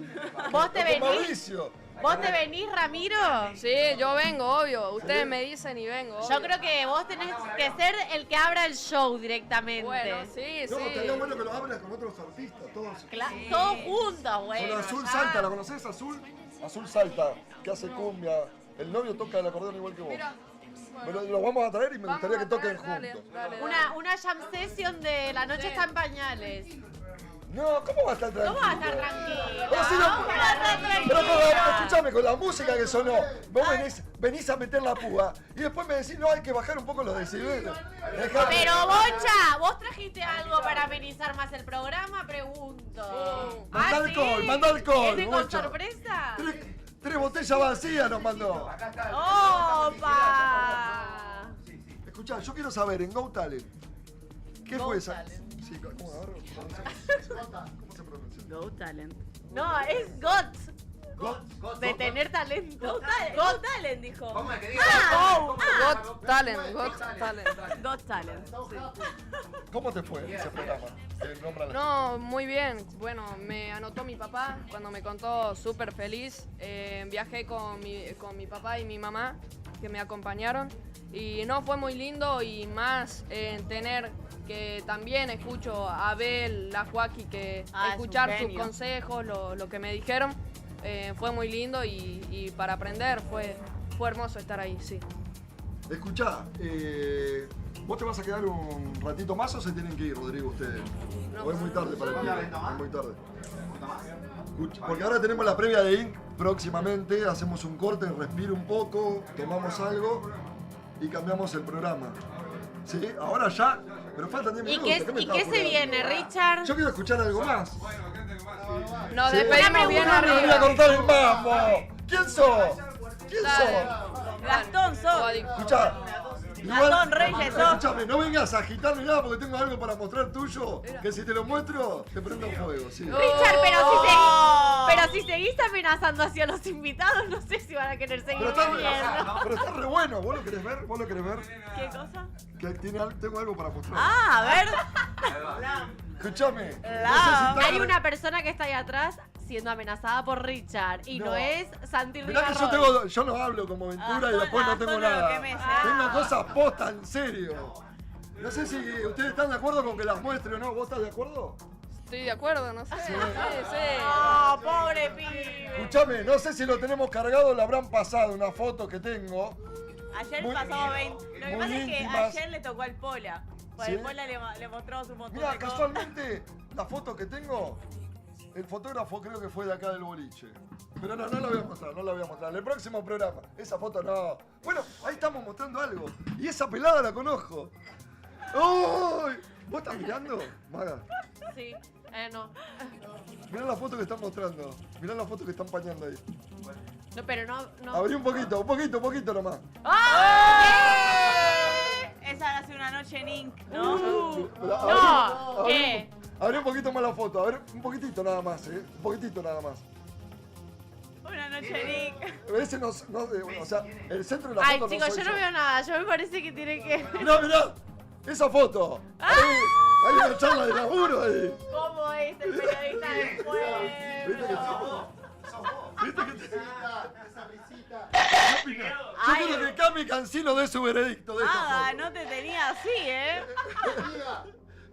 ¿Vos te
Con
venís?
Mauricio.
¿Vos te venís, Ramiro?
Sí, yo vengo, obvio. Ustedes me dicen y vengo.
Yo
obvio.
creo que vos tenés que ser el que abra el show directamente.
Bueno, sí,
No,
sí.
estaría bueno que lo hables con otros artistas, todos.
Todos juntos, güey.
Con Azul Salta, ¿la conoces, Azul? Azul Salta, que hace cumbia. El novio toca el acordeón igual que vos.
Mira.
Lo vamos a traer y me gustaría que toquen
Dale,
juntos.
dale, dale.
Una jam session de La Noche está en Pañales.
No, ¿cómo va a estar tranquilo?
¿Cómo va a estar tranquilo?
Pero si no-
¿Cómo va a estar
Pero
tranquilo?
escúchame, con la música que sonó, vos venís a meter la púa y después me decís, no, hay que bajar un poco los decibeles. Dejate.
Pero Bocha, ¿vos trajiste algo para amenizar más el programa? Pregunto.
Mandá
¿Ah,
alcohol,
sí?
mandá alcohol,
¿Viene con
Bocha.
sorpresa?
3 botellas vacías nos mandó.
¡Opa!
Escuchá, yo quiero saber, en Go Talent, ¿qué
Go
fue esa?
Talent.
Sí, ¿cómo, a ver, ¿cómo se pronuncia?
Go Talent.
No, es GOT.
Got,
De tener talento.
Go Talent, dijo.
¿Cómo es que diga?
Got Talent, Got Talent.
Got Talent.
¿Cómo te fue ese programa? El nombre a la-
No, muy bien. Bueno, me anotó mi papá cuando me contó súper feliz. Viajé con mi papá y mi mamá que me acompañaron. Y no, fue muy lindo y más tener que también escucho a Abel, la Joaquí, que
Ah, es un
escuchar sus
genio.
consejos, lo que me dijeron. Fue muy lindo y para aprender fue hermoso estar ahí, sí.
Escuchá, ¿vos te vas a quedar un ratito más o se tienen que ir, Rodrigo, ustedes? ¿O es muy tarde para el pibe? Es muy tarde. Escucha, porque ahora tenemos la previa de Inc. próximamente, hacemos un corte, respiro un poco, tomamos algo y cambiamos el programa. ¿Sí? Ahora ya, pero faltan 10
¿Y
minutos.
qué,
me
y
estás
qué se
apurando?
viene, Richard?
Yo quiero escuchar algo más.
Nos
Sí.
despedimos bien
Me venía a
arriba.
cortar el mambo. ¿Quién sos? ¿Quién
Dale.
sos?
Gastón sos.
Escuchá.
Gastón Reyes sos.
Escuchame, no vengas a agitar ni nada porque tengo algo para mostrar tuyo. Que si te lo muestro, te prendo fuego, sí.
Richard, pero si seguís amenazando hacia los invitados, no sé si van a querer seguir viniendo.
Pero está re bueno, ¿vos lo querés ver? ¿Vos lo querés ver?
¿Qué cosa?
Que tengo algo para mostrar.
Ah, a ver.
Escuchame.
Hay una persona que está ahí atrás siendo amenazada por Richard y no,
No.
es Santi
Mirá que
Rigarrol.
yo no hablo como Ventura y después no tengo
solo lo
nada.
que me sé.
Tengo cosas posta, en serio. No sé si ustedes están de acuerdo con que las muestre o no. ¿Vos estás de acuerdo?
Estoy de acuerdo, no sé. Sí, sí.
Oh, pobre pibe.
Escuchame, no sé si lo tenemos cargado, le habrán pasado una foto que tengo.
Ayer
Muy-
pasó 20. Lo que
muy
pasa es que
íntimas.
ayer le tocó al Pola. Pues
¿Sí?
el Pola le mostró su montón
Mira,
de cosas.
casualmente, la foto que tengo El fotógrafo creo que fue de acá del boliche. Pero no la voy a mostrar, no la voy a mostrar. En el próximo programa. Esa foto no. Bueno, ahí estamos mostrando algo. Y esa pelada la conozco. ¡Uy! ¿Vos estás mirando, Maga?
Sí, no.
Mirá la foto que están mostrando. Mirá la foto que están pañando ahí.
No, pero no.
Abrí un poquito nomás.
Esa va a ser una noche en Inc, ¿no?
No, ¿qué?
Abrí un poquito más la foto, a ver, un poquitito nada más, un poquitito nada más.
Una noche en Inc.
Ese no, o sea, el centro de la
Ay,
foto
chicos,
no soy
yo no veo nada. Yo me parece que tiene que.
Mirá, esa foto. Ahí, hay una charla de laburo ahí.
¿Cómo es el periodista del pueblo?
¿Viste que te... Esa risita. Yo quiero que Cami Cancino dé su veredicto de esta foto.
No te tenía así,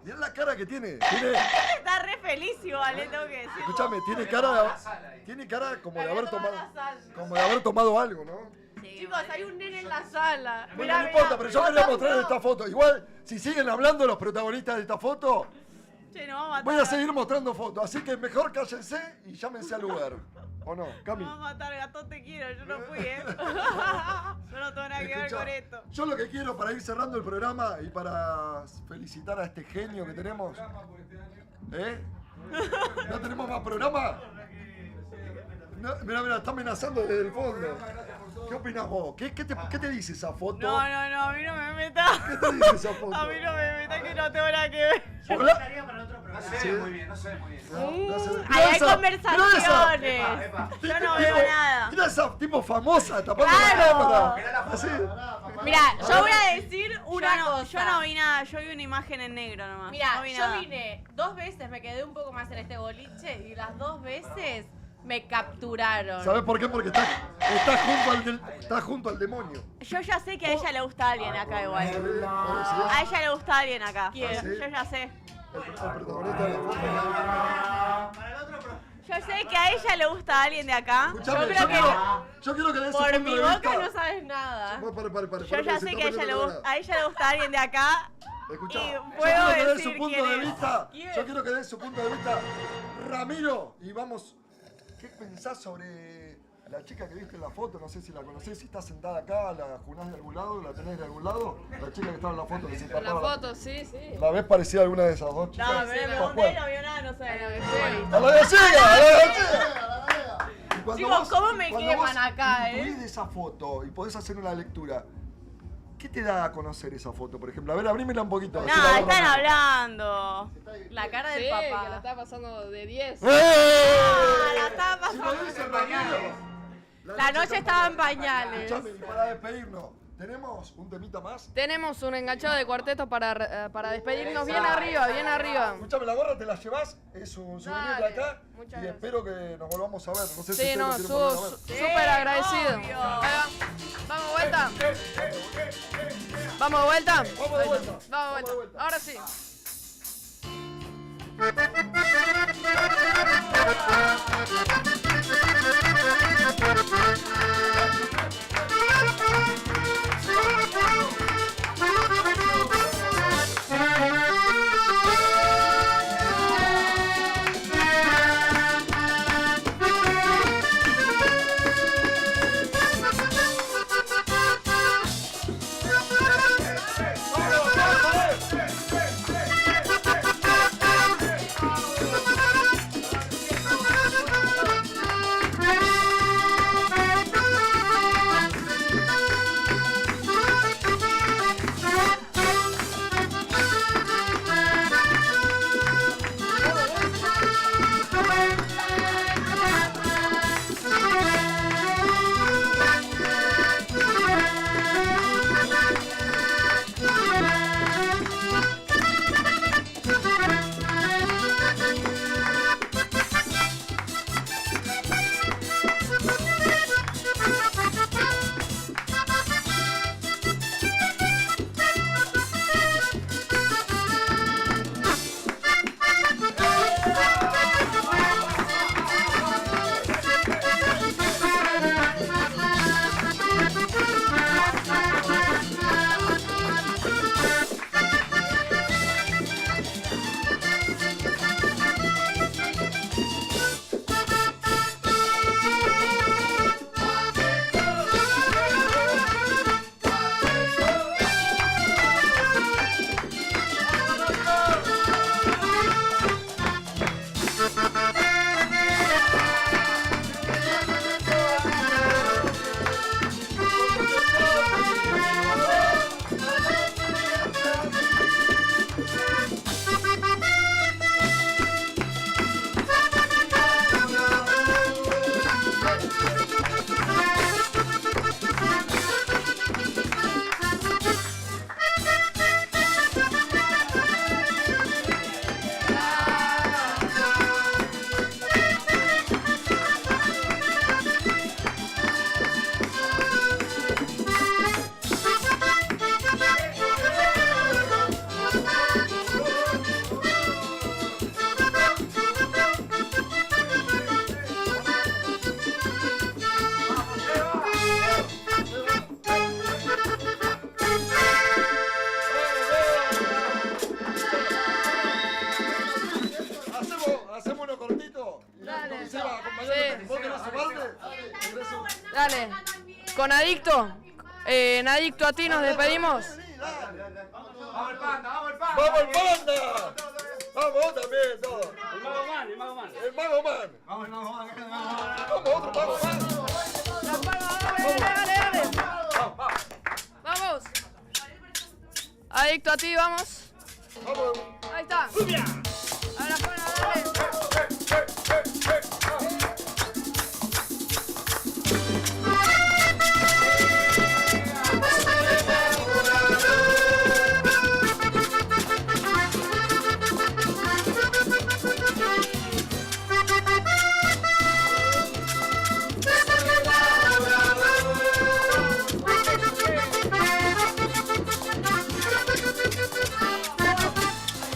Mirá la cara que tiene.
Está re feliz igual, tengo que decir.
Escúchame, tiene cara como de haber tomado algo, ¿no?
Chicos, hay un nene en la sala.
Bueno, no importa, pero yo quería mostrar esta foto. Igual, si siguen hablando los protagonistas de esta foto,
Che, no vamos a matar.
voy a seguir mostrando fotos. Así que mejor cállense y llámense al lugar. ¿O no, Cami?
No vamos a matar, Gastón, te quiero. Yo no fui, Yo no tengo nada que ver
Escuchá,
con esto.
yo lo que quiero para ir cerrando el programa y para felicitar a este genio que tenemos. ¿No tenemos más programa? No, mira, está amenazando desde el fondo. ¿Qué opinas vos? ¿Qué te dice esa foto?
No, a mí no me metas.
¿Qué te dice esa foto?
A mí no me metas que no tengo nada que ver.
No se ve muy bien, no se ve muy bien.
Ahí hay conversaciones. Yo no veo nada.
Mira esa tipo famosa tapando la cámara. Así.
Mira, yo voy a decir
una cosa.
Yo no vi nada, yo vi una imagen en negro nomás.
Mira,
no vi
yo
nada.
vine 2 veces, me quedé un poco más en este boliche y las 2 veces me capturaron.
¿Sabes por qué? Porque está junto al demonio.
Yo ya sé que a ella le gusta alguien acá igual. A ella le gusta alguien acá.
¿Quién?
Yo ya sé.
El protagonista de la foto.
Yo sé que a ella le gusta alguien de acá.
Escuchame, yo quiero que des
Por
un
mi
punto de
boca
vista.
no sabes nada.
Yo ya sé que a ella le gusta alguien de acá.
Escuchá,
Y
yo
puedo
quiero que dé
decir
su punto
quién
de
es.
vista.
¿Quién?
Yo quiero que dé su punto de vista. Ramiro, y vamos. ¿Qué pensás sobre la chica que viste en la foto? No sé si la conocés, si está sentada acá, la junás de algún lado, la tenés de algún lado. La chica que estaba en la foto. Que se
En la
tapaba
foto, sí.
¿La ves parecida a alguna de esas dos chicas?
No, me pregunté, no vio nada, no sé.
¡A la gallega! ¡A la gallega! Y cuando
Chicos, ¿cómo me
cuando
queman
vos
acá,
intuís de esa foto y podés hacer una lectura, ¿qué te da a conocer esa foto, por ejemplo? A ver, abrímela un poquito. así la
No,
veo
están
rápido.
hablando.
La cara del
Sí,
papá.
que la está pasando de 10.
La estaba
Si lo
pasando.
dice Ramiro.
La noche estaba en pañales.
Escuchame, y para despedirnos, ¿tenemos un temita más?
Tenemos un enganchado de cuarteto para despedirnos bien arriba, bien arriba.
Escuchame, la gorra te la llevas, es un souvenir de
Dale,
acá.
muchas
Y
gracias.
espero que nos volvamos a ver. No sé si
Sí,
ustedes
no,
lo quieren volver a ver.
súper agradecido.
obvio.
Ahí va. Vamos de vuelta. Vamos de vuelta.
Vamos de vuelta.
Vamos de vuelta. Ahora sí. Con Adicto. En Adicto a ti nos despedimos.
¡Vamos el panda! ¡Vamos también, todos! El Mago Man. Vamos, el Mago Man. ¿Cómo otro Mago Man?
Dale. Vamos. Adicto a ti, vamos.
Vamos.
Ahí está. Ahora, Juana, dale.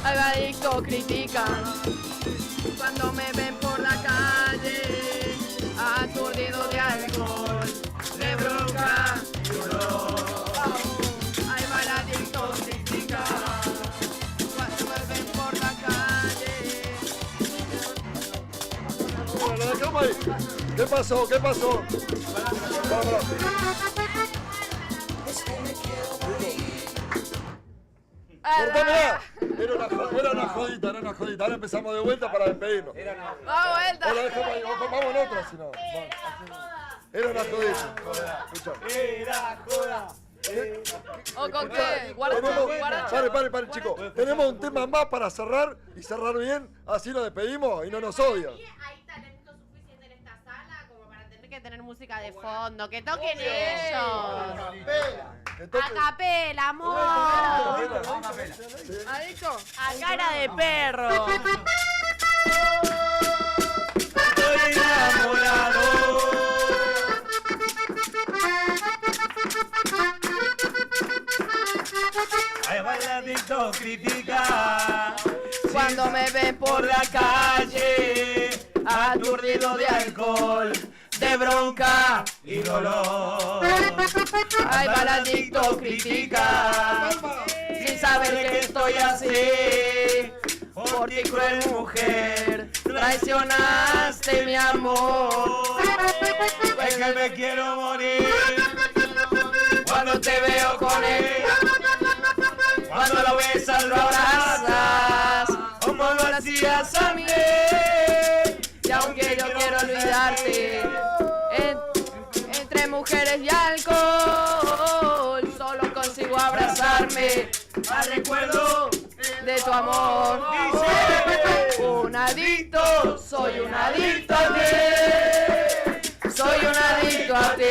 Adicto critican cuando me ven por la calle, aturdido de alcohol, de bronca y dolor. Ahí va el adicto critica cuando me ven por la calle.
Bueno, lo dejamos ahí. ¿Qué pasó? Vamos. Cortámela. Era una jodita. Ahora empezamos de vuelta para despedirnos.
Vamos, vuelta.
Ahora dejamos ahí. Vamos en otra, si no. Era una jodita.
Era joda.
¿O con qué? Guarda.
Pare, chicos. Tenemos un tema más para cerrar y cerrar bien. Así nos despedimos y no nos odian.
Hay talento suficiente en esta sala como para tener que tener música de fondo. Que toquen ellos. A capela, amor.
Adicto.
A cara de perro.
Estoy enamorado. Ahí va el adicto critica
Cuando me ven por
por la calle, aturdido de alcohol, de bronca y dolor.
Ahí va el adicto critica
sin saber que estoy así. Por ti, cruel mujer, traicionaste mi amor. Es que me quiero morir cuando te veo con él. Cuando lo besas, lo abrazas, como lo hacías a mí.
y aunque yo quiero olvidarte, entre mujeres y alcohol, solo consigo abrazarme al recuerdo de tu amor. Un adicto, soy un adicto a ti, soy un adicto a ti.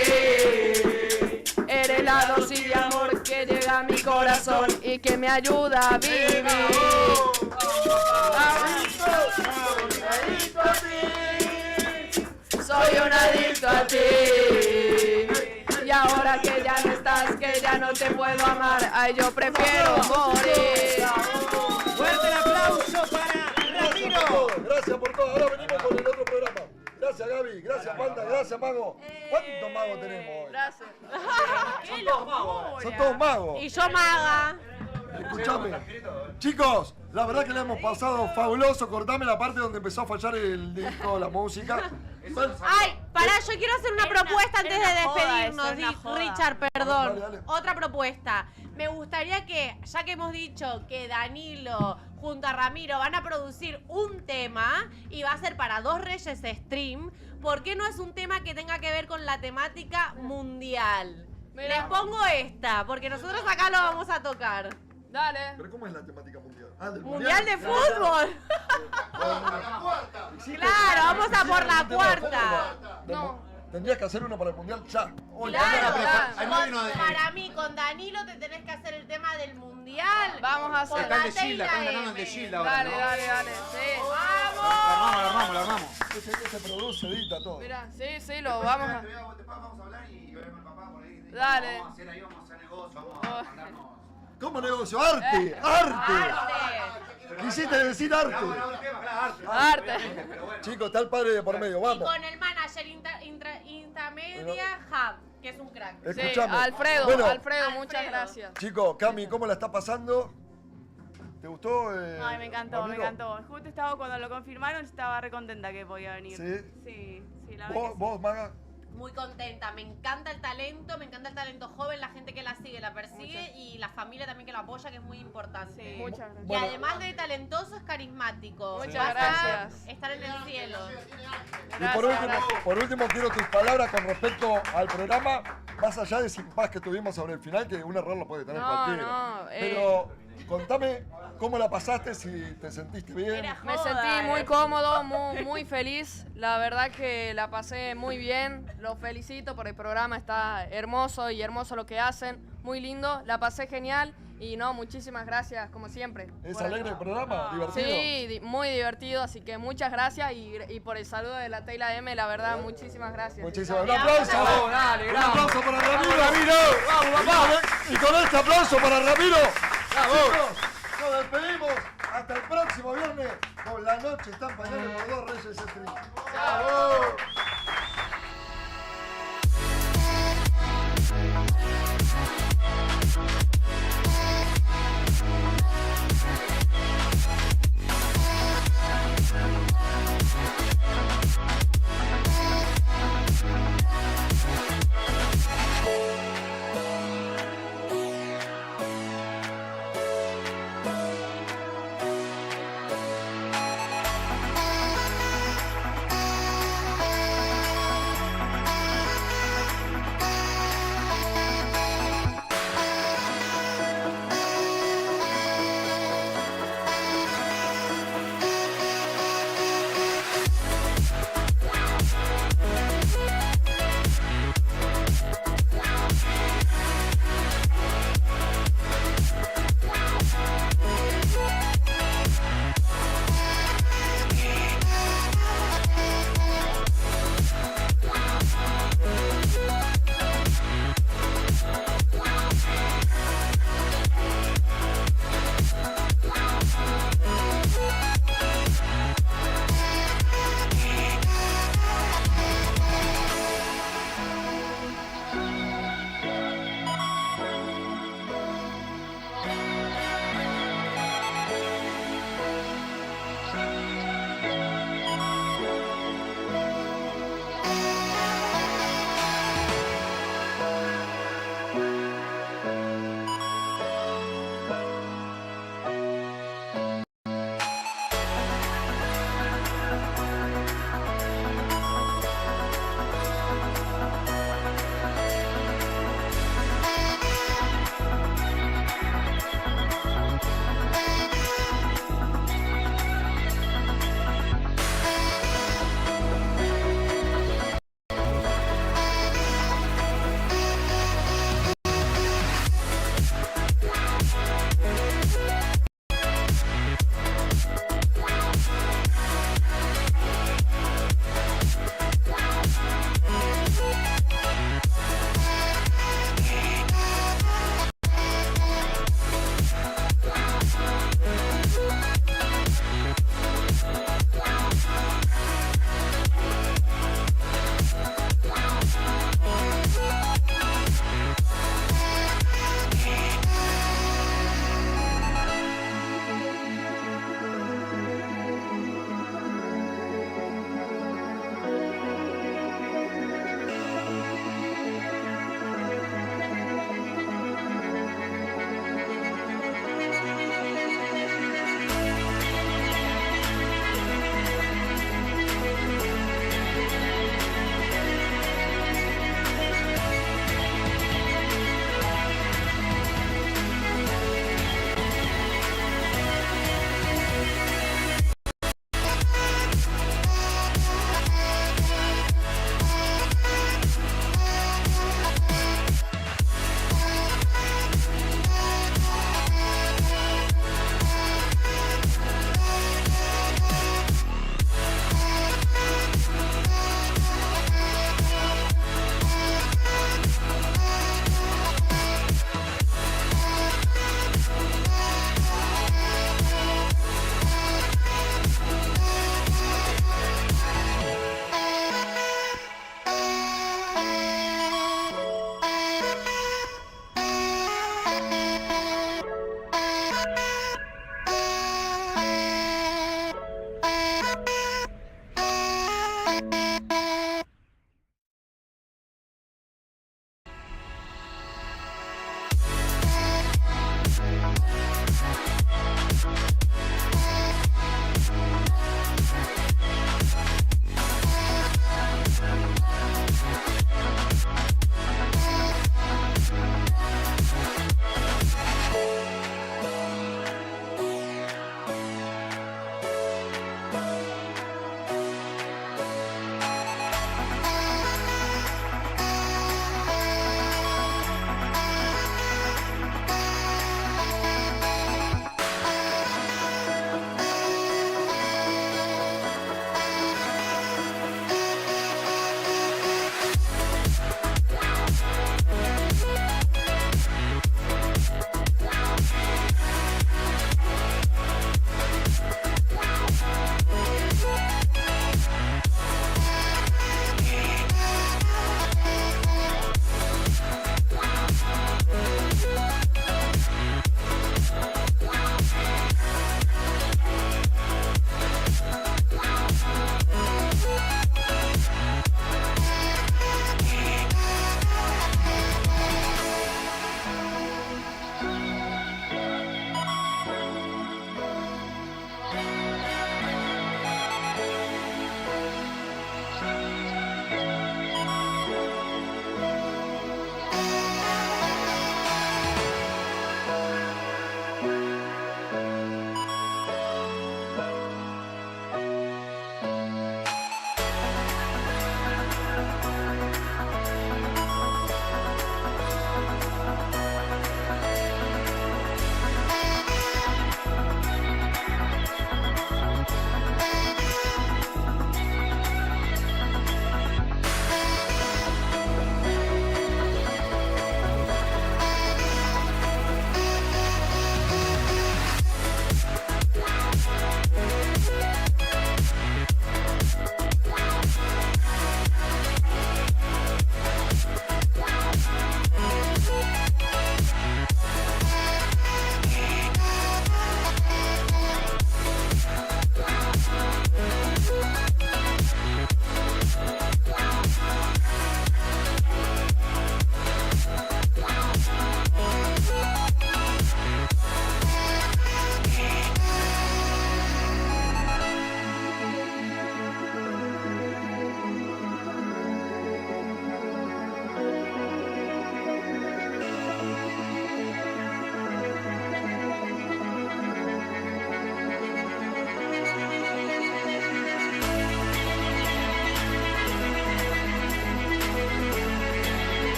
Eres la dosis de amor que llega a mi corazón y que me ayuda a vivir. Adicto a ti, soy un adicto a ti. Y ahora que ya no estás, que ya no te puedo amar, ay, yo prefiero morir.
Fuerte el aplauso para Ramiro.
Gracias por todo. Ahora venimos con el otro programa. Gracias, Gaby. Gracias, Panda. Gracias, Mago. ¿Cuántos magos tenemos hoy?
Gracias.
Son todos magos.
Y yo maga.
Escuchame. Chicos, la verdad que le hemos pasado fabuloso. Cortame la parte donde empezó a fallar el disco, la música.
Ay, pará, yo quiero hacer una propuesta antes de despedirnos,
es una joda.
Richard, perdón.
Dale.
Otra propuesta. Me gustaría que, ya que hemos dicho que Danilo junto a Ramiro van a producir un tema y va a ser para Dos Reyes Stream, ¿por qué no es un tema que tenga que ver con la temática mundial?
Mira.
Les pongo esta, porque nosotros acá lo vamos a tocar.
Dale.
¿Pero cómo es la temática mundial? Ah, del
Mundial de fútbol. Claro, vamos a por la cuarta.
No.
Tendrías que hacer uno para el mundial ya. Hoy.
Claro,
Hay más de uno de-
para mí, con Danilo te tenés que hacer el tema del mundial.
Vamos a
Con
hacer.
Acá el de
Matei
Gilda,
la
están ganando el
M.
de Gilda ahora,
Dale,
¿no?
dale. Sí.
¡Vamos!
Lo armamos.
Ese que se produce, edita todo.
Mira, sí, lo vamos a.
Después vamos a hablar y veremos el papá por ahí.
Dale.
Vamos a hacer ahí, vamos a hacer negocio, vamos a mandarnos.
¿Cómo negocio? ¡Arte! ¡Arte! Quisiste decir arte.
Arte.
Chicos, está el padre de por medio,
Y
vamos.
con el manager Intramedia Hub, que es un crack.
Sí,
Escuchame.
Alfredo,
Bueno,
Alfredo, muchas gracias.
chicos, Cami, ¿cómo la está pasando? ¿Te gustó?
Ay, me encantó, me
Ramiro?
encantó. Justo estaba cuando lo confirmaron, estaba re contenta que podía venir.
¿Sí?
Sí, la verdad que sí.
¿Vos, Maga?
Muy contenta, me encanta el talento joven, la gente que la sigue, la persigue y la familia también que la apoya, que es muy importante.
Sí. Muchas gracias.
Y
Bueno.
además de talentoso, es carismático.
Muchas
Vas a
gracias.
estar en el cielo.
Y por último, quiero tus palabras con respecto al programa, más allá de Sin Paz que tuvimos sobre el final, que un error lo puede tener
No,
cualquiera.
no,
Pero contame cómo la pasaste, si te sentiste bien.
Me sentí muy cómodo, muy feliz. La verdad que la pasé muy bien. Los felicito por el programa, está hermoso y hermoso lo que hacen. Muy lindo, la pasé genial. Y no, muchísimas gracias, como siempre.
¿Es alegre el programa? ¿Divertido?
Sí, muy divertido, así que muchas gracias y por el saludo de la Teila M, la verdad, muchísimas gracias.
Muchísimas gracias. Un aplauso.
Vamos, dale,
Un
bravo.
aplauso para Ramiro.
Ramiro. Vamos, papá.
Y con este aplauso para Ramiro,
Bravo.
chicos, nos despedimos. Hasta el próximo viernes con La Noche está en pañales por Dos Reyes Street. ¡Chao!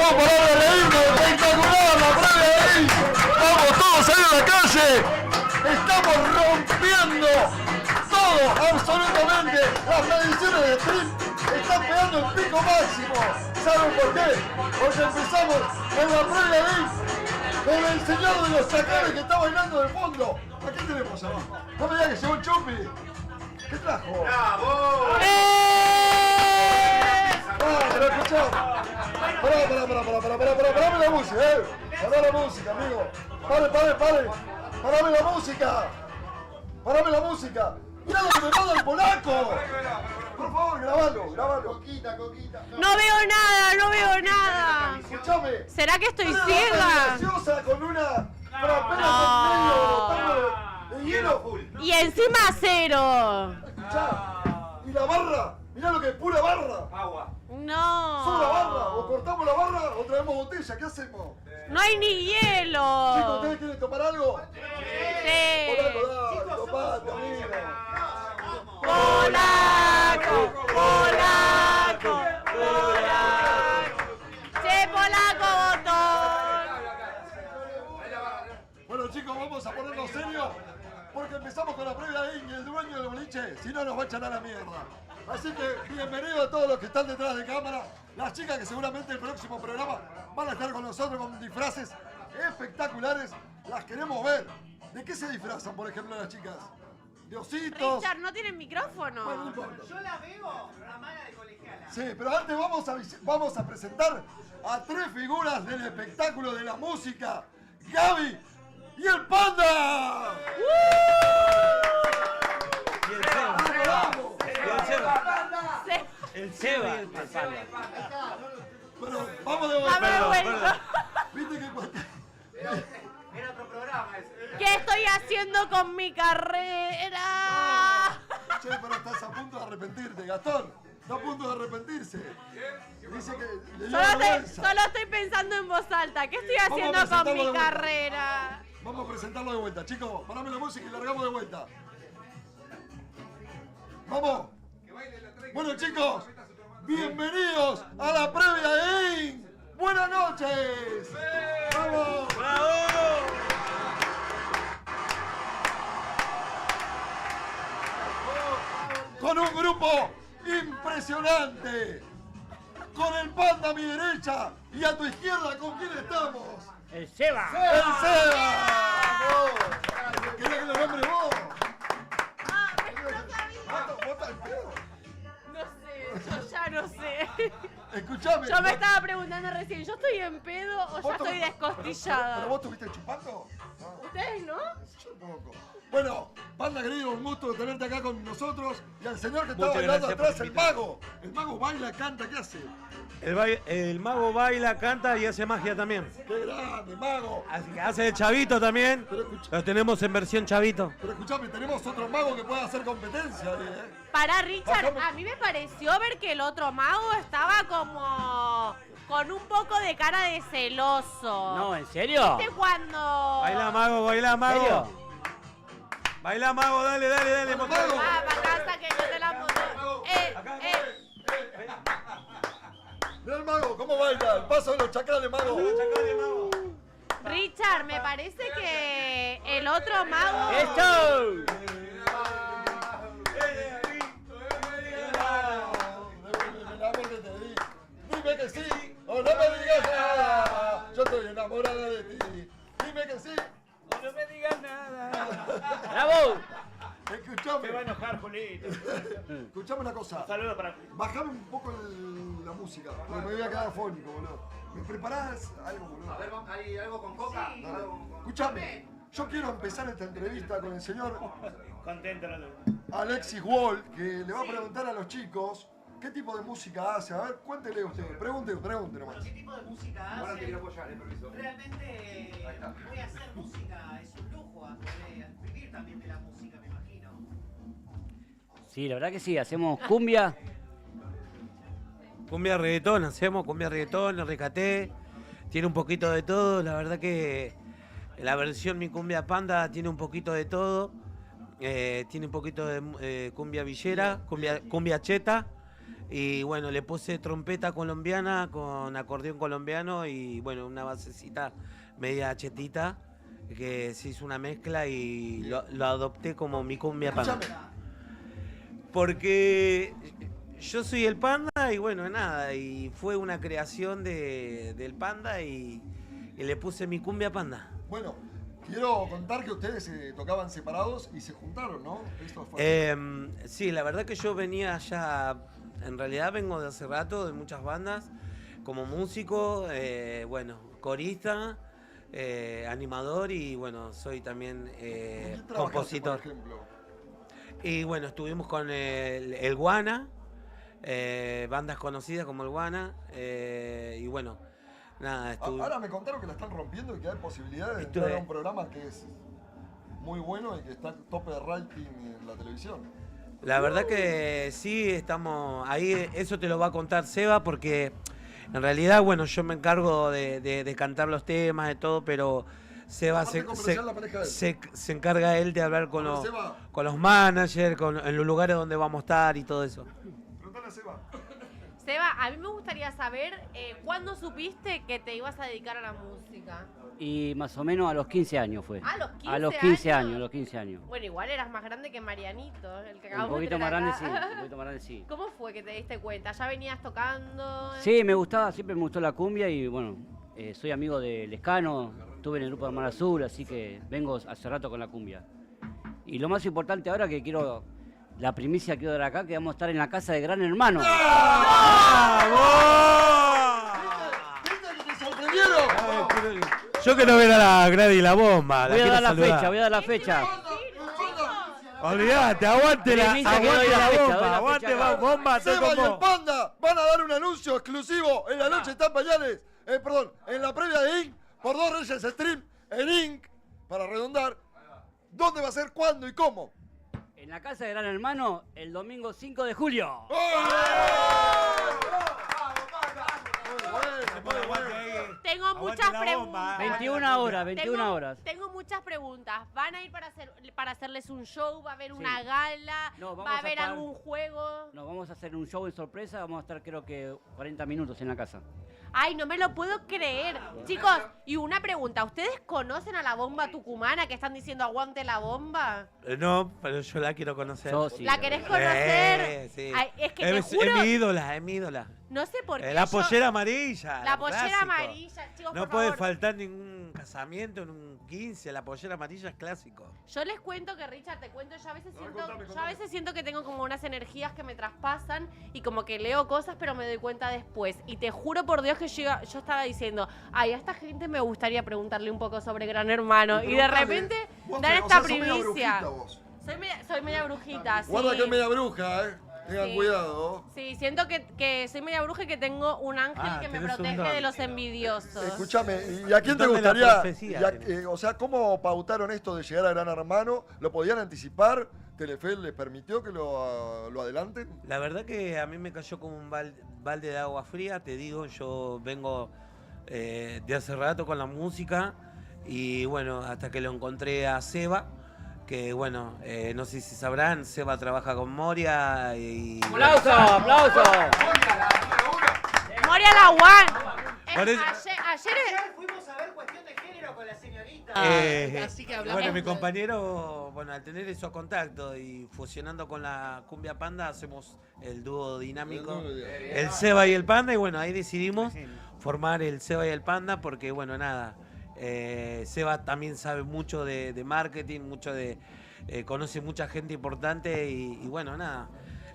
Vamos para la himno, espectacular, la previa de ahí. Vamos todos ahí a la calle. Estamos rompiendo todo, absolutamente. Las mediciones de stream están pegando el pico máximo. ¿Saben por qué? Porque empezamos en la previa de ahí con el señor de los chacales que está bailando de fondo. ¿A qué tenemos ahí? No me digas que llegó el Chupi. ¿Qué trajo?
¡Bravo!
Pero escuchá. Parame la música, Pará la música, amigo. Parame la música. Parame la música. Mirá lo que me manda el polaco. Por favor, grabalo. Coquita.
No veo nada.
Escuchame.
¿Será que estoy
Una
ciega?
graciosa con una frapera con medio de hielo.
Y encima cero.
Escuchá. ¿Y la barra? Mirá lo que es pura barra.
Agua.
No.
¿Solo la barra? ¿O cortamos la barra o traemos botella? ¿Qué hacemos?
No hay ni hielo.
Chicos, ¿ustedes quieren tomar algo?
Sí.
Polaco, dale, topate, amigo.
Polaco. Che, polaco, botón.
Bueno, chicos, vamos a ponernos serios porque empezamos con la previa de Inge, el dueño del boliche, si no nos va a echar a la mierda. Así que bienvenidos a todos los que están detrás de cámara, las chicas que seguramente el próximo programa van a estar con nosotros con disfraces espectaculares, las queremos ver. ¿De qué se disfrazan, por ejemplo, las chicas? ¿De ositos?
Richard, no tienen micrófono.
Bueno, no importa.
Yo la veo ramada de colegiala.
Sí, pero antes vamos a presentar a 3 figuras del espectáculo de la música, Gaby y el Panda.
Y el Seba.
¡Vamos!
El Seba.
Bueno, vamos de vuelta. Viste que
Era otro programa ese.
¿Qué estoy haciendo con mi carrera?
Che, pero estás a punto de arrepentirte, Gastón. Está a punto de arrepentirse. Dice que le dio vergüenza.
Solo estoy pensando en voz alta. ¿Qué estoy
Vamos a
haciendo con
presentarlo de
mi
vuelta.
carrera?
Vamos a presentarlo de vuelta, chicos. Parame la música y largamos de vuelta. ¡Vamos! Bueno, chicos, bienvenidos a la previa de IN. ¡Buenas noches! ¡Vamos! Con un grupo impresionante. Con el Panda a mi derecha y a tu izquierda, ¿con quién estamos?
El Seba.
¡El Seba! ¿Querés que lo nombre vos? ¿Vos estás en pedo?
No sé, yo ya no sé.
Escuchame.
Yo me estaba preguntando recién, ¿yo estoy en pedo o ya estoy descostillada?
¿Pero vos estuviste chupando?
¿Ustedes no?
Yo poco. Bueno, Panda querido, un gusto tenerte acá con nosotros. Y al señor que está
Muchas
bailando
gracias por
atrás, el
invitarme.
mago. El mago baila, canta, ¿qué hace?
El mago baila, canta y hace magia también.
¡Qué grande, mago!
Así que hace de chavito también. Lo tenemos en versión chavito.
Pero escuchame, tenemos otro mago que pueda hacer competencia ahí, ¿eh?
Para Richard,
Bájame.
a mí me pareció ver que el otro mago estaba como con un poco de cara de celoso.
No, ¿en serio?
¿Viste cuando?
Baila mago, baila mago.
¿En serio?
Baila mago, dale, mostralo.
Ah, para casa que yo te la monto.
Mira el mago, ¿cómo baila? El paso de los chacales, mago.
Richard, me parece que el otro mago.
¡Esto!
Dime que sí o no me digas nada. Yo estoy enamorada de ti. Dime que sí
No me digas nada.
¡Bravo!
Escuchame.
Se va a enojar, Julito.
Escuchame una cosa.
Un saludo para...
Bajame un poco la música, porque me voy a quedar fónico, boludo. ¿Me preparás algo, boludo?
A ver, ¿hay algo con coca?
Dale. Escuchame, yo quiero empezar esta entrevista con el señor
Contento,
Alexis Wall, que le va a preguntar a los chicos qué tipo de música hace. A ver, cuéntele usted, pregunte nomás.
¿Qué tipo de música
Ahora te
hace?
quiero apoyar, permiso.
Realmente
Ahí está.
voy a hacer música, es un lujo a poder vivir también de la música, me imagino.
Sí, la verdad que sí, hacemos cumbia.
Cumbia reggaetón, hacemos cumbia reggaetón, RKT. Tiene un poquito de todo. La verdad que la versión Mi Cumbia Panda tiene un poquito de todo. Tiene un poquito de cumbia villera, cumbia cheta.
Y bueno, le puse trompeta colombiana con acordeón colombiano y bueno, una basecita media chetita, que se hizo una mezcla y lo adopté como mi cumbia panda. Porque yo soy el panda y bueno, nada, y fue una creación del panda y le puse mi cumbia panda.
Bueno, quiero contar que ustedes tocaban separados y se juntaron, ¿no? Esto fue
Sí, la verdad que yo venía ya, en realidad vengo de hace rato, de muchas bandas, como músico, bueno, corista, animador y bueno, soy también compositor.
Por ejemplo?
Y bueno, estuvimos con el Guana, bandas conocidas como el Guana, y bueno, nada,
Ahora me contaron que la están rompiendo y que hay posibilidades de entrar a un programa que es muy bueno y que está tope de rating en la televisión.
La verdad que sí, estamos ahí, eso te lo va a contar Seba, porque en realidad, bueno, yo me encargo de cantar los temas, de todo, pero Seba se encarga él de hablar con los managers, en los lugares donde vamos a estar y todo eso.
Preguntale a Seba.
Seba, a mí me gustaría saber cuándo supiste que te ibas a dedicar a la música.
Y más o menos a los 15 años fue.
¿A los 15
A los 15 años, a los 15 años.
Bueno, igual eras más grande que Marianito, el que
Un
acabamos de
poquito
tener
más grande,
acá.
sí. Un poquito más grande, sí.
¿Cómo fue que te diste cuenta? ¿Ya venías tocando?
Sí, me gustaba, siempre me gustó la cumbia y bueno, soy amigo de Lescano, estuve en el grupo de Mar Azul, así que vengo hace rato con la cumbia. Y lo más importante ahora que quiero, la primicia quiero dar acá, que vamos a estar en la casa de Gran Hermano.
Yo quiero ver a la Grady y la bomba.
Voy a dar la fecha, voy a dar la fecha.
Olvídate, aguante la bomba, aguante bomba.
Seba y el Panda van a dar un anuncio exclusivo en la noche está en pañales, perdón, en la previa de Inc. por 2 Reyes Stream en Inc. para redondar. ¿Dónde va a ser, cuándo y cómo?
En la casa de Gran Hermano, el domingo 5 de julio.
Tengo muchas preguntas.
21 horas, 21 horas.
Tengo muchas preguntas. ¿Van a ir para hacerles un show? ¿Va a haber una gala?
No, vamos
¿Va a
a
haber
estar-
algún juego?
Nos vamos a hacer un show en sorpresa, vamos a estar creo que 40 minutos en la casa.
Ay, no me lo puedo creer. Chicos, y una pregunta. ¿Ustedes conocen a la bomba tucumana que están diciendo aguante la bomba?
No, pero yo la quiero conocer.
Yo sí,
¿La querés conocer?
Sí.
Ay, es que te
Es
juro...
mi ídola, es mi ídola.
No sé por qué
La
yo-
pollera amarilla.
La
un
pollera
clásico.
amarilla, chicos,
No
por
puede
favor.
faltar ningún casamiento en un 15. La pollera amarilla es clásico.
Yo les cuento que, Richard, te cuento, yo a veces siento que tengo como unas energías que me traspasan y como que leo cosas, pero me doy cuenta después. Y te juro por Dios que yo estaba diciendo, ay, a esta gente me gustaría preguntarle un poco sobre Gran Hermano. Y de repente dan esta primicia. Soy media brujita, sí.
Guarda que es media bruja, tengan
Sí.
cuidado.
Sí, siento que soy media bruja y que tengo un ángel que me
tenés un
protege
don.
de los envidiosos.
Escúchame, ¿y a quién te
Don de la
gustaría?
profecía
O sea, ¿cómo pautaron esto de llegar a Gran Hermano? ¿Lo podían anticipar? ¿Telefe les permitió que lo adelanten?
La verdad que a mí me cayó como un balde de agua fría. Te digo, yo vengo de hace rato con la música y bueno, hasta que lo encontré a Seba, que bueno, no sé si sabrán, Seba trabaja con Moria y...
¡Aplauso, aplauso!
Moria la One.
Por eso-
Ayer
fuimos a ver Cuestión de Género con la señorita.
Así que hablamos.
Bueno, mi compañero, bueno, al tener esos contactos y fusionando con la Cumbia Panda, hacemos el dúo dinámico, el Seba y el Panda, y bueno, ahí decidimos formar el Seba y el Panda, porque bueno, nada, Seba también sabe mucho de marketing, mucho conoce mucha gente importante, y bueno, nada,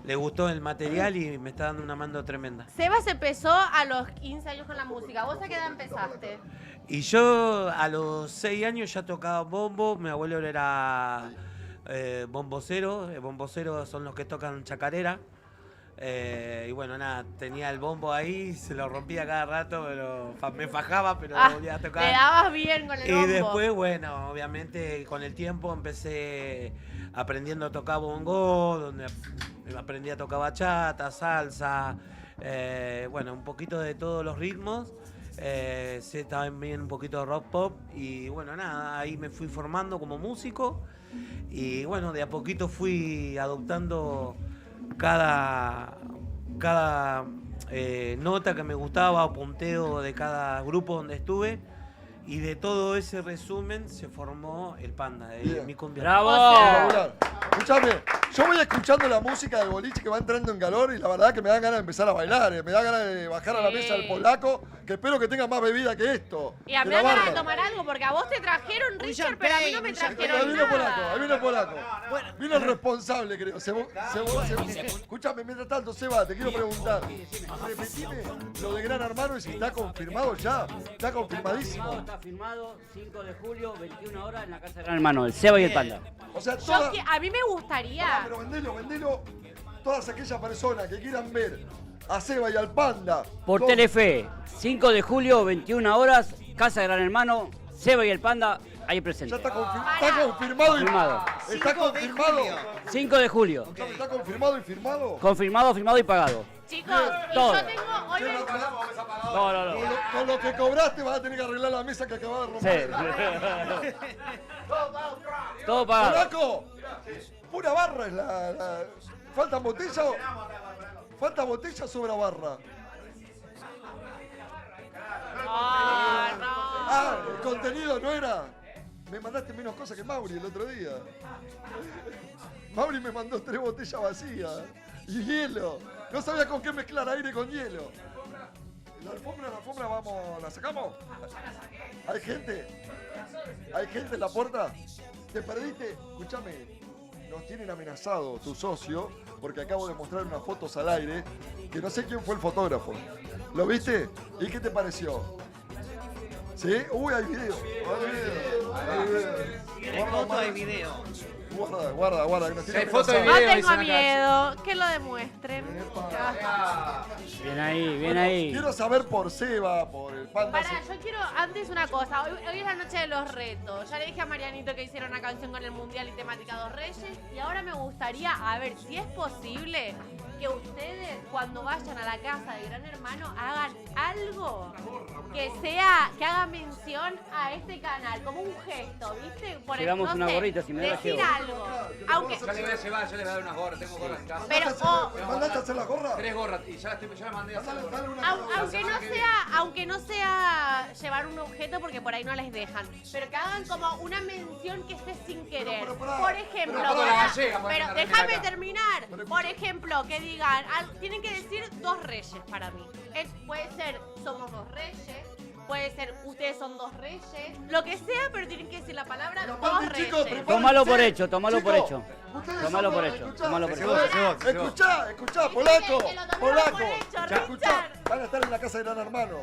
le gustó el material y me está dando una mano tremenda.
Sebas empezó a los 15 años con la música. ¿Vos a qué edad empezaste?
Y yo a los 6 años ya tocaba bombo, mi abuelo era bombocero, bomboceros son los que tocan chacarera. Y bueno, nada, tenía el bombo ahí, se lo rompía cada rato, pero me fajaba, pero volvía a tocar.
Le dabas bien con el bombo.
Y después, bueno, obviamente con el tiempo empecé aprendiendo a tocar bongo, donde aprendí a tocar bachata, salsa, bueno, un poquito de todos los ritmos. Sé también un poquito de rock pop y bueno, nada, ahí me fui formando como músico y bueno, de a poquito fui adoptando cada cada nota que me gustaba, punteo de cada grupo donde estuve. Y de todo ese resumen se formó el Panda, mi cumbia.
¡Bravo! Escuchame, yo voy escuchando la música del boliche que va entrando en calor y la verdad que me dan ganas de empezar a bailar, me da ganas de bajar a la mesa del polaco, que espero que tenga más bebida que esto.
Y a mí me van a tomar algo, porque a vos te trajeron Richard, pero a mí no me trajeron
Ahí vino
nada.
polaco, ahí vino polaco. Vino el responsable, creo. Escuchame, mientras tanto, Seba, te quiero preguntar. Repetime lo de Gran Hermano y si está confirmado ya. Está confirmadísimo.
Está firmado 5 de julio, 21 horas en la casa de Gran Hermano, el Seba y el Panda.
O sea,
A mí me gustaría.
Pero vendelo. Todas aquellas personas que quieran ver a Seba y al Panda.
Por Telefe, 5 de julio, 21 horas, casa de Gran Hermano, Seba y el Panda, ahí presente.
Ya está confirmado.
Confirmado.
Está confirmado.
5 de julio.
¿Está confirmado y firmado?
Confirmado, firmado y pagado.
Chicos, y
todo.
yo tengo. Hoy me...
No.
Con lo que cobraste vas a tener que arreglar la mesa que acabas de romper.
Sí. Todo pagado.
Polaco, pura barra es la... ¿Falta botella o...? ¿Falta botella sobra barra? Ah, el contenido no era... Me mandaste menos cosas que Mauri el otro día. Mauri me mandó 3 botellas vacías. Y hielo. No sabía con qué mezclar aire con hielo. La alfombra, vamos, ¿la sacamos? ¿Hay gente? ¿Hay gente en la puerta? ¿Te perdiste? Escúchame, nos tienen amenazado tu socio, porque acabo de mostrar unas fotos al aire, que no sé quién fue el fotógrafo. ¿Lo viste? ¿Y qué te pareció? ¿Sí? Uy, hay video.
Hay video.
Guarda, que nos tienen
No tengo miedo, que lo demuestren.
Bien ahí.
Quiero saber por Seba, por el Panda.
Para, yo quiero antes una cosa. Hoy es la noche de los retos. Ya le dije a Marianito que hiciera una canción con el Mundial y temática Dos Reyes. Y ahora me gustaría, a ver si es posible, que ustedes cuando vayan a la casa de Gran Hermano hagan algo que haga mención a este canal, como un gesto, ¿viste? Por
Llevamos una gorrita, si me da la
decir
llevo.
algo. Aunque...
Ya le voy a llevar, yo le voy a dar unas gorras, tengo gorras en casa.
Pero,
¿Me mandaste a hacer las gorras?
3 gorras y ya me mandé a hacer.
aunque no sea llevar un objeto porque por ahí no les dejan, pero que hagan como una mención que esté sin querer. Por ejemplo, pero déjame terminar. Por ejemplo, que digan, tienen que decir Dos Reyes para mí. Puede ser somos Dos Reyes, puede ser ustedes son Dos Reyes, lo que sea, pero tienen que decir la palabra Dos Reyes.
Tómalo por hecho. Tómalo por hecho.
Escuchá, polaco.
Escuchá.
Van a estar en la casa de Gran Hermano.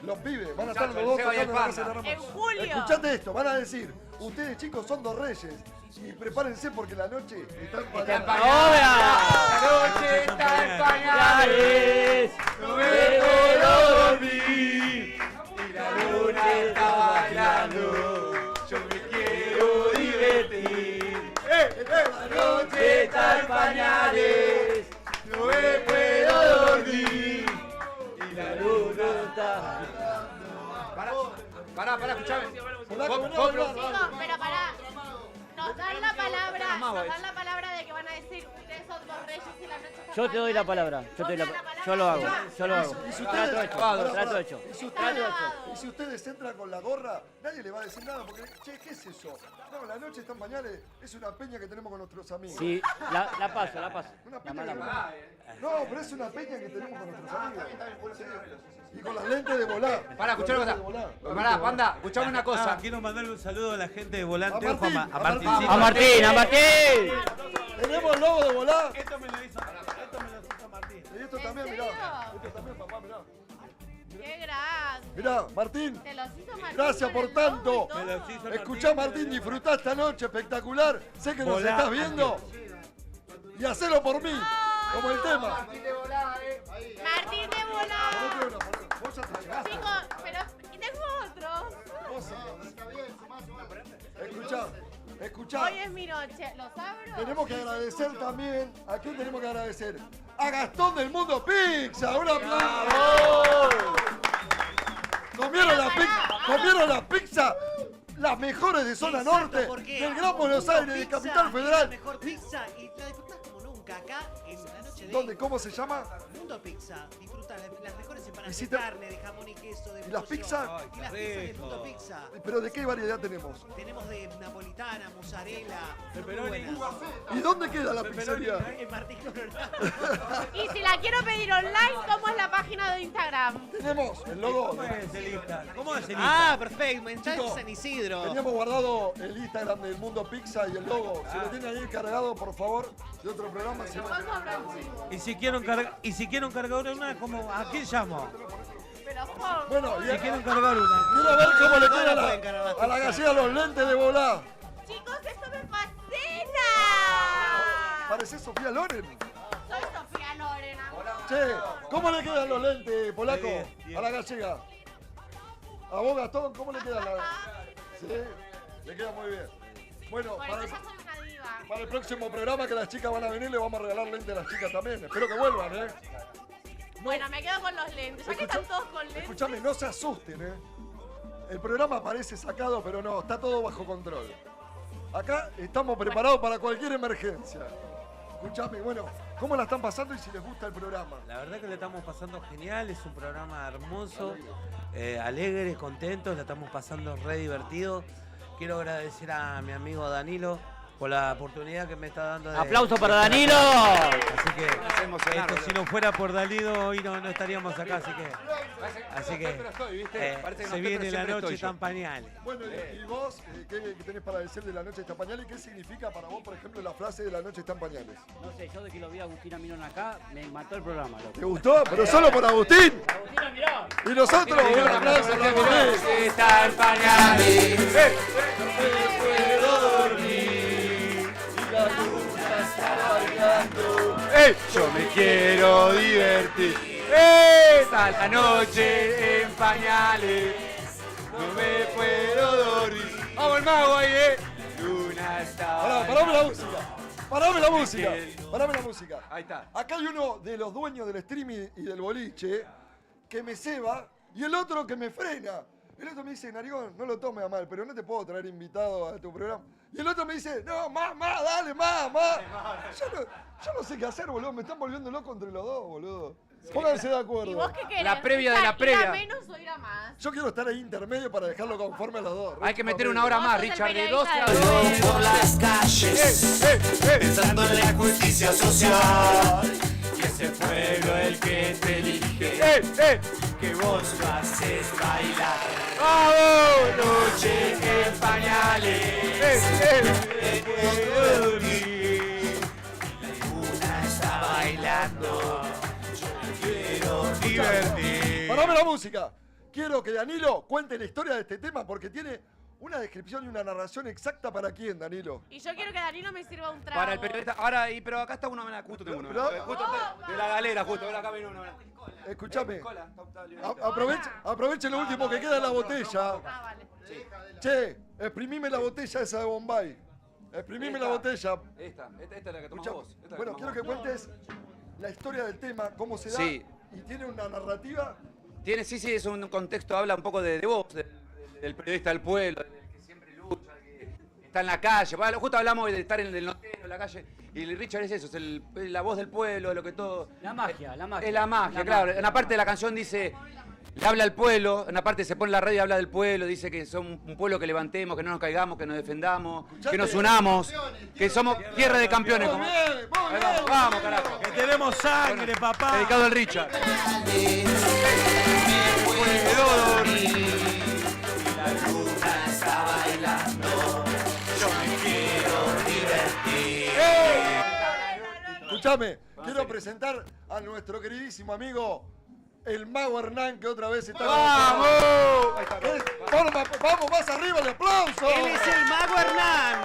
Los pibes van a estar los dos tocando en la casa de Gran Hermano.
En julio.
Escuchate esto, van a decir, ustedes chicos son Dos Reyes. Y prepárense porque la noche está empañada.
La noche está en pañales, no me puedo dormir. Y la noche está bailando, yo me quiero divertir. La noche está en pañales, no me puedo dormir. Y la luna está...
Pará, escuchame.
Chicos, pero pará. Nos dan la palabra de que van a decir ustedes son Dos Reyes y la noche está
Yo te doy la palabra. Yo lo hago. Trato hecho.
Y si ustedes entran con la gorra, nadie le va a decir nada porque, che, ¿qué es eso? No, la noche está en pañales, es una peña que tenemos con nuestros amigos.
Sí, la paso.
Una peña no, pero es una peña que tenemos con nuestros amigos. Sí. Y con las lentes de volar.
Pará, escuchame una cosa. Pará, Panda, escuchame una cosa.
Quiero mandarle un saludo a la gente de Volante
A Martín,
a Martín.
A Martín.
Tenemos el logo de volar.
Esto me lo hizo Martín.
Y esto también, mirá. Esto también, papá, mirá.
¡Qué grande!
Mirá, Martín.
Te los hizo Martín.
Gracias
con
por
el logo y
tanto.
todo.
Escuchá, Martín, disfrutá esta noche espectacular. Sé que nos
Volá.
estás viendo. Y hacelo por mí, como el tema.
Martín de Volá. Chicos, pero y tengo otros.
Escuchá.
Hoy es mi noche, ¿los abro?
Tenemos que agradecer también. ¿A quién tenemos que agradecer? A Gastón del Mundo Pizza. ¡Un aplauso! Comieron la pizza. Las mejores de zona norte, del Gran Buenos Aires, de Capital Federal.
La mejor pizza y la disfrutás como nunca acá en la noche
¿Dónde? ¿Cómo se llama?
Mundo Pizza. Disfruta las mejores empanadas
¿Y si
de
te-
carne, de jamón y queso, de
¿Y las
pollo.
pizzas?
Y las pizzas de Mundo Pizza.
¿Pero de qué variedad tenemos?
Tenemos de napolitana, mozzarella, muy
Pepperoni.
buenas.
¿Y dónde queda la pizzería?
En Martín Coronado.
Y si la quiero pedir online, ¿cómo es la página de Instagram?
Tenemos el logo.
¿Cómo es el Insta? ¿Cómo es el
Ah,
Insta?
perfecto. Está en
Chicos,
San Isidro.
Teníamos guardado el Instagram del Mundo Pizza y el logo. Si lo tienen ahí cargado, por favor, de otro programa. Si no-
Y si quiero encargar una, ¿a quién llamo?
Bueno,
Si quiero encargar una.
quiero ver cómo le
No
queda
la pueden cargar
a la gallega los lentes de volá.
Chicos, esto me fascina.
Parece Sofía Loren.
Soy Sofía Loren, amor.
Che, ¿cómo le quedan los lentes, polaco?
Bien, bien.
A la gallega. A vos, Gastón, ¿cómo le quedan la... Sí, le queda muy bien. Bueno,
Por
para
eso
el,
ya soy una diva.
para el próximo programa que las chicas van a venir, le vamos a regalar lentes a las chicas también. Espero que vuelvan, ¿eh?
Bueno, me quedo con los lentes. Ya que están todos con lentes.
Escuchame, no se asusten, ¿eh? El programa parece sacado, pero no, está todo bajo control. Acá estamos preparados para cualquier emergencia. Escuchame, bueno, ¿cómo la están pasando y si les gusta el programa?
La verdad que le estamos pasando genial, es un programa hermoso, alegre, contentos, la estamos pasando re divertido. Quiero agradecer a mi amigo Danilo por la oportunidad que me está dando.
¡Aplauso para Danilo!
Así que
emocionar,
esto,
boludo.
si no fuera por Danilo hoy no estaríamos acá, así que
Pero estoy, ¿viste? Parece que no
se
estoy,
viene
pero
la
siempre
noche
estoy yo.
tan pañales.
Bueno, y vos, ¿qué tenés para decir de la noche está en pañales? ¿Qué significa para vos, por ejemplo, la frase de la noche está en pañales?
No sé, yo de que lo vi a Agustina Mirón acá, me mató el programa, loco.
¿Te gustó? Pero solo por Agustín.
Agustina Mirón.
Y nosotros, un aplauso para Agustín.
Está en pañales.
Yo me quiero divertir. Está la noche en pañales. No me puedo dormir. Vamos el mago ahí, Luna está.
Parame la música. Parame la música. Parame la música.
Ahí está.
Acá hay uno de los dueños del streaming y del boliche que me ceba y el otro que me frena. El otro me dice, Narigón, no lo tomes a mal, pero no te puedo traer invitado a tu programa. Y el otro me dice, no, más, dale, más. Yo no sé qué hacer, boludo. Me están volviendo loco entre los dos, boludo. Pónganse de acuerdo.
¿Y vos qué querés?
La previa de la
¿Ir a
previa.
menos o ir a más?
Yo quiero estar ahí intermedio para dejarlo conforme a los dos.
Hay que meter una hora
Vos
más,
sos el
Richard, de
periodista
12 a
de
2.
Por las calles, pensando en la justicia social. Y ese pueblo el que te elige, que vos lo haces bailar.
¡Vamos!
Noche en pañales, me puedo dormir. La luna está bailando, yo me quiero divertir.
Parame la música. Quiero que Danilo cuente la historia de este tema porque tiene una descripción y una narración exacta para quién, Danilo.
Y yo quiero que Danilo me sirva un trago.
Para el periodista. Ahora, pero acá está uno, justo tengo uno.
Pero-
Justo de la galera, justo. Acá viene uno.
Escuchame.
Cola,
Aproveche lo último que queda en la botella.
Ah, vale.
Che, exprimime la botella esa de Bombay. Exprimime la botella.
Esta es la que tomás
Escuchá,
vos. Esta es la
bueno,
tomás
quiero que
vos.
cuentes la historia del tema, cómo se da.
Sí.
Y tiene una narrativa.
Tiene, sí, es un contexto, habla un poco de vos, del periodista del pueblo, del que siempre lucha, que está en la calle. Bueno, justo hablamos de estar en el notero, en la calle. Y el Richard es eso, es la voz del pueblo, de lo que todo.
La magia, la magia.
Es la magia, claro. En una parte de la canción dice, le habla al pueblo, en una parte se pone la radio y habla del pueblo, dice que somos un pueblo que levantemos, que no nos caigamos, que nos defendamos, que nos unamos, que somos tierra de campeones.
Muy
como-
bien, muy
Ahí
bien.
vamos, carajo.
Que tenemos sangre, papá.
Dedicado al Richard.
Puedo dormir, la luna está bailando, yo me quiero divertir.
Escuchame, quiero presentar a nuestro queridísimo amigo, el Mago Hernán, que otra vez está.
¡Vamos!
Vamos, más arriba el aplauso.
Él es el Mago Hernán.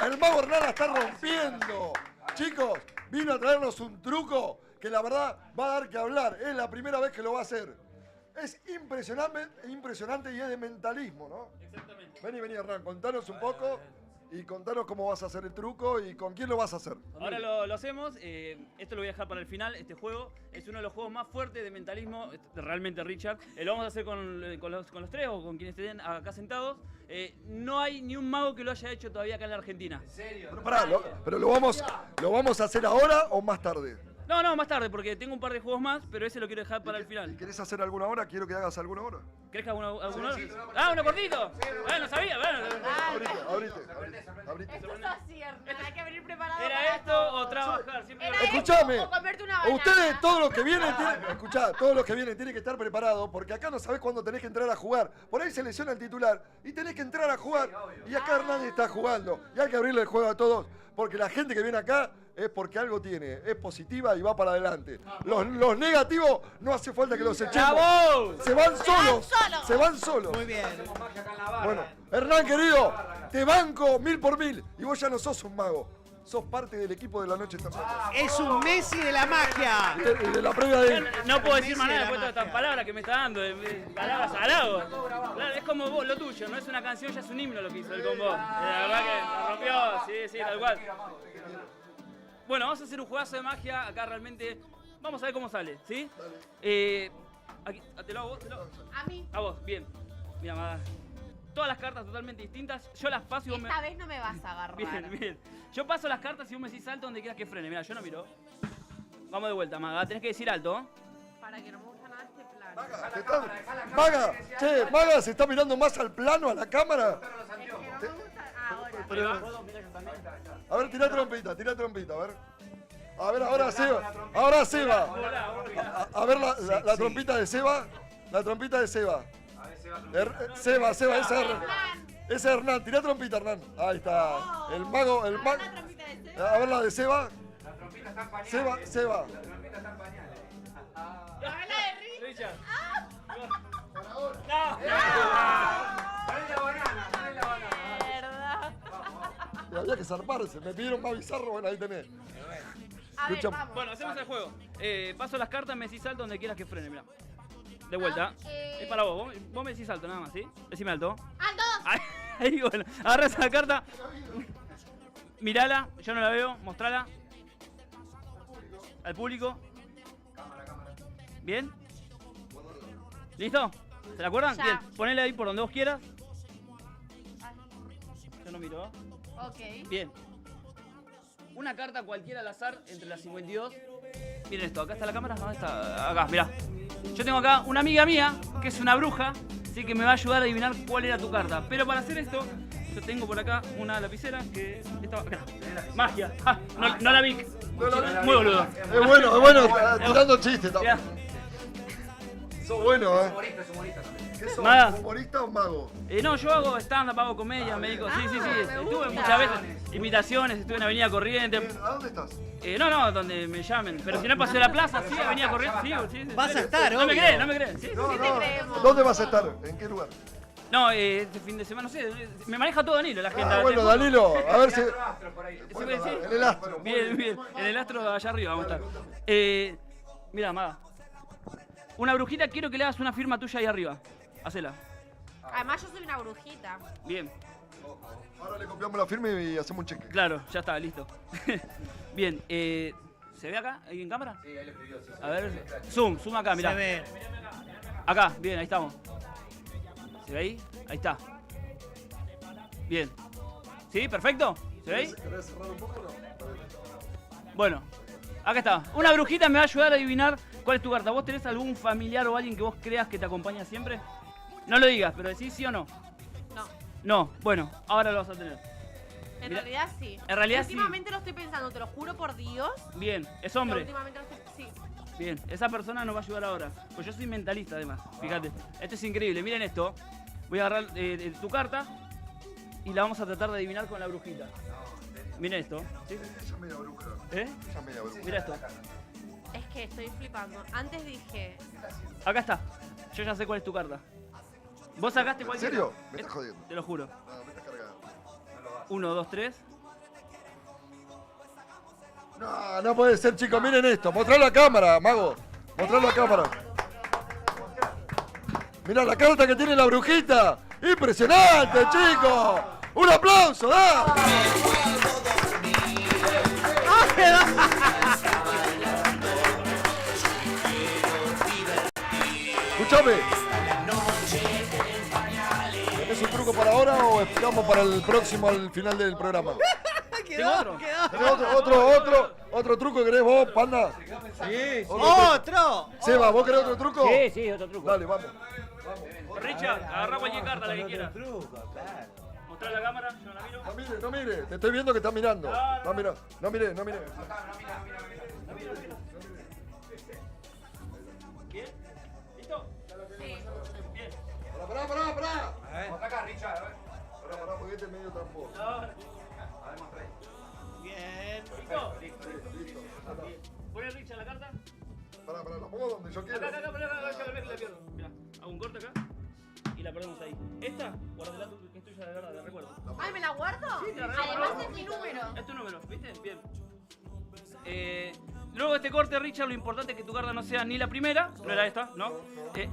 El mago Hernán la está rompiendo. Chicos, vino a traernos un truco que la verdad va a dar que hablar. Es la primera vez que lo va a hacer. Es impresionante y es de mentalismo, ¿no?
Exactamente.
Vení, Hernán, contanos un poco y contanos cómo vas a hacer el truco y con quién lo vas a hacer.
Ahora lo hacemos, esto lo voy a dejar para el final, este juego es uno de los juegos más fuertes de mentalismo, realmente Richard, lo vamos a hacer con los tres o con quienes estén acá sentados, no hay ni un mago que lo haya hecho todavía acá en la Argentina. ¿En serio?
Pero pará, ¿pero lo vamos a hacer ahora o más tarde?
No, más tarde, porque tengo un par de juegos más, pero ese lo quiero dejar para el final.
¿Querés hacer alguna hora? Quiero que hagas alguna hora.
¿Querés que haga alguna hora? Ah, uno cortito. No sabía, bueno.
Abrite.
Esto es así, Hernán, hay que venir preparado.
¿Era esto o trabajar? Siempre
Escuchame.
O comerte una banana.
Ustedes, todos los que vienen, tienen que estar preparados, porque acá no sabés cuándo tenés que entrar a jugar. Por ahí se lesiona el titular y tenés que entrar a jugar. Y acá Hernán está jugando. Y hay que abrirle el juego a todos, porque la gente que viene acá es porque algo tiene, es positiva y va para adelante. Los negativos no hace falta que los echemos.
¡Bravo!
Se van solos.
Muy bien.
Bueno, Hernán querido, te banco 1000 por 1000 y vos ya no sos un mago. Sos parte del equipo de la noche esta noche.
Es un Messi de la magia.
Y de la previa de él.
No puedo decir más nada después de estas palabras que me está dando. Palabras halagos. Claro, es como vos, lo tuyo. No es una canción, ya es un himno lo que hizo él con vos. La verdad que la rompió. Sí, tal cual. Bueno, vamos a hacer un juegazo de magia. Acá realmente vamos a ver cómo sale, ¿sí? Aquí, ¿te lo hago vos?
A mí.
A vos, bien. Mira, Amada. Todas las cartas totalmente distintas. Yo las paso y vos me...
Esta vez no me vas a agarrar.
Bien. Yo paso las cartas y vos me decís alto donde quieras que frene. Mira, yo no miro. Vamos de vuelta, Maga. Tenés que decir alto.
Para que no me gusta nada este plano.
Maga, ¿se está mirando más al plano, a la cámara? A ver, tirá trompita, a ver. A ver, ahora Seba. A ver la trompita de Seba. La trompita de Seba. Seba, ese es Hernán. Tirá trompita, Hernán. Ahí está. El mago. A ver la de Seba. Seba.
A ver la de
Richard.
Había que zarparse. Me pidieron más bizarro. Bueno, ahí tenés.
Bueno, hacemos el juego. Paso las cartas, me decís alto donde quieras que frene, mira. De vuelta. Es para vos. Vos me decís alto nada más, ¿sí? Decime alto.
¡Alto!
Ahí, bueno. Agarra esa carta. Mirala, yo no la veo. Mostrala. Al público. ¿Bien? ¿Listo? ¿Se la acuerdan?
Ya.
Bien. Ponela ahí por donde vos quieras. Yo no miro.
Ok.
Bien. Una carta cualquiera al azar entre las 52. Miren esto, acá está la cámara. ¿Dónde está? Acá, mirá. Yo tengo acá una amiga mía que es una bruja, así que me va a ayudar a adivinar cuál era tu carta. Pero para hacer esto, yo tengo por acá una lapicera que estaba acá. Magia. Ah, no la vi. Muy boludo.
Es bueno, tirando chistes. Sos bueno, ¿Qué sos?
Nada.
¿Humorista o mago?
No, yo hago stand-up, hago comedia, me dedico. Sí. Estuve muchas veces. Imitaciones, estuve en Avenida Corrientes.
¿A dónde estás?
No, donde me llamen. Pero si no pasé la plaza, sí, Avenida Corrientes, sí.
Vas a estar,
No me
obvio.
crees. Sí,
No,
sí.
no. ¿Dónde vas a estar? ¿En qué lugar?
No, este fin de semana, no sé. Me maneja todo Danilo, la gente.
Bueno, Danilo, a ver si...
Sí,
En el astro.
Bien. En el astro allá arriba vamos a estar. Mira, Maga. Una brujita, quiero que le hagas una firma tuya ahí arriba. Hacela.
Además yo soy una brujita.
Bien.
Ahora le copiamos la firma y hacemos un cheque.
Claro, ya está, listo. Bien, ¿se ve acá? ¿Ahí en cámara? Sí, ahí lo escribió. A ver, zoom acá, mirá.
Se ve.
Acá, bien, ahí estamos. ¿Se ve ahí? Ahí está. Bien. ¿Sí? ¿Perfecto? ¿Se ve ahí?
¿Querés cerrar un poco o no?
Bueno, acá está. Una brujita me va a ayudar a adivinar cuál es tu carta. ¿Vos tenés algún familiar o alguien que vos creas que te acompaña siempre? No lo digas, pero decís sí o no. No, bueno, ahora lo vas a tener.
En
Mirá.
realidad sí.
En realidad sí.
Últimamente lo estoy pensando, te lo juro por Dios.
Bien, es
Pero
hombre.
últimamente lo estoy... Sí.
Bien, esa persona nos va a ayudar ahora. Pues yo soy mentalista además, fíjate. Esto es increíble, miren esto. Voy a agarrar tu carta y la vamos a tratar de adivinar con la brujita. Miren esto. ¿Sí?
Ella es media bruja.
¿Eh?
Ella es media bruja.
Mira esto.
Es que estoy flipando. Antes dije...
Acá está. Yo ya sé cuál es tu carta. ¿Vos sacaste cuál?
¿En serio? Me estás jodiendo.
Te lo juro.
No, me estás cargando.
1, 2, 3.
No puede ser, chicos. Miren esto. Mostralo a cámara, mago. Mostralo a cámara. Mirá la carta que tiene la brujita. ¡Impresionante, chicos! ¡Un aplauso, da! Escuchame. ¿Tenés un truco para ahora o esperamos para el próximo al final del programa?
¿Tengo otro?
¿Tenés otro truco que querés vos, Panda?
Sí. ¡Otro!
Seba, ¿vos querés otro truco?
Sí, otro truco.
Dale, vamos.
Richard, agarra cualquier carta, la que quieras. Mostrar la cámara, yo la miro.
No mire, te estoy viendo que estás mirando. No mire.
¿Bien? ¿Listo?
Sí.
Bien.
Pará.
A ver. Acá, Richard, a ver.
Pará, porque este es medio tramposo.
A ver.
A ver, mostrá ahí.
Bien.
Listo. ¿Pone Richard la carta?
Pará, lo pongo donde yo quiero.
Acá, la pierdo. Mirá, hago un corte acá y la ponemos ahí. Esta, guardatela tú, que es tuya de verdad, de recuerdo.
Ay, ¿me la guardo?
Sí, te la regalo.
Además es mi número.
Es tu número, ¿viste? Bien. Luego de este corte, Richard, lo importante es que tu carta no sea ni la primera, no era esta, ¿no?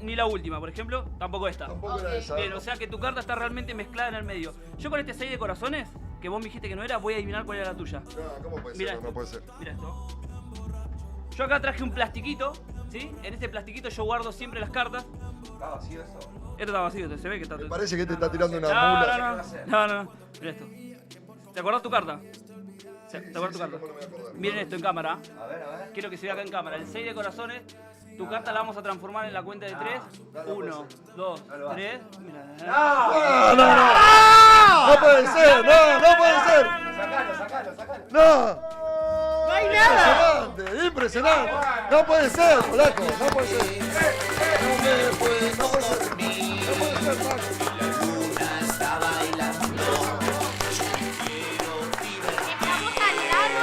Ni la última, por ejemplo, tampoco esta.
Tampoco era esa.
Bien, o sea que tu carta está realmente mezclada en el medio. Yo con este 6 de corazones, que vos me dijiste que no era, voy a adivinar cuál era la tuya.
No, ¿cómo puede
Mirá
ser? No puede ser.
Mira esto. Yo acá traje un plastiquito, ¿sí? En este plastiquito yo guardo siempre las cartas.
¿Está vacío esto?
Esto está vacío, se ve que está...
Me parece que te está tirando una mula.
No. Mira esto. ¿Te acordás tu carta? ¿Te acordás tu carta?
¿cómo no me voy a acordar?
Miren esto en cámara.
A ver.
Quiero que se vea acá en cámara. El 6 de corazones, tu carta la vamos a transformar en la cuenta de 3. 1, 2, 3.
No puede ser, no puede ser.
Sacalo.
No.
¡No hay nada!
Impresionante. No puede ser, polaco. No puede ser. No puede ser.
Está bailando.
Estamos al lado.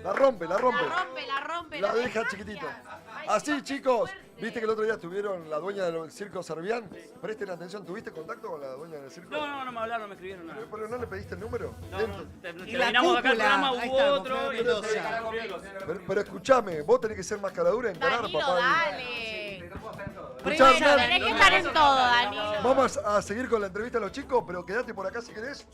La rompe.
La rompe.
La deja chiquitito. Así, chicos. ¿Viste que el otro día estuvieron la dueña del circo Servián? Presten atención, ¿tuviste contacto con la dueña del circo?
No me hablaron, no me escribieron nada.
¿Pero no le pediste el número?
No,
Y la
terminamos acá el
cúpula,
programa,
ahí
hubo
está,
otro
con
y
Flor
entonces...
Mendoza.
Pero escuchame, vos tenés que ser más caradura en encarar,
Danilo,
papá.
dale.
Escuchá,
Primero,
Hernán,
tenés que estar en todo, Danilo.
Vamos a seguir con la entrevista a los chicos, pero quédate por acá si querés.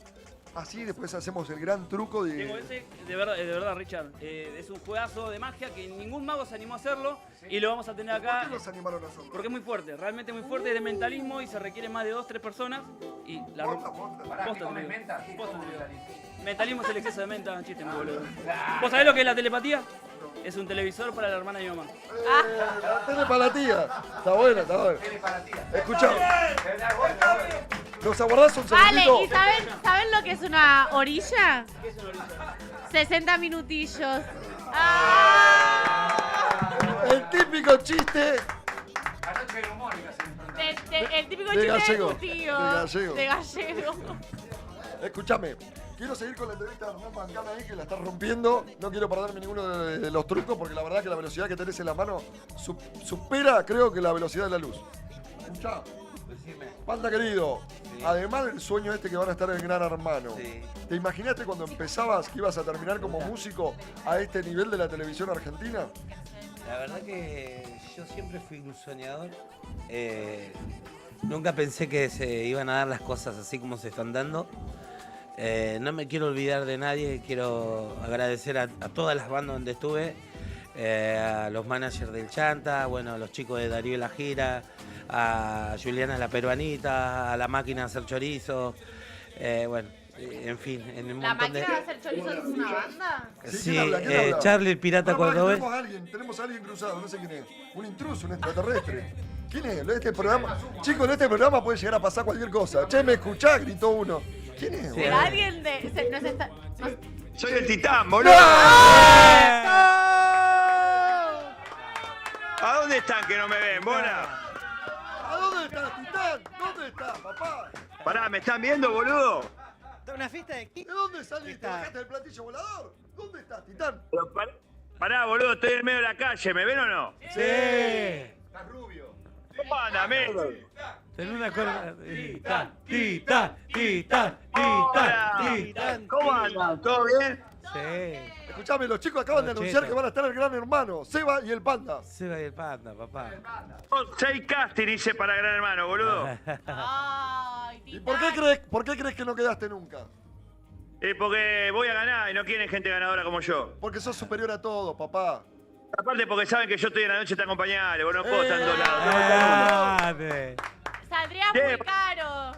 Así después hacemos el gran truco
Tengo
de...
ese, de verdad, Richard. Es un juegazo de magia que ningún mago se animó a hacerlo y lo vamos a tener acá.
¿Por qué nos animaron a hacerlo?
Porque es muy fuerte, realmente muy fuerte, es de mentalismo y se requiere más de 2-3 personas y la
Pará, ¿qué comes menta? ¿Qué comes mentalismo?
Mentalismo es el exceso de menta, chiste muy boludo. ¿Vos sabés lo que es la telepatía? Es un televisor para la hermana de mi mamá.
La tele para la tía. Está buena. Escuchá. ¿Nos aguardás un
Vale,
segundito?
¿y saben lo que es una orilla?
¿Qué es una orilla?
60 minutillos.
El típico chiste
Anoche de humónica se
El típico
De
chiste
gallego,
de tu tío.
de gallego.
De gallego.
Escúchame, quiero seguir con la entrevista de Hernán Mancana ahí, que la estás rompiendo. No quiero perderme ninguno de los trucos, porque la verdad que la velocidad que tenés en la mano supera, creo que la velocidad de la luz. Escuchá, Panda querido, además del sueño este que van a estar en Gran Hermano, ¿te imaginaste cuando empezabas que ibas a terminar como músico a este nivel de la televisión argentina?
La verdad que yo siempre fui un soñador. Nunca pensé que se iban a dar las cosas así como se están dando. No me quiero olvidar de nadie. Quiero agradecer a todas las bandas donde estuve. A los managers del Chanta, bueno, a los chicos de Darío La Gira, a Juliana la Peruanita, a La Máquina de Hacer Chorizo. Bueno, en fin, en un
¿La
montón
máquina de hacer chorizos es una banda?
Sí,
¿quién habla?
Charlie el Pirata
Pará,
Cordobés.
tenemos a alguien cruzado, no sé quién es. Un intruso, un extraterrestre. ¿Quién es? Este programa, chicos, en este programa puede llegar a pasar cualquier cosa. Che, ¿me escuchás? Gritó uno. ¿Quién es?
Pero alguien nos está...
Soy el Titán, boludo. ¿A dónde están que no me ven, Bona?
¿A dónde estás, Titán? ¿Dónde estás, papá?
Pará, ¿me están viendo, boludo?
¿Una fiesta de qué?
¿De dónde saliste? ¿Bajaste del platillo volador? ¿Dónde estás, Titán?
Pero pará, boludo, estoy en medio de la calle, ¿me ven o no?
Sí.
Estás rubio. ¿Cómo anda, men?
Tenés una corona. Titán.
¿Cómo andan? ¿Todo bien?
Sí.
Escuchame, los chicos acaban de anunciar que van a estar el Gran Hermano, Seba y el Panda.
Seba y el Panda, papá.
6 casting hice para Gran Hermano, boludo.
Ay,
¿Y por qué crees que no quedaste nunca?
Porque voy a ganar y no quieren gente ganadora como yo.
Porque sos superior a todo, papá.
Aparte porque saben que yo estoy en la noche te acompañaré, vos no puedo estar en todos lados.
Saldría muy caro.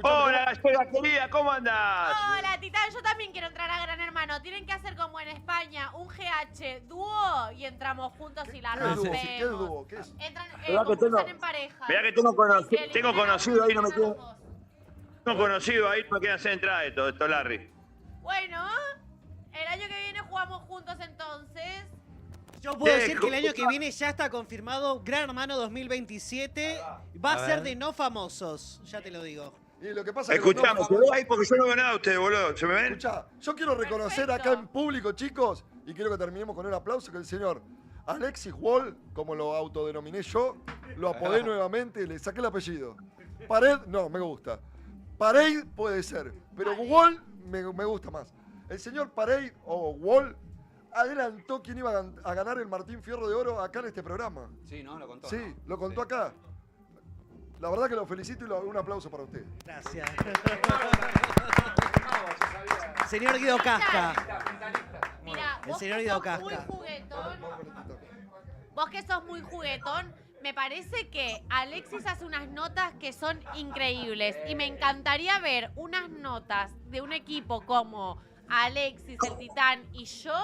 Hola, gallega querida, ¿cómo andás?
Hola, Titán, yo también quiero entrar a Gran Hermano. Tienen que hacer como en España, un GH dúo y entramos juntos y la rompemos.
¿Qué dúo? ¿Qué es?
Entran,
Mirá que
concursan en pareja.
Mirá que tengo conocido ahí, no me queda. Tengo conocido ahí, no me queda hacer entrada de todo esto, Larry.
Bueno, el año que viene jugamos juntos entonces.
Yo puedo decir que el año que viene ya está confirmado Gran Hermano 2027. Va a ser de no famosos, ya te lo digo.
Y lo que pasa es
Escuchamos, se ve ahí porque yo no veo nada de ustedes, boludo. ¿Se me ven?
Escuchá, yo quiero reconocer acá en público, chicos, y quiero que terminemos con un aplauso, que el señor Alexis Wall, como lo autodenominé yo, lo apodé nuevamente, le saqué el apellido. Pared, no, me gusta. Pared puede ser, pero Wall me gusta más. El señor Pared o Wall adelantó quién iba a ganar el Martín Fierro de Oro acá en este programa.
Sí, ¿no? Lo contó.
Sí,
¿no?
lo contó acá. La verdad que lo felicito y un aplauso para usted.
Gracias. Señor Guido Casca.
Mira,
El
vos
señor
que
Guido
sos
Casca.
muy juguetón. Vos que sos muy juguetón, me parece que Alexis hace unas notas que son increíbles. Y me encantaría ver unas notas de un equipo como Alexis, el Titán y yo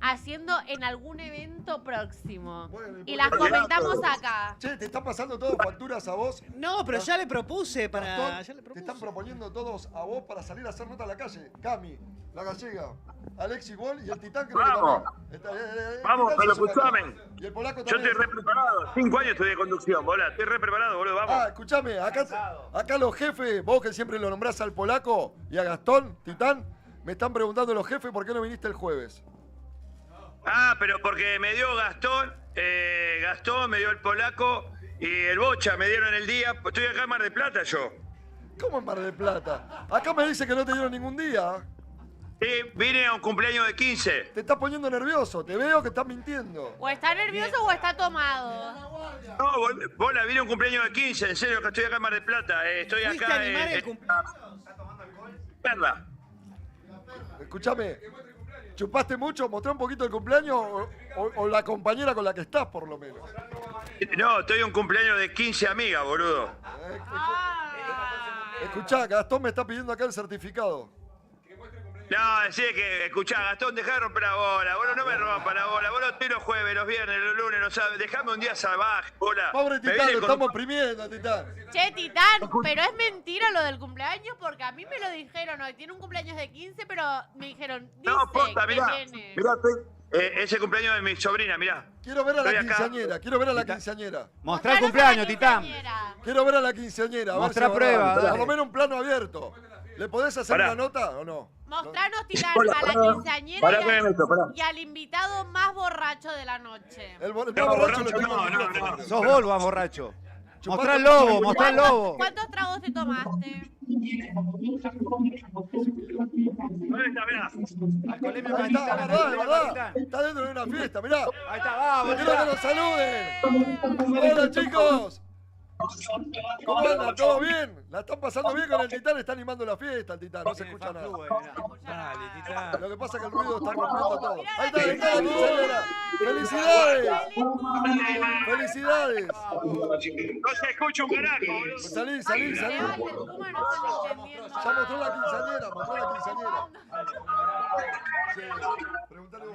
haciendo en algún evento próximo. Y las comentamos acá.
Che, ¿te están pasando todas facturas a vos?
No, pero ya le propuse para...
Gastón,
ya le propuse.
te están proponiendo todos a vos para salir a hacer nota a la calle. Cami, la gallega, Alexis Wall y el Titán creo
Vamos.
que también.
Vamos,
Titán
pero
se suma
escuchame.
acá. Y el polaco
Yo
también.
estoy re preparado. 5 años estudié conducción, boludo. Estoy re preparado, boludo. Vamos.
Ah, escuchame, acá los jefes, vos que siempre lo nombrás al polaco y a Gastón, Titán, me están preguntando los jefes por qué no viniste el jueves.
Ah, pero porque me dio Gastón, Gastón me dio el polaco y el Bocha me dieron el día. Estoy acá en Mar del Plata yo.
¿Cómo en Mar del Plata? Acá me dice que no te dieron ningún día.
Sí, vine a un cumpleaños de 15.
Te estás poniendo nervioso, te veo que estás mintiendo.
O está nervioso o está tomado.
No, bola, vine a un cumpleaños de 15, en serio, que estoy acá en Mar del Plata. Estoy
¿Fuiste
acá
a animar el
Perla.
Escuchame, ¿chupaste mucho? ¿Mostré un poquito el cumpleaños o la compañera con la que estás, por lo menos?
No, estoy en un cumpleaños de 15 amigas, boludo.
Escuchá, Gastón me está pidiendo acá el certificado.
No, decís que, escuchá, Gastón, dejá de romper la bola, boludo, no me rompa la bola, boludo, estoy los jueves, los viernes, los lunes, los sábados, dejame un día salvaje, bola.
Pobre
Me
Titán,
viene
lo
con-
estamos oprimiendo, Titán.
Che, Titán, pero es mentira lo del cumpleaños porque a mí me lo dijeron hoy. Tiene un cumpleaños de 15, pero me dijeron, dice
No, posta,
que
mirá,
viene.
mirá, ese cumpleaños de mi sobrina, mirá.
Quiero ver a la
Estoy acá.
quinceañera, quiero ver a la quinceañera.
Mostrá el cumpleaños, Titán.
Quiero ver a la quinceañera. A ver
Mostrá
si es
prueba,
verdad.
dale.
Por lo menos un plano abierto. ¿Le podés hacer
Pará.
una nota o no?
Mostranos, Titán,
Hola,
a la
pará.
quinceañera
Pará
y
que me meto, pará.
y al invitado más borracho de la noche.
El
No,
borracho
borracho
lo tengo
no,
en el
no,
micrófono.
no.
Sos vos, vas borracho.
Chupate
Mostrá el
mucho,
lobo,
chupate
mostrá el
mucho.
lobo.
¿Cuántos tragos te tomaste?
¿Dónde está, mirá?
Ahí está, es verdad, es verdad. Está dentro de una fiesta, mirá.
Ahí está, vamos,
Quiero que nos saluden. Hola, chicos. ¿Cómo andan? ¿Todo bien? ¿La están pasando bien con el Titán? Está animando la fiesta el Titán, no se escucha nada.
Dale, Titán.
Lo que pasa es que el ruido está rompiendo todo. Ahí está la quinceañera. ¡Felicidades! ¡Felicidades!
No se escucha un carajo, boludo.
Salí. Ya mostró la quinceañera, Sí, preguntale vos.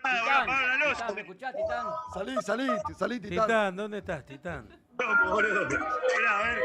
Titán, ¿me escuchás, Titán?
Salí, Titán.
Titán, ¿dónde estás, Titán?
Boludo. Mirá, a ver.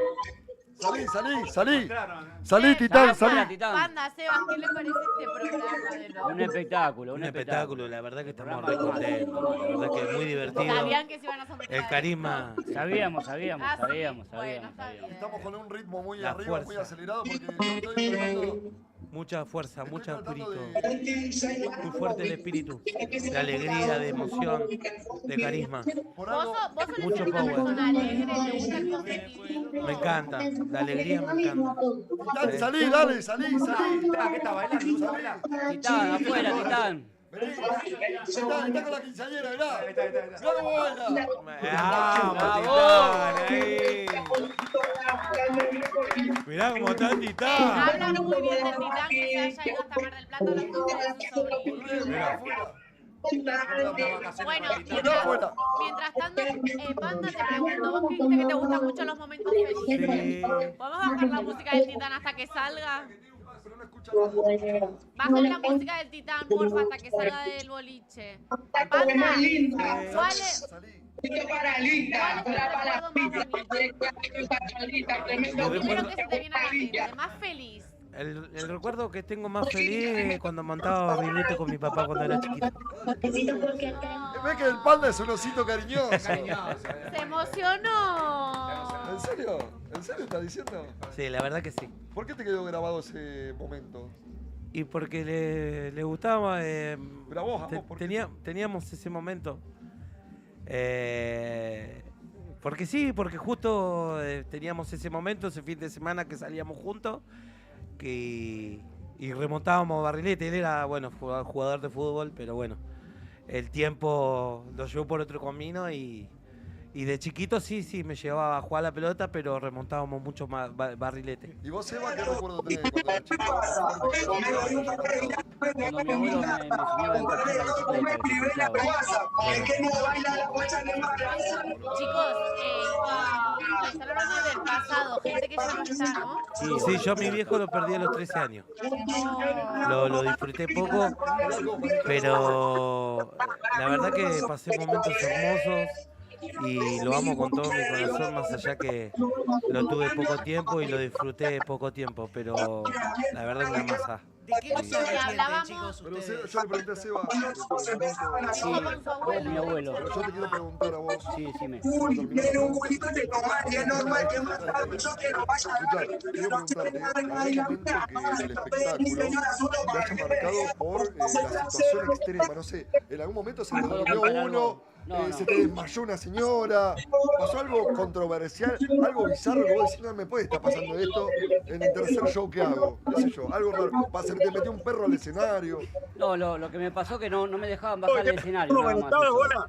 Salí, Titán, salí.
Titán.
Banda, Sebas, ¿qué le parece este programa de los...
Un espectáculo,
Un espectáculo, la verdad que estamos re contentos, la verdad que es muy divertido.
Sabían que se iban a someter.
El carisma,
Sabíamos.
Bueno, está bien.
Estamos con un ritmo muy
La
arriba, muy
fuerza.
acelerado porque yo estoy tratando...
mucha fuerza, mucho
tratando
espíritu. Muy fuerte el espíritu, de alegría, de emoción, de carisma.
Por
¿Vos,
algo...
vos sos
Mucho
una
power.
persona alegre? ¿Te gusta el positivismo?
Me encanta, la alegría me encanta.
Titán, salí, dale, salí.
¿Qué está bailando? ¿Te gusta bailar?
Titán, afuera, Titán.
Vení. Está con la quinceañera, mirá. Mirá cómo baila.
¡Vamos, Titán! Ahí. Mirá cómo está el Titán.
Hablan muy bien del Titán que se haya ido hasta Mar del Plata a los 15 de su sobrino.
Mirá, afuera.
Bueno,
Fuera.
mientras tanto, Panda, te pregunto, vos que dijiste que te gustan mucho los momentos felices. ¿Podemos bajar la música del Titán hasta que salga? Baja la música del Titán, porfa, hasta que salga del boliche. Panda, ¿cuál es? Quiero que se te viene a la mente, más feliz.
El recuerdo que tengo más feliz es cuando montaba barrilete con mi papá cuando era chiquito.
Ves que el Panda es un osito cariñoso.
Se emocionó.
¿En serio? ¿En serio estás diciendo?
Sí, la verdad que sí.
¿Por qué te quedó grabado ese momento?
Y porque le gustaba.
Pero a vos, ¿por qué?
Teníamos ese momento. Porque sí, porque justo teníamos ese momento, ese fin de semana que salíamos juntos y remontábamos barrilete. Él era, bueno, jugador de fútbol, pero bueno, el tiempo lo llevó por otro camino y de chiquito sí me llevaba a jugar la pelota, pero remontábamos mucho más barrilete.
¿Y vos, Eva, qué recuerdo tenés cuando eras chico?
Cuando mi abuelo me enseñaba a empacar la bicicleta.
Chicos, están hablando del pasado, gente que ya no está, ¿no?
Sí, yo a mi viejo lo perdí a los 13 años. Lo disfruté poco, pero la verdad que pasé momentos hermosos y lo amo con todo mi corazón, más allá que lo tuve poco tiempo y lo disfruté poco tiempo, pero la verdad es una masa.
¿De qué no se arrepienten, chicos,
Pero
ustedes?
yo le pregunté a Seba.
Sí, mi abuelo.
Pero yo te quiero preguntar a vos.
Sí, decime.
Escuchá, quiero preguntarte, ¿hay algún momento que el espectáculo te haya marcado por la situación extrema? No sé, en algún momento se te durmió uno, se te desmayó una señora, pasó algo controversial, algo bizarro que vos decís, no me puede estar pasando esto en el tercer show que hago, qué sé yo, algo raro, se te metió un perro al escenario.
No, lo que me pasó que no me dejaban bajar del escenario. Nada más.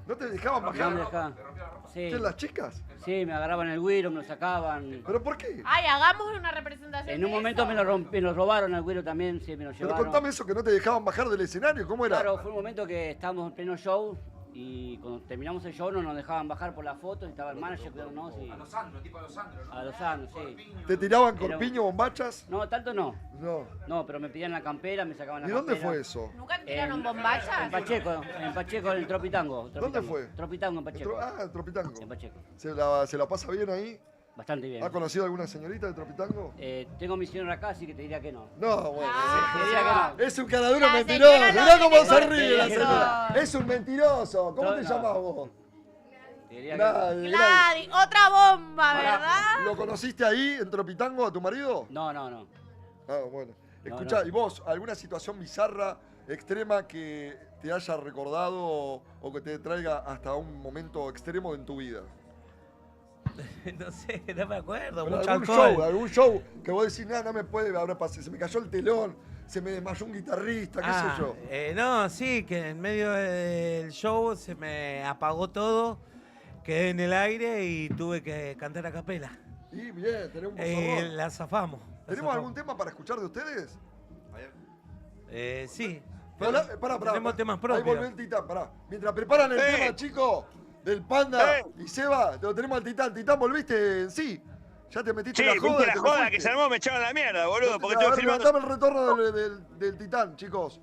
¿No te dejaban bajar?
No me dejaban. Sí.
¿Qué, las chicas?
Sí, me agarraban el güiro, me lo sacaban.
¿Pero por qué?
Ay, hagamos una representación.
En un momento me lo robaron el güiro también, sí, me lo
Pero
llevaron.
contame eso, que no te dejaban bajar del escenario, ¿cómo era?
Claro, fue un momento que estábamos en pleno show y cuando terminamos el show no nos dejaban bajar por las fotos y estaba el manager cuidándonos. Y... A los Sandro, tipo a los Sandro, ¿no? A los Sandro, sí.
¿Te tiraban
Era-
corpiño, bombachas?
No, tanto no.
No.
No, pero me pedían la campera, me sacaban la
¿Y
campera.
dónde fue eso?
¿Nunca te tiraron bombachas?
En Pacheco, en el Tropitango.
¿Dónde fue?
Tropitango, en Pacheco.
En Tropitango.
En Pacheco.
¿Se la pasa bien ahí?
Bastante bien.
¿Ha conocido alguna señorita de Tropitango?
Tengo mi señora acá, así que te diría que no.
No, bueno.
Te diría que no.
Es un caraduro
La
mentiroso.
señora no
Mirá cómo
tiene
se ríe la
corazón.
señora. Es un mentiroso. ¿Cómo te
No.
llamás vos?
Te diría que
Nadie,
Gladys, otra bomba, ¿verdad?
¿Lo conociste ahí en Tropitango a tu marido?
no.
Ah, bueno. Escuchá,
no.
¿y vos alguna situación bizarra, extrema que te haya recordado o que te traiga hasta un momento extremo en tu vida?
No sé, no me acuerdo.
Pero
Mucho
algún show que vos decís, nada, no me puede, ahora pasé, se me cayó el telón, se me desmayó un guitarrista, qué sé yo.
No, sí, que en medio del show se me apagó todo, quedé en el aire y tuve que cantar a capela.
Y bien, tenemos un
La zafamos.
¿Tenemos algún tema para escuchar de ustedes?
Sí.
Pará.
Tenemos temas
Ahí
propios.
volvió el Titán, pará. Mientras preparan el tema, chicos, del Panda y Seba, lo tenemos al Titán. Titán, ¿volviste en sí? ¿Ya te metiste
Sí,
en la joda?
viste la
te
joda
fuiste?
que se armó, me echaron la mierda, boludo, porque
A
estoy
ver,
filmando.
levantame el retorno del Titán, chicos.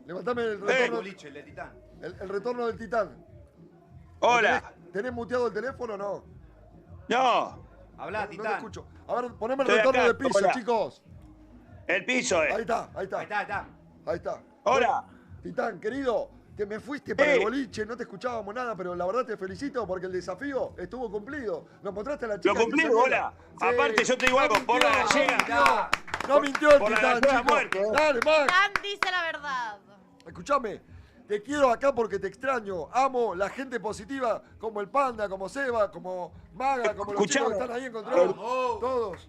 Levantame el retorno.
el de Titán.
El retorno del Titán.
Hola.
¿Tenés muteado el teléfono o no?
No.
Hablá,
No te
Titán.
escucho. A ver, poneme el
Estoy
retorno
acá,
del piso,
hola.
chicos.
El piso,
Ahí está.
Ahí está.
Ahí está.
Hola.
Titán, querido, te me fuiste para el
Sí.
boliche, no te escuchábamos nada, pero la verdad te felicito porque el desafío estuvo cumplido. Nos mostraste a la chica.
Lo cumplí,
que se
hola.
queda.
Aparte, yo te digo algo, por la gallega.
No mintió el
Por la
Titán,
gallega
chicos.
muerte.
Dale, Max.
Tan dice la verdad.
Escuchame, te quiero acá porque te extraño. Amo la gente positiva, como el Panda, como Seba, como Maga, como los chicos que están ahí en control. Todos.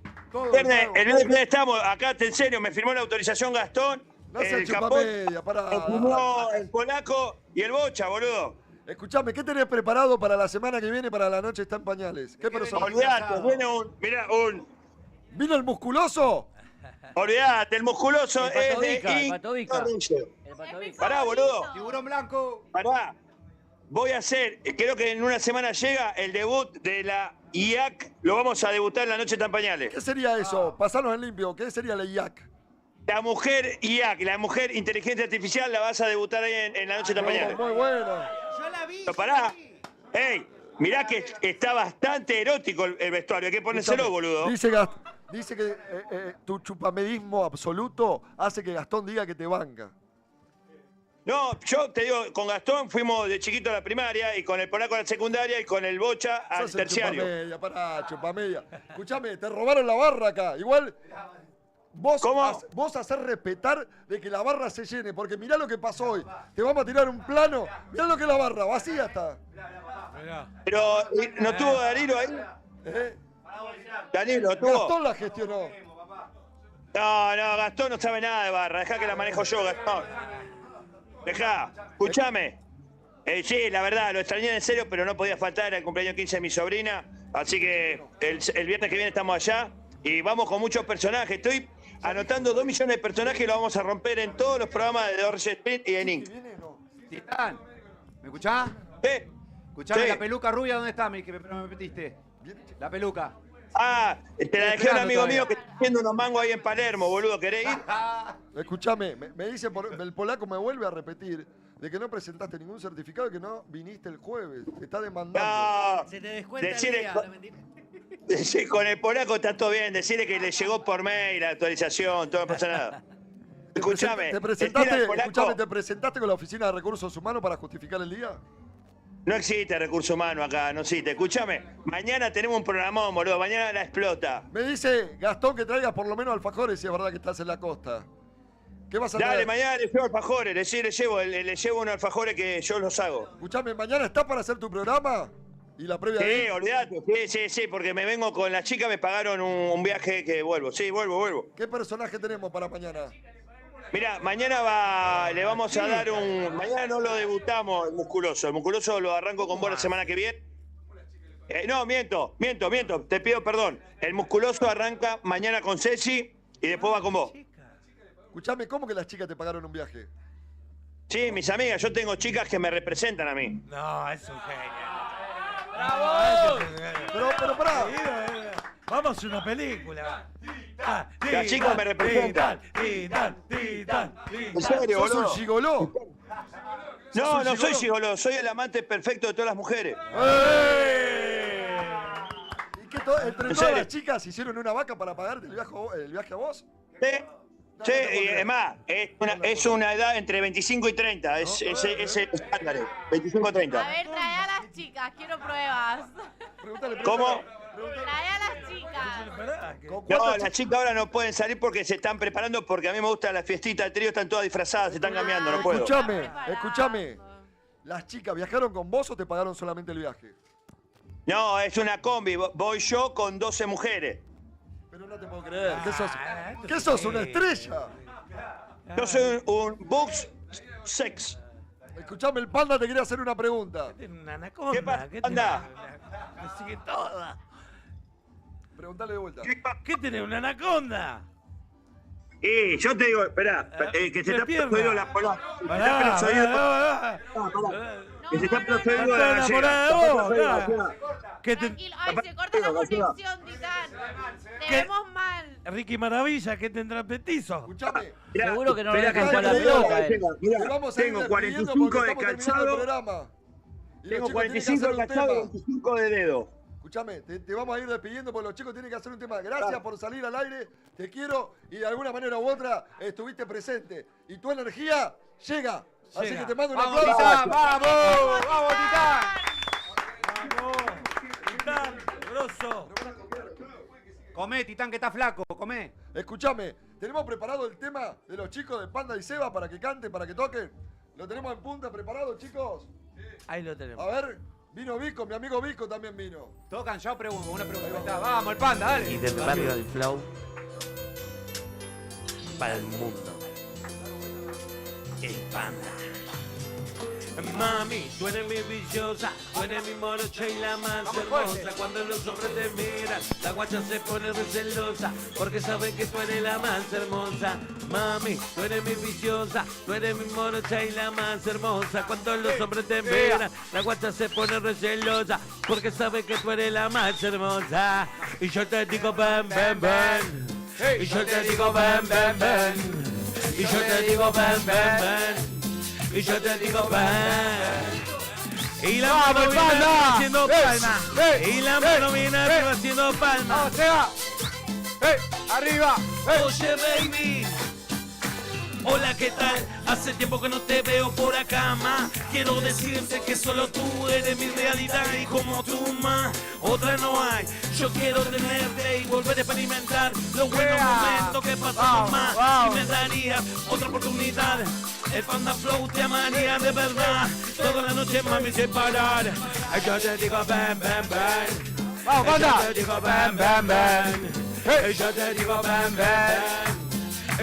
El viernes estamos, acá te enseño, me firmó la autorización Gastón.
No seas
el Capón,
chupamedia, pará.
me firmó el polaco y el bocha, boludo.
Escuchame, ¿qué tenés preparado para la semana que viene para La Noche Está en Pañales? ¿Qué persona?
Olvidate, viene
¿Vino el musculoso?
Olvidate, el musculoso es de
El Patovica.
Pará, boludo.
Tiburón blanco.
Pará. Voy a hacer, creo que en una semana llega el debut de la IAC. Lo vamos a debutar en la noche tan pañales.
¿Qué sería eso? Pasanos en limpio. ¿Qué sería la IAC?
La mujer IAC, la mujer inteligencia artificial, la vas a debutar ahí en la noche tan pañales.
Muy bueno.
Yo la vi.
Pero pará. Ey, mirá que está bastante erótico el vestuario. Hay que ponérselo, boludo.
Dice que tu chupamedismo absoluto hace que Gastón diga que te banca.
No, yo te digo, con Gastón fuimos de chiquito a la primaria y con el polaco a la secundaria y con el bocha al
Sos el
terciario.
chupamedia, pará, chupamedia. Escuchame, te robaron la barra acá. Igual, vos hacer respetar de que la barra se llene, porque mirá lo que pasó hoy. Te vamos a tirar un plano, mirá lo que es la barra, vacía está.
Pero, ¿no estuvo Danilo ahí?
¿Eh?
Danilo, ¿estuvo?
Gastón la gestionó.
No, Gastón no sabe nada de barra. Dejá que la manejo yo, Gastón. Dejá, escuchame. Sí, la verdad, lo extrañé en serio, pero no podía faltar. Era el cumpleaños 15 de mi sobrina. Así que el viernes que viene estamos allá. Y vamos con muchos personajes. Estoy anotando 2 millones de personajes y lo vamos a romper en todos los programas de Orange Sprint y en Inc.
Titán, ¿me escuchás?
Sí.
Escuchame,
Sí.
la peluca rubia, ¿dónde está? Que me metiste. La peluca.
Ah, te la dejé a un amigo mío que está haciendo unos mangos ahí en Palermo, boludo. ¿Querés ir?
Escuchame, me dice, el polaco me vuelve a repetir de que no presentaste ningún certificado y que no viniste el jueves. Te está demandando.
No.
Se te descuenta el
Decirle-
día, la mentira.
Sí, con el polaco está todo bien. Decirle que le llegó por mail la actualización, todo no pasa nada. Escuchame.
¿Te
decirle al polaco-
¿Te presentaste con la Oficina de Recursos Humanos para justificar el día?
No existe recurso humano acá, no existe. Escúchame, mañana tenemos un programón, boludo. Mañana la explota.
Me dice Gastón que traigas por lo menos alfajores si es verdad que estás en la costa. ¿Qué vas a
Dale,
traer?
mañana le llevo alfajores. Le llevo unos alfajores que yo los hago.
Escuchame, ¿mañana estás para hacer tu programa? ¿Y la previa
Sí, olvidate. Sí, porque me vengo con la chica, me pagaron un viaje que vuelvo. Sí, vuelvo.
¿Qué personaje tenemos para mañana?
Mira, mañana le vamos a dar un... Mañana no lo debutamos, el musculoso. El musculoso lo arranco con vos la semana que viene. No, miento. Te pido perdón. El musculoso arranca mañana con Ceci y después va con vos.
Escuchame, ¿cómo que las chicas te pagaron un viaje?
Sí, mis amigas. Yo tengo chicas que me representan a mí.
No, es un genio.
¡Bravo! Pero pará.
Vamos a hacer una película.
La chica me representa. ¿En serio,
¿Sos un
boludo?
gigoló?
No soy gigoló. Soy el amante perfecto de todas las mujeres.
¿Y qué entre todas las chicas hicieron una vaca para pagarte el viaje a vos?
Sí, y además, es una edad entre 25 y 30. Es el estándar. 25 y 30.
A ver, trae a las chicas, quiero pruebas.
¿Cómo?
Trae a las chicas.
No, las chicas ahora no pueden salir porque se están preparando porque a mí me gusta la fiestita del trío, están todas disfrazadas, se están cambiando, no puedo.
Escuchame. ¿Las chicas viajaron con vos o te pagaron solamente el viaje?
No, es una combi, voy yo con 12 mujeres.
Pero no te puedo creer. ¿Qué sos? ¿Una estrella?
Yo soy un box sex.
Escuchame, el panda te quiere hacer una pregunta.
Una anaconda.
¿Qué pasa, panda?
Me sigue toda.
Preguntale de vuelta.
¿Qué tenés, una anaconda?
Yo te digo, esperá, que se está procediendo la pola. Que se está procediendo la gallega.
Tranquilo, ay, se corta la conexión, Titán. Te vemos mal.
Ricky Maravilla, ¿qué tendrá petizo?
Escuchame.
Seguro que no lo
Esperá,
dejan
que
con la pelota.
Tengo
45 de calzado. Tengo 45 de calzado y 25 de dedo.
Escuchame, te vamos a ir despidiendo porque los chicos tienen que hacer un tema. Gracias por salir al aire, te quiero y de alguna manera u otra estuviste presente. Y tu energía llega. Así que te mando un aplauso.
Titán! ¡Vamos, Titán!
Titán, grosso.
Comé, Titán, que está flaco, comé.
Escuchame, tenemos preparado el tema de los chicos de Panda y Seba para que canten, para que toquen. ¿Lo tenemos en punta preparado, chicos?
Ahí lo tenemos.
A ver, vino Vico, mi amigo Vico también vino.
Tocan, ya pregunto, una pregunta. Vamos, el panda, dale.
Y del barrio del Flow para el mundo. El panda. Mami, tú eres mi viciosa, tú eres mi morocha y la más hermosa. Cuando los hombres te miran, la guacha se pone recelosa, porque saben que tú eres la más hermosa. Mami, tú eres mi viciosa, tú eres mi morocha y la más hermosa. Cuando los hombres te miran, la guacha se pone recelosa, porque saben que tú eres la más hermosa. Y yo te digo ven, ven, ven. Y yo te digo ven, ven, ven. Y yo te digo ven, ven, ven. Y yo te digo ven. Y la mano viene arriba haciendo palma. Y la mano viene arriba haciendo palma.
¡Vamos, Seba! ¡Arriba!
Oye, baby. Hola, ¿qué tal? Hace tiempo que no te veo por acá, ma. Quiero decirte que solo tú eres mi realidad y como tú, ma, otra no hay. Yo quiero tenerte y volver a experimentar los buenos momentos que pasamos, ma. Si me darías otra oportunidad, el Panda Flow te amaría de verdad. Toda la noche, mami, sin parar. Yo te digo ven, ven, ven.
¡Vamos, Panda!
Yo te digo ven, ven, ven. Yo te digo ven, ven.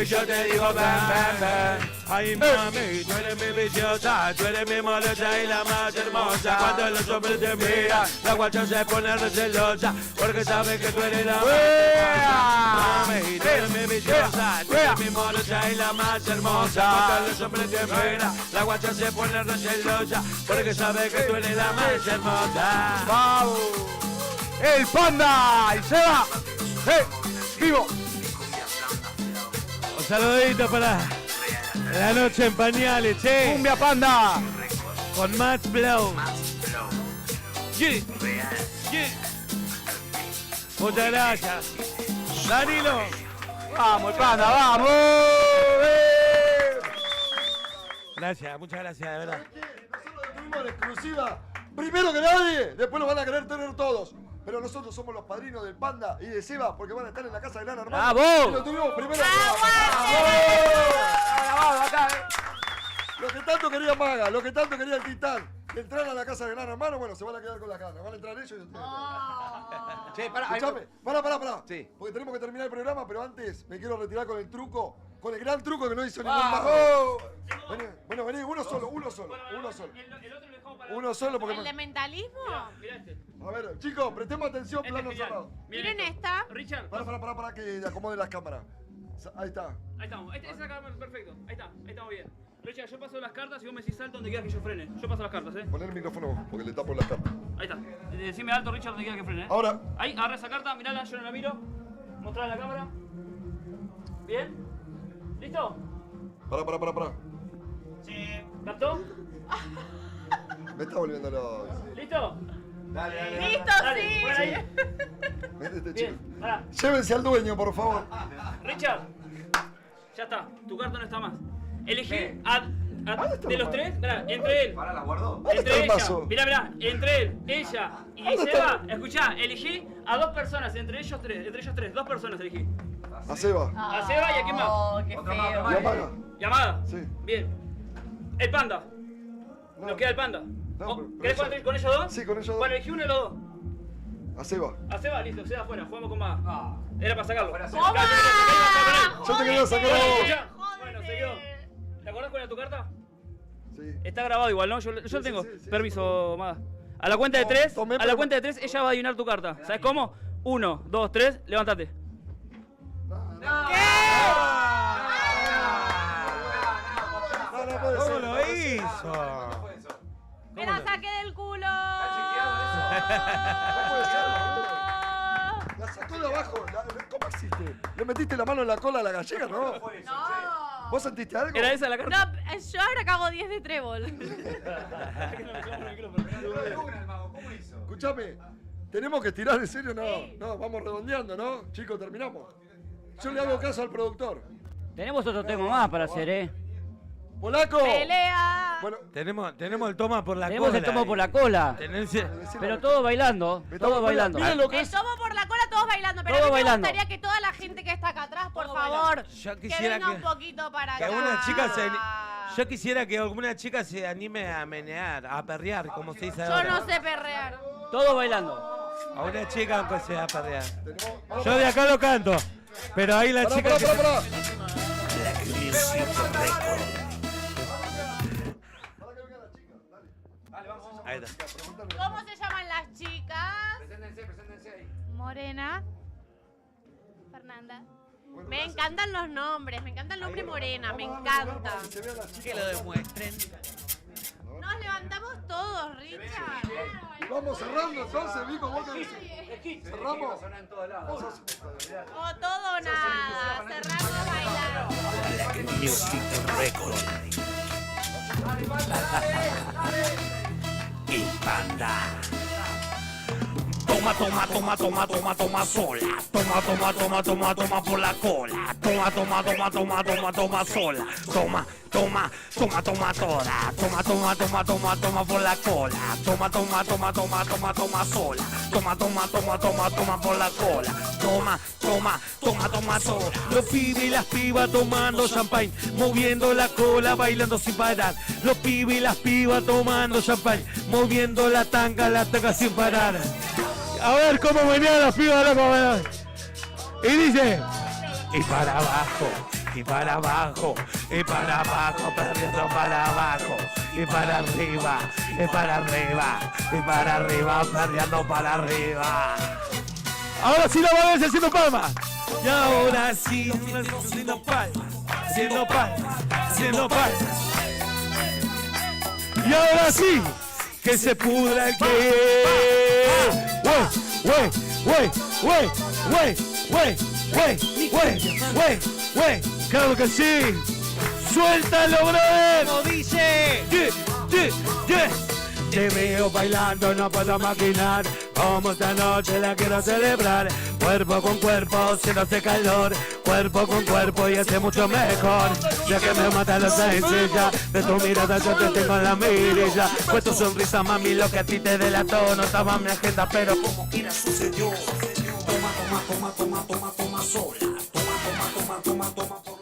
Yo te digo ven, ven, ven. Ay, mami, tú eres mi viciosa, tú eres mi morocha y la más hermosa. Cuando los hombres te miran, la guacha se pone recelosa, porque saben que tú eres la más hermosa. Mami, tú eres mi viciosa, tú eres mi morocha y la más hermosa. Cuando los hombres te miran, la guacha se pone recelosa, porque saben que tú eres la más hermosa.
¡Vamos! ¡El Panda! ¡Y Seba! ¡Vivo!
Un saludito para la noche en pañales, che.
¡Cumbia Panda!
Con Matt Blow. Yeah. Yeah. Muchas gracias. Danilo.
¡Vamos, el Panda, vamos!
Gracias, muchas gracias, de verdad.
Nosotros tuvimos la exclusiva primero que nadie, después lo van a querer tener todos. Pero nosotros somos los padrinos del Panda y de Seba porque van a estar en la casa de Gran Hermano.
¡Bravo!
Y lo tuvimos primero. Lo que tanto quería Maga, lo que tanto quería el Titán, que entrar a la casa de Gran Hermano, bueno, se van a quedar con la gana. Van a entrar ellos y ustedes.
Che, pará.
Escuchame, pará.
Sí.
Porque tenemos que terminar el programa, pero antes me quiero retirar con el truco, con el gran truco que no hizo ningún
¡Vamos!
mago. Vení, uno solo. Uno solo porque
¿El de mentalismo?
Mirá este.
A ver, chicos, prestemos atención,
Este
plano
es genial.
cerrado.
Miren esta.
Richard.
Para que acomode las cámaras. Ahí está.
Ahí estamos. Esa cámara, perfecto. Ahí estamos bien. Richard, yo paso las cartas y vos me decís alto donde quieras que yo frene. Yo paso las cartas,
Poné el micrófono vos, porque le tapo las cartas.
Ahí está. Decime alto, Richard, donde quieras que frene.
Ahora.
Ahí, agarra esa carta, mirala, yo no la miro. Mostrala a la cámara. Bien. ¿Listo?
Pará.
Sí. ¿Captó?
Me está volviendo loco.
¿Listo?
Dale.
¡Listo,
Dale,
sí!
fuera ahí.
Métete,
Bien,
chico.
pará.
Llévense al dueño, por favor.
Richard, ya está, tu carta no está más. Elegí
está
de
la
los tres, mirá, entre él.
¿La guardó?
¿Dónde está
Entre
el
ella,
mazo?
mirá, entre él, ella y
¿Dónde
Seba,
está?
escuchá, elegí a dos personas, entre ellos tres, dos personas elegí.
A Seba.
A Seba y a quién más.
Oh, qué
Y a
feo.
Maga.
¿Llamada?
Sí.
Bien. El Panda.
No.
Nos queda el Panda.
No, pero
¿Querés
eso-
jugar con ellos dos?
Sí, con ellos dos.
Bueno, elegí uno de los dos.
A Seba.
A Seba, listo, Seba afuera, jugamos con más. Era para sacarlo.
¡Toma!
Yo te quería sacar a vos.
Escuchá. Bueno, seguido. ¿Te acordás cuál era tu carta?
Sí.
Está grabado igual, ¿no? Yo lo tengo.
sí,
Permiso, Maga. A la cuenta de tres, ella va a adivinar tu carta. ¿Sabes cómo? 1, 2, 3, levántate.
No puede
¿Cómo
ser.
lo hizo?
¡Me la saqué del culo!
No puede ser. La sacó de abajo. ¿Cómo existe? ¿Le metiste la mano en la cola a la gallega, no?
No.
¿Vos sentiste algo?
¿Era esa la carta?
No, yo ahora cago 10 de trébol.
Escuchame, ¿tenemos que tirar en serio? No, vamos redondeando, ¿no? Chicos, terminamos. Yo le hago caso al productor.
Tenemos otro tema más para hacer, ¿eh?
¡Polaco!
¡Pelea!
Bueno,
Tenemos el toma por la
Tenemos
cola.
el tomo por la cola. Pero todos bailando, todos bailando.
miren lo que
El tomo por la cola, todos bailando. Pero
Todos
a mí me
bailando.
gustaría que toda la gente que está acá atrás, por favor,
Yo
que
quisiera
venga
que-
un poquito para
Que
acá.
alguna chica Yo quisiera que alguna chica se anime a menear, a perrear, como se dice
Yo
ahora.
no sé perrear.
Todos bailando.
A una chica aunque sea a perrear. Yo de acá lo canto, pero ahí la chica... que- Ahí está.
¿Cómo se llaman las chicas?
Preséntense ahí.
Morena. Fernanda.
Me encantan los nombres, me encanta el nombre Morena, me encanta.
Que lo demuestren.
Nos levantamos todos, Richard.
Vamos cerrando entonces, Vico, vos te decís. Cerramos.
O todo o nada, cerramos bailando.
Music Record. Y Panda. Toma, toma, toma, toma, toma, toma sola. Toma, toma, toma, toma, toma por la cola. Toma, toma, toma, toma, toma, toma sola. Toma, toma, toma, toma toda. Toma, toma, toma, toma, toma por la cola. Toma, toma, toma, toma, toma, toma sola. Toma, toma, toma, toma, toma por la cola. Toma, toma, toma, toma todo. Los pibes y las pibas tomando champagne, moviendo la cola, bailando sin parar. Los pibes y las pibas tomando champagne, moviendo la tanga sin parar. A ver cómo venían las pibas, loco. Y dice, y para abajo, y para abajo, y para abajo, perdiendo para abajo, y para arriba, y para arriba, y para arriba, perdiendo para arriba. Ahora sí lo voy a ver haciendo palmas. Y ahora sí, haciendo palmas, haciendo palmas, haciendo palmas. Y ahora sí, que se pudra el que. Wey, claro que sí. Suéltalo, brother.
Como dice.
Te veo bailando, no puedo maquinar como esta noche la quiero celebrar. Cuerpo con cuerpo, siendo hace calor. Cuerpo con cuerpo y hace mucho mejor. Ya que me mata la sencilla de tu mirada, yo te tengo en la mirilla. Pues tu sonrisa, mami, lo que a ti te delató. No estaba en mi agenda, pero como quiera sucedió. Toma, toma, toma, toma, toma, toma sola. Toma, toma, toma, toma, toma.